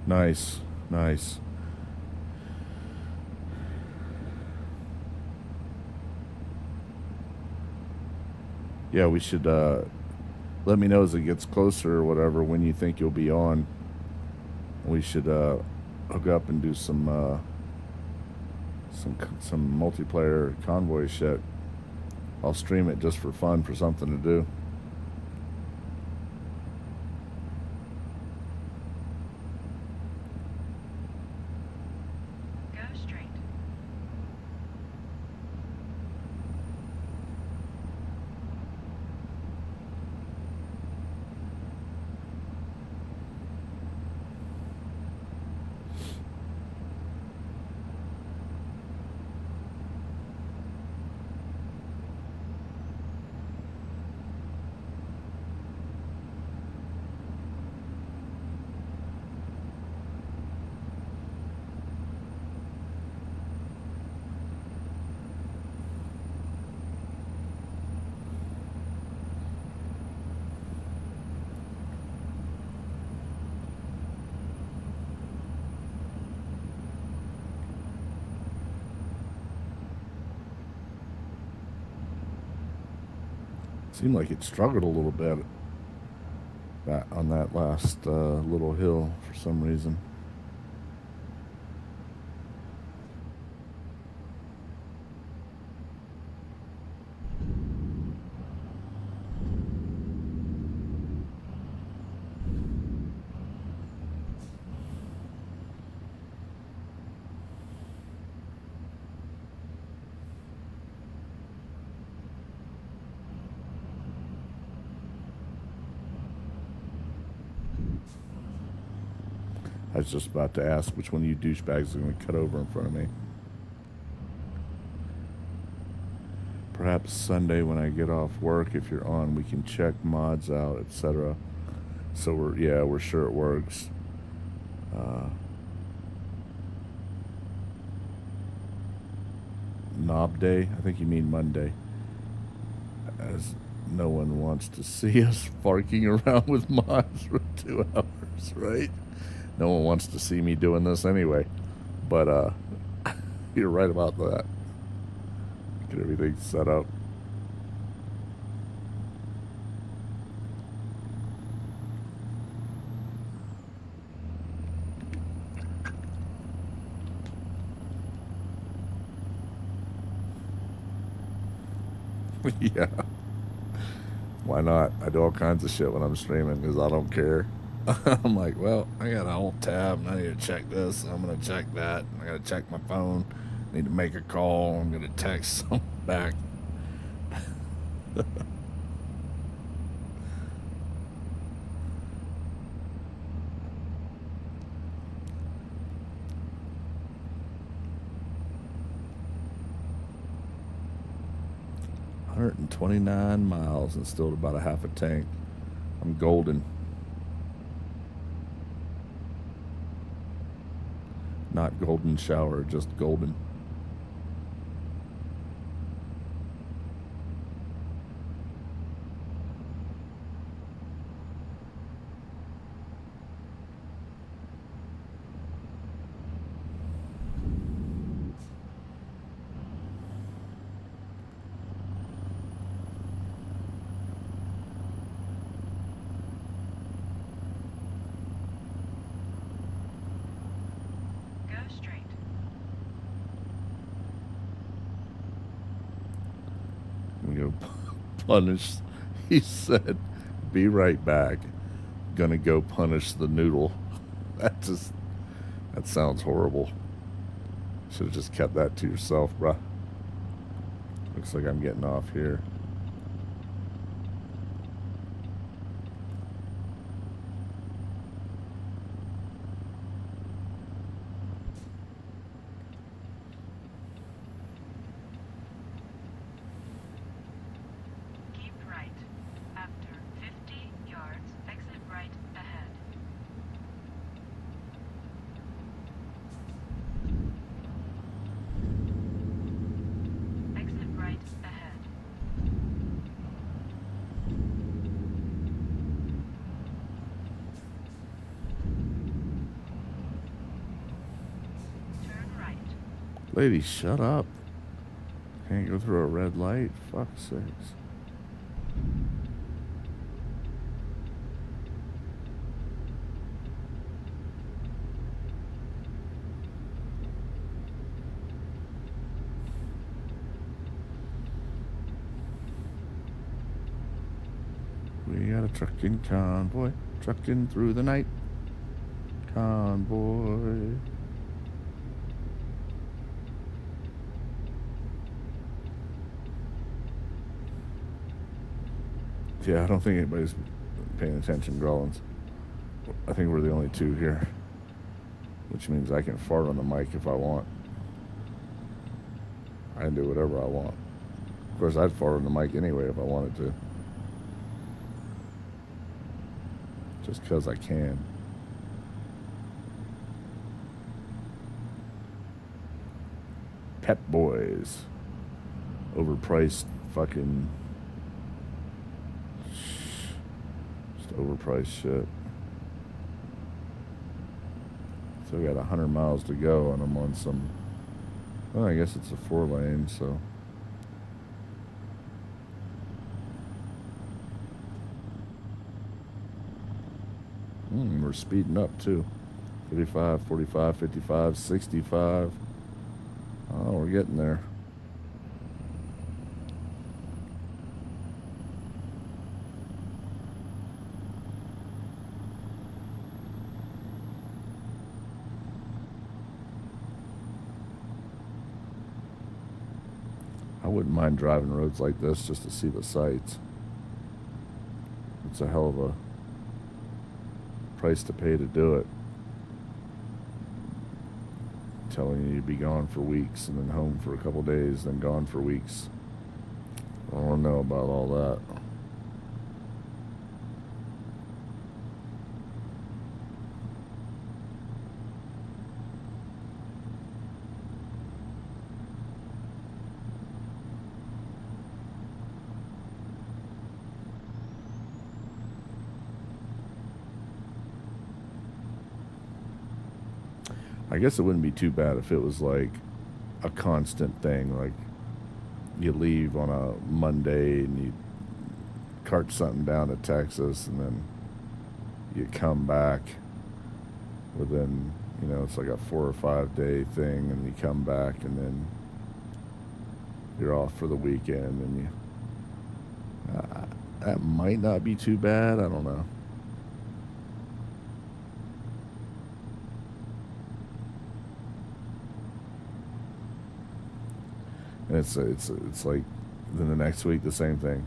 Nice. Nice. Yeah, we should let me know as it gets closer or whatever when you think you'll be on. We should hook up and do some multiplayer convoy shit. I'll stream it just for fun, for something to do. Go straight. Seemed like it struggled a little bit on that last little hill for some reason. I was just about to ask which one of you douchebags are going to cut over in front of me. Perhaps Sunday when I get off work, if you're on, we can check mods out, etc. So we're sure it works. Knob day? I think you mean Monday. As no one wants to see us barking around with mods for 2 hours, right? No one wants to see me doing this anyway. But you're right about that. Get everything set up. Yeah. Why not? I do all kinds of shit when I'm streaming because I don't care. I'm like, well, I got an alt tab and I need to check this. I'm going to check that. I got to check my phone. I need to make a call. I'm going to text someone back. $129 miles and still about a half a tank. I'm golden. Not golden shower, just golden. Punish. He said, "Be right back. Gonna go punish the noodle." That sounds horrible. Should have just kept that to yourself, bruh. Looks like I'm getting off here. Keep right. After 50 yards, exit right ahead. Exit right ahead. Turn right. Lady, shut up. Can't go through a red light? Fuck's sakes. We got a trucking convoy, trucking through the night. Convoy. Yeah, I don't think anybody's paying attention, Grollins. I think we're the only two here, which means I can fart on the mic if I want. I can do whatever I want. Of course, I'd fart on the mic anyway if I wanted to. Just because I can. Pep Boys. Overpriced fucking... Just overpriced shit. Still got 100 miles to go and I'm on some... Well, I guess it's a 4-lane, so... we're speeding up too. 55, 45, 55, 65. Oh, we're getting there. I wouldn't mind driving roads like this just to see the sights. It's a hell of a price to pay to do it. Telling you you'd be gone for weeks and then home for a couple days, then gone for weeks. I don't know about all that. I guess it wouldn't be too bad if it was like a constant thing, like you leave on a Monday and you cart something down to Texas and then you come back within, you know, it's like a 4 or 5 day thing and you come back and then you're off for the weekend and you, that might not be too bad. I don't know. And it's like then the next week the same thing.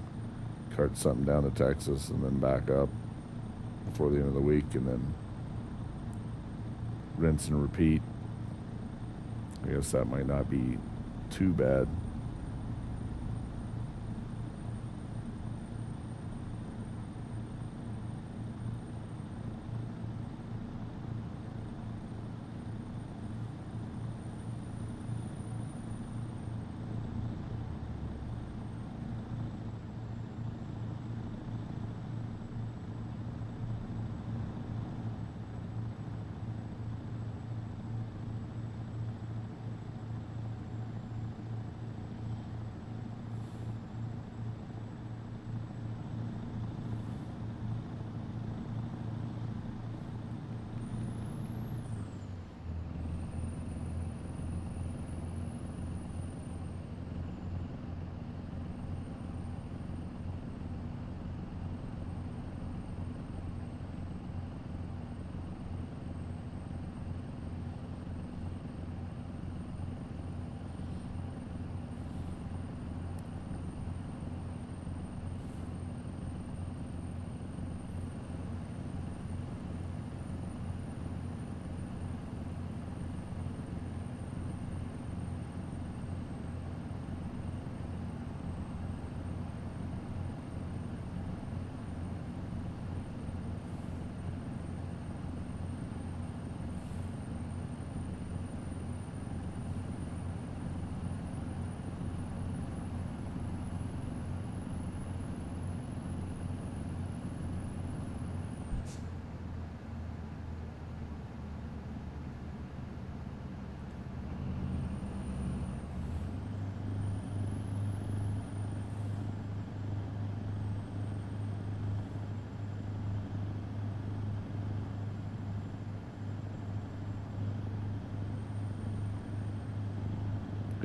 Cart something down to Texas and then back up before the end of the week and then rinse and repeat. I guess that might not be too bad.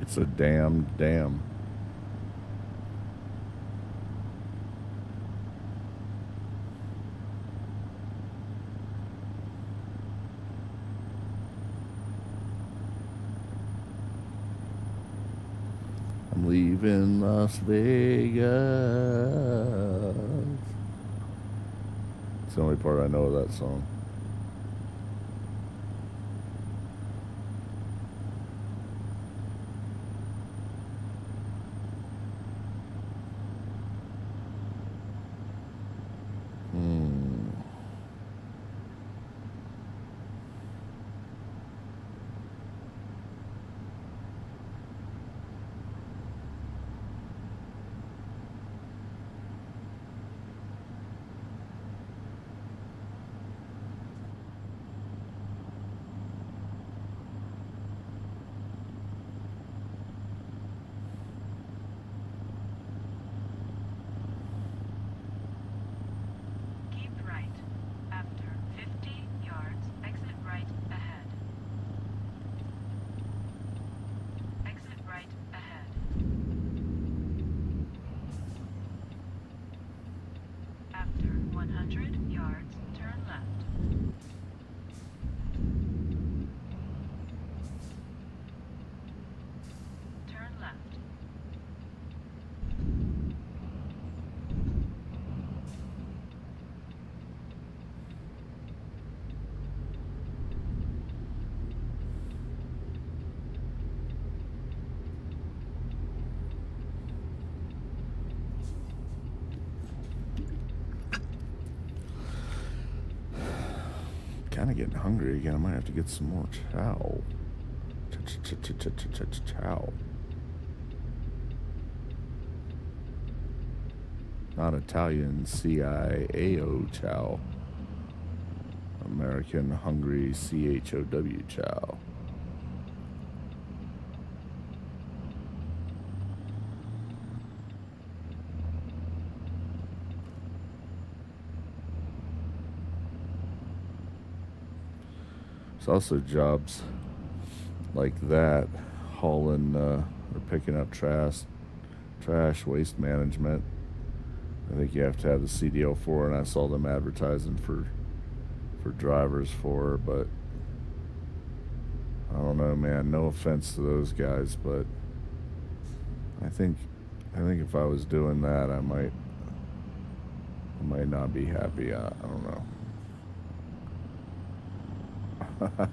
It's a damn dam. I'm leaving Las Vegas. It's the only part I know of that song. Keep right. After 50 yards, exit right ahead. Exit right ahead. After 100 yards, turn left. Turn left. Kind of getting hungry again. I might have to get some more chow. Chow. Not Italian CIAO chow. American hungry CHOW chow. There's also jobs like that, hauling or picking up trash, waste management. I think you have to have the CDL for, and I saw them advertising for drivers for, but I don't know, man. No offense to those guys, but I think if I was doing that, I might not be happy. I don't know.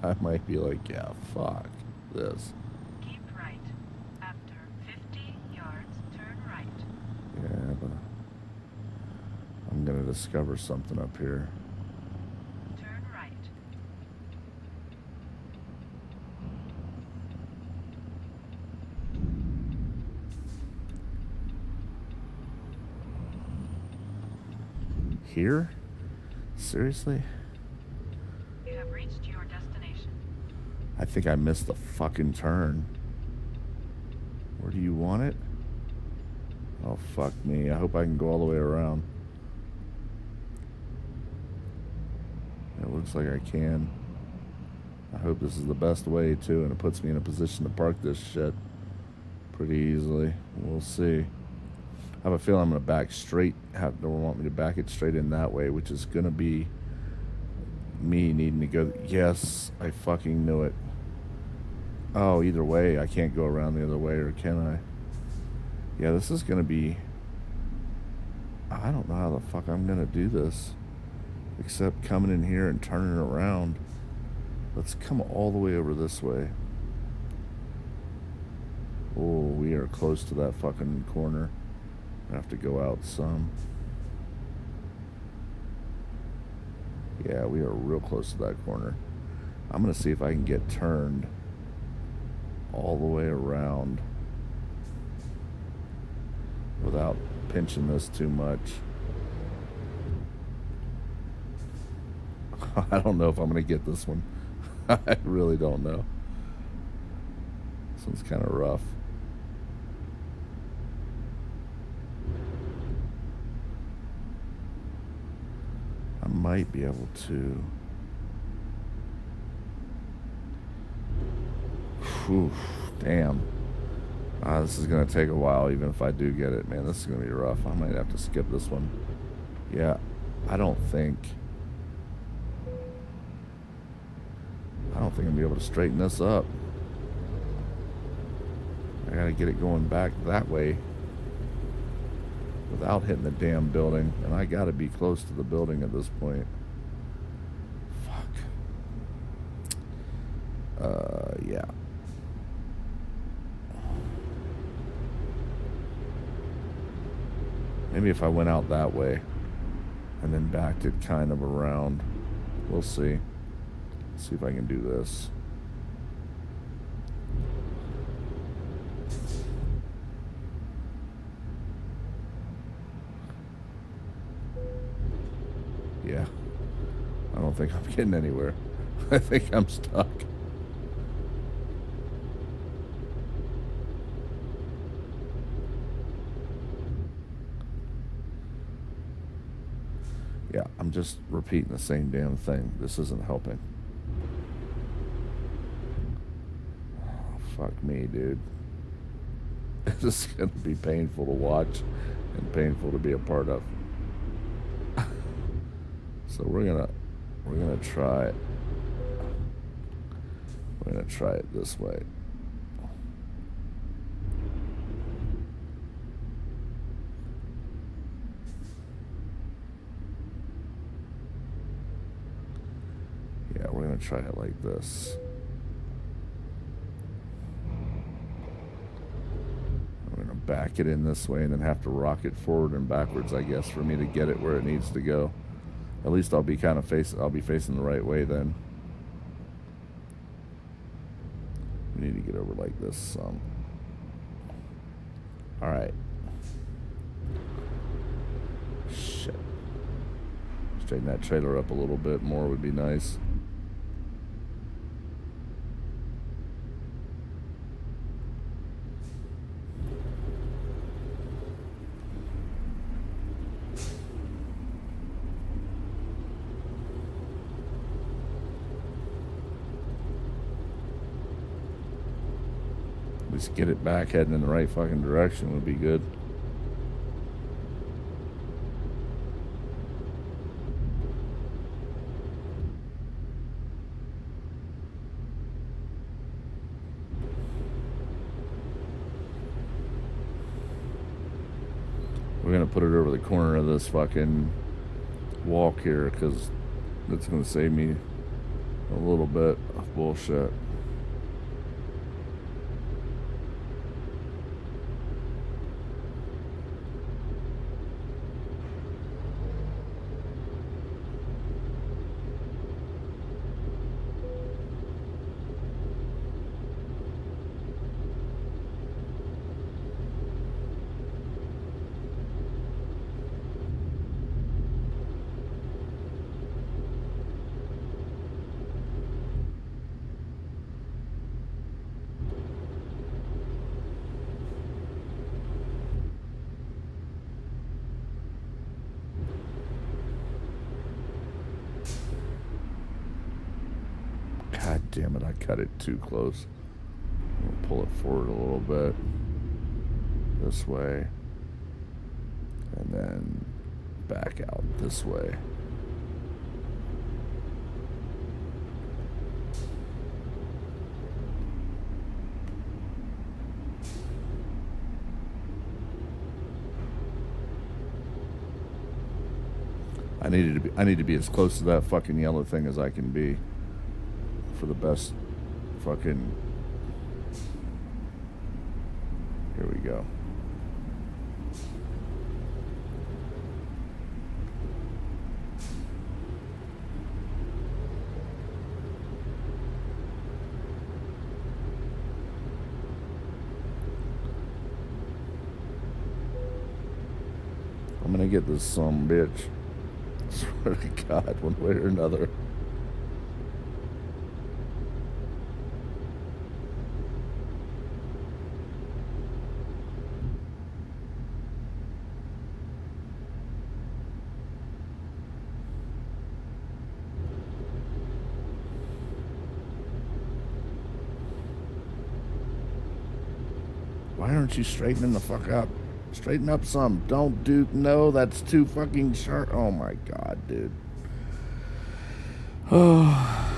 I might be like, yeah, fuck this. Keep right. After 50 yards, turn right. Yeah, but I'm gonna discover something up here. Turn right. Here? Seriously? You have reached your destination. I think I missed the fucking turn. Where do you want it? Oh, fuck me. I hope I can go all the way around. It looks like I can. I hope this is the best way, too, and it puts me in a position to park this shit pretty easily. We'll see. I have a feeling I'm going to back straight. They'll want me to back it straight in that way, which is going to be me needing to go. Yes, I fucking knew it. Oh, either way, I can't go around the other way, or can I? Yeah, this is going to be... I don't know how the fuck I'm going to do this. Except coming in here and turning around. Let's come all the way over this way. Oh, we are close to that fucking corner. I have to go out some. Yeah, we are real close to that corner. I'm going to see if I can get turned all the way around without pinching this too much. I don't know if I'm going to get this one. I really don't know. This one's kind of rough. I might be able to. Whew, damn. This is going to take a while, even if I do get it. Man, this is going to be rough. I might have to skip this one. Yeah, I don't think I'm going to be able to straighten this up. I got to get it going back that way without hitting the damn building. And I got to be close to the building at this point. Fuck. Yeah. Maybe if I went out that way and then backed it kind of around. We'll see. See if I can do this. Yeah. I don't think I'm getting anywhere. I think I'm stuck. Yeah, I'm just repeating the same damn thing. This isn't helping. Oh, fuck me, dude. This is going to be painful to watch and painful to be a part of. So we're gonna try it. We're gonna try it this way. Yeah, we're gonna try it like this. We're gonna back it in this way and then have to rock it forward and backwards, I guess, for me to get it where it needs to go. At least I'll be facing the right way then. We need to get over like this some. Alright. Shit. Straighten that trailer up a little bit more would be nice. Just get it back heading in the right fucking direction would be good. We're gonna put it over the corner of this fucking walk here because that's gonna save me a little bit of bullshit. God damn it, I cut it too close. I'll pull it forward a little bit. This way. And then back out this way. I need to be as close to that fucking yellow thing as I can be for the best fucking. Here we go. I'm gonna get this some bitch. Swear to God, one way or another. Why Why aren't you straightening the fuck up? Straighten up some. Don't, Duke. No, that's too fucking sharp. Oh my god, dude. Oh,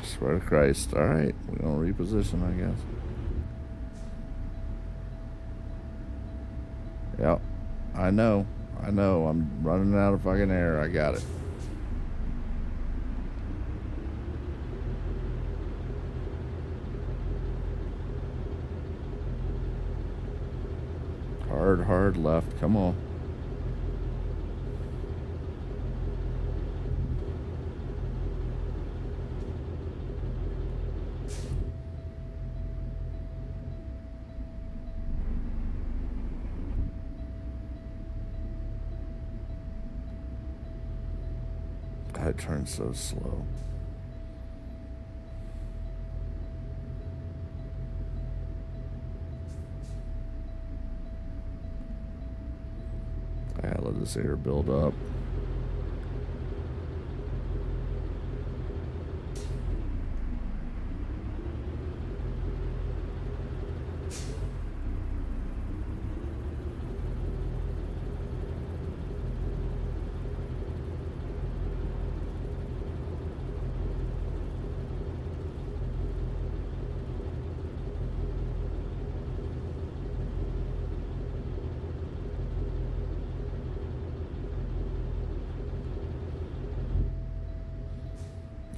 swear to Christ. Alright, we're gonna reposition, I guess. Yep. I know. I'm running out of fucking air. I got it. Hard left. Come on. God, it turns so slow. I gotta let this air build up.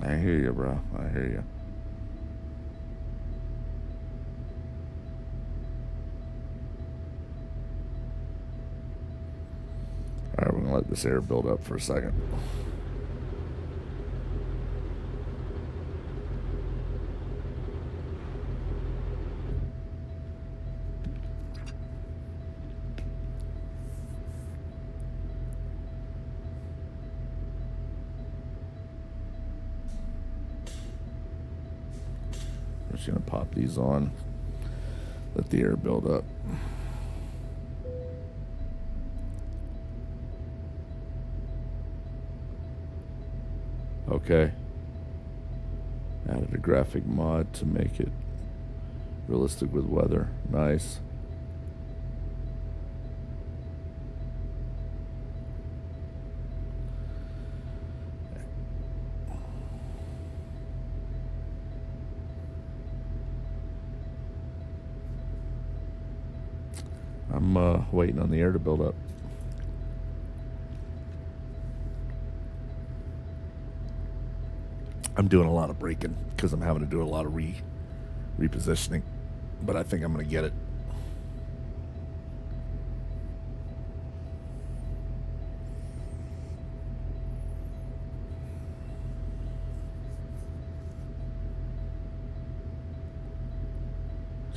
I hear you, bro. I hear you. Alright, we're gonna let this air build up for a second. I'm just gonna pop these on. Let the air build up. Okay. Added a graphic mod to make it realistic with weather. Nice. I'm waiting on the air to build up. I'm doing a lot of braking because I'm having to do a lot of repositioning, but I think I'm going to get it.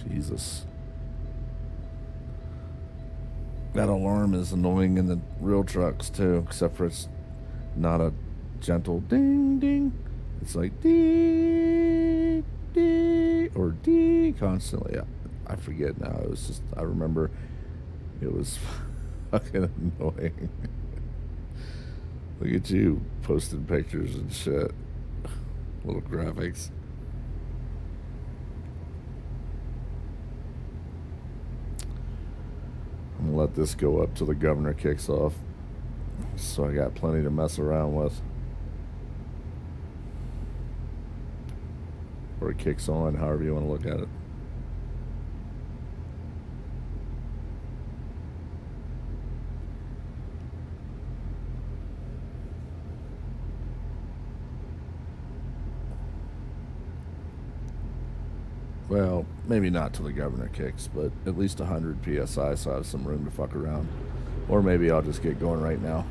Jesus. That alarm is annoying in the real trucks too, except for it's not a gentle ding ding. It's like dee dee or dee constantly. I forget now. It was just, I remember it was fucking annoying. Look at you posting pictures and shit. Little graphics. I'm gonna let this go up till the governor kicks off, so I got plenty to mess around with. Or it kicks on, however you want to look at it. Well, maybe not till the governor kicks, but at least 100 PSI, so I have some room to fuck around. Or maybe I'll just get going right now.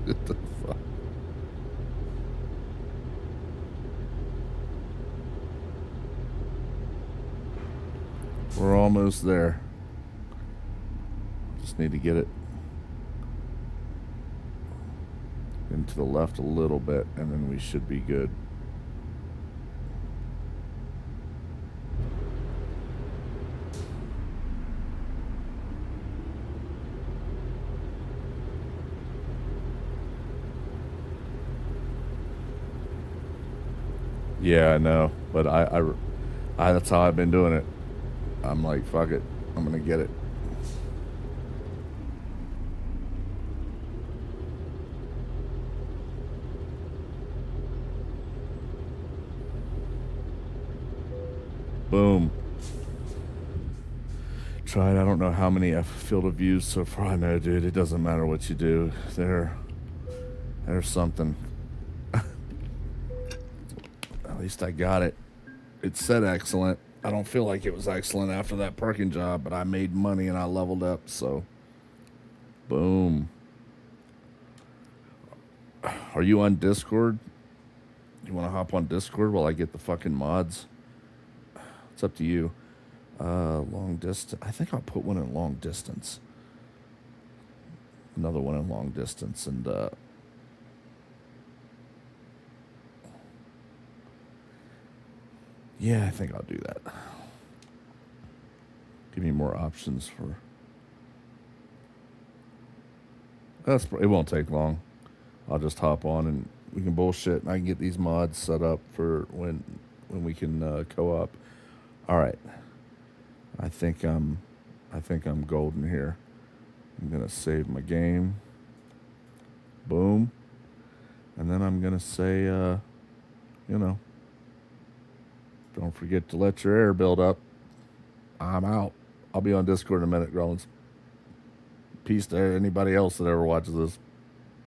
What the fuck? We're almost there. Just need to get it to the left a little bit, and then we should be good. Yeah, I know, but I that's how I've been doing it. I'm like, fuck it, I'm gonna get it. Boom. Tried. I don't know how many I've field of views so far. I know, dude. It doesn't matter what you do. There's something. At least I got it. It said excellent. I don't feel like it was excellent after that parking job, but I made money and I leveled up. So, boom. Are you on Discord? You want to hop on Discord while I get the fucking mods? It's up to you. Long distance. I think I'll put one in long distance. Another one in long distance, and yeah, I think I'll do that. Give me more options for. It won't take long. I'll just hop on and we can bullshit, and I can get these mods set up for when we can co-op. All right. I think I'm golden here. I'm gonna save my game. Boom. And then I'm gonna say, don't forget to let your air build up. I'm out. I'll be on Discord in a minute, Growlins. Peace to anybody else that ever watches this.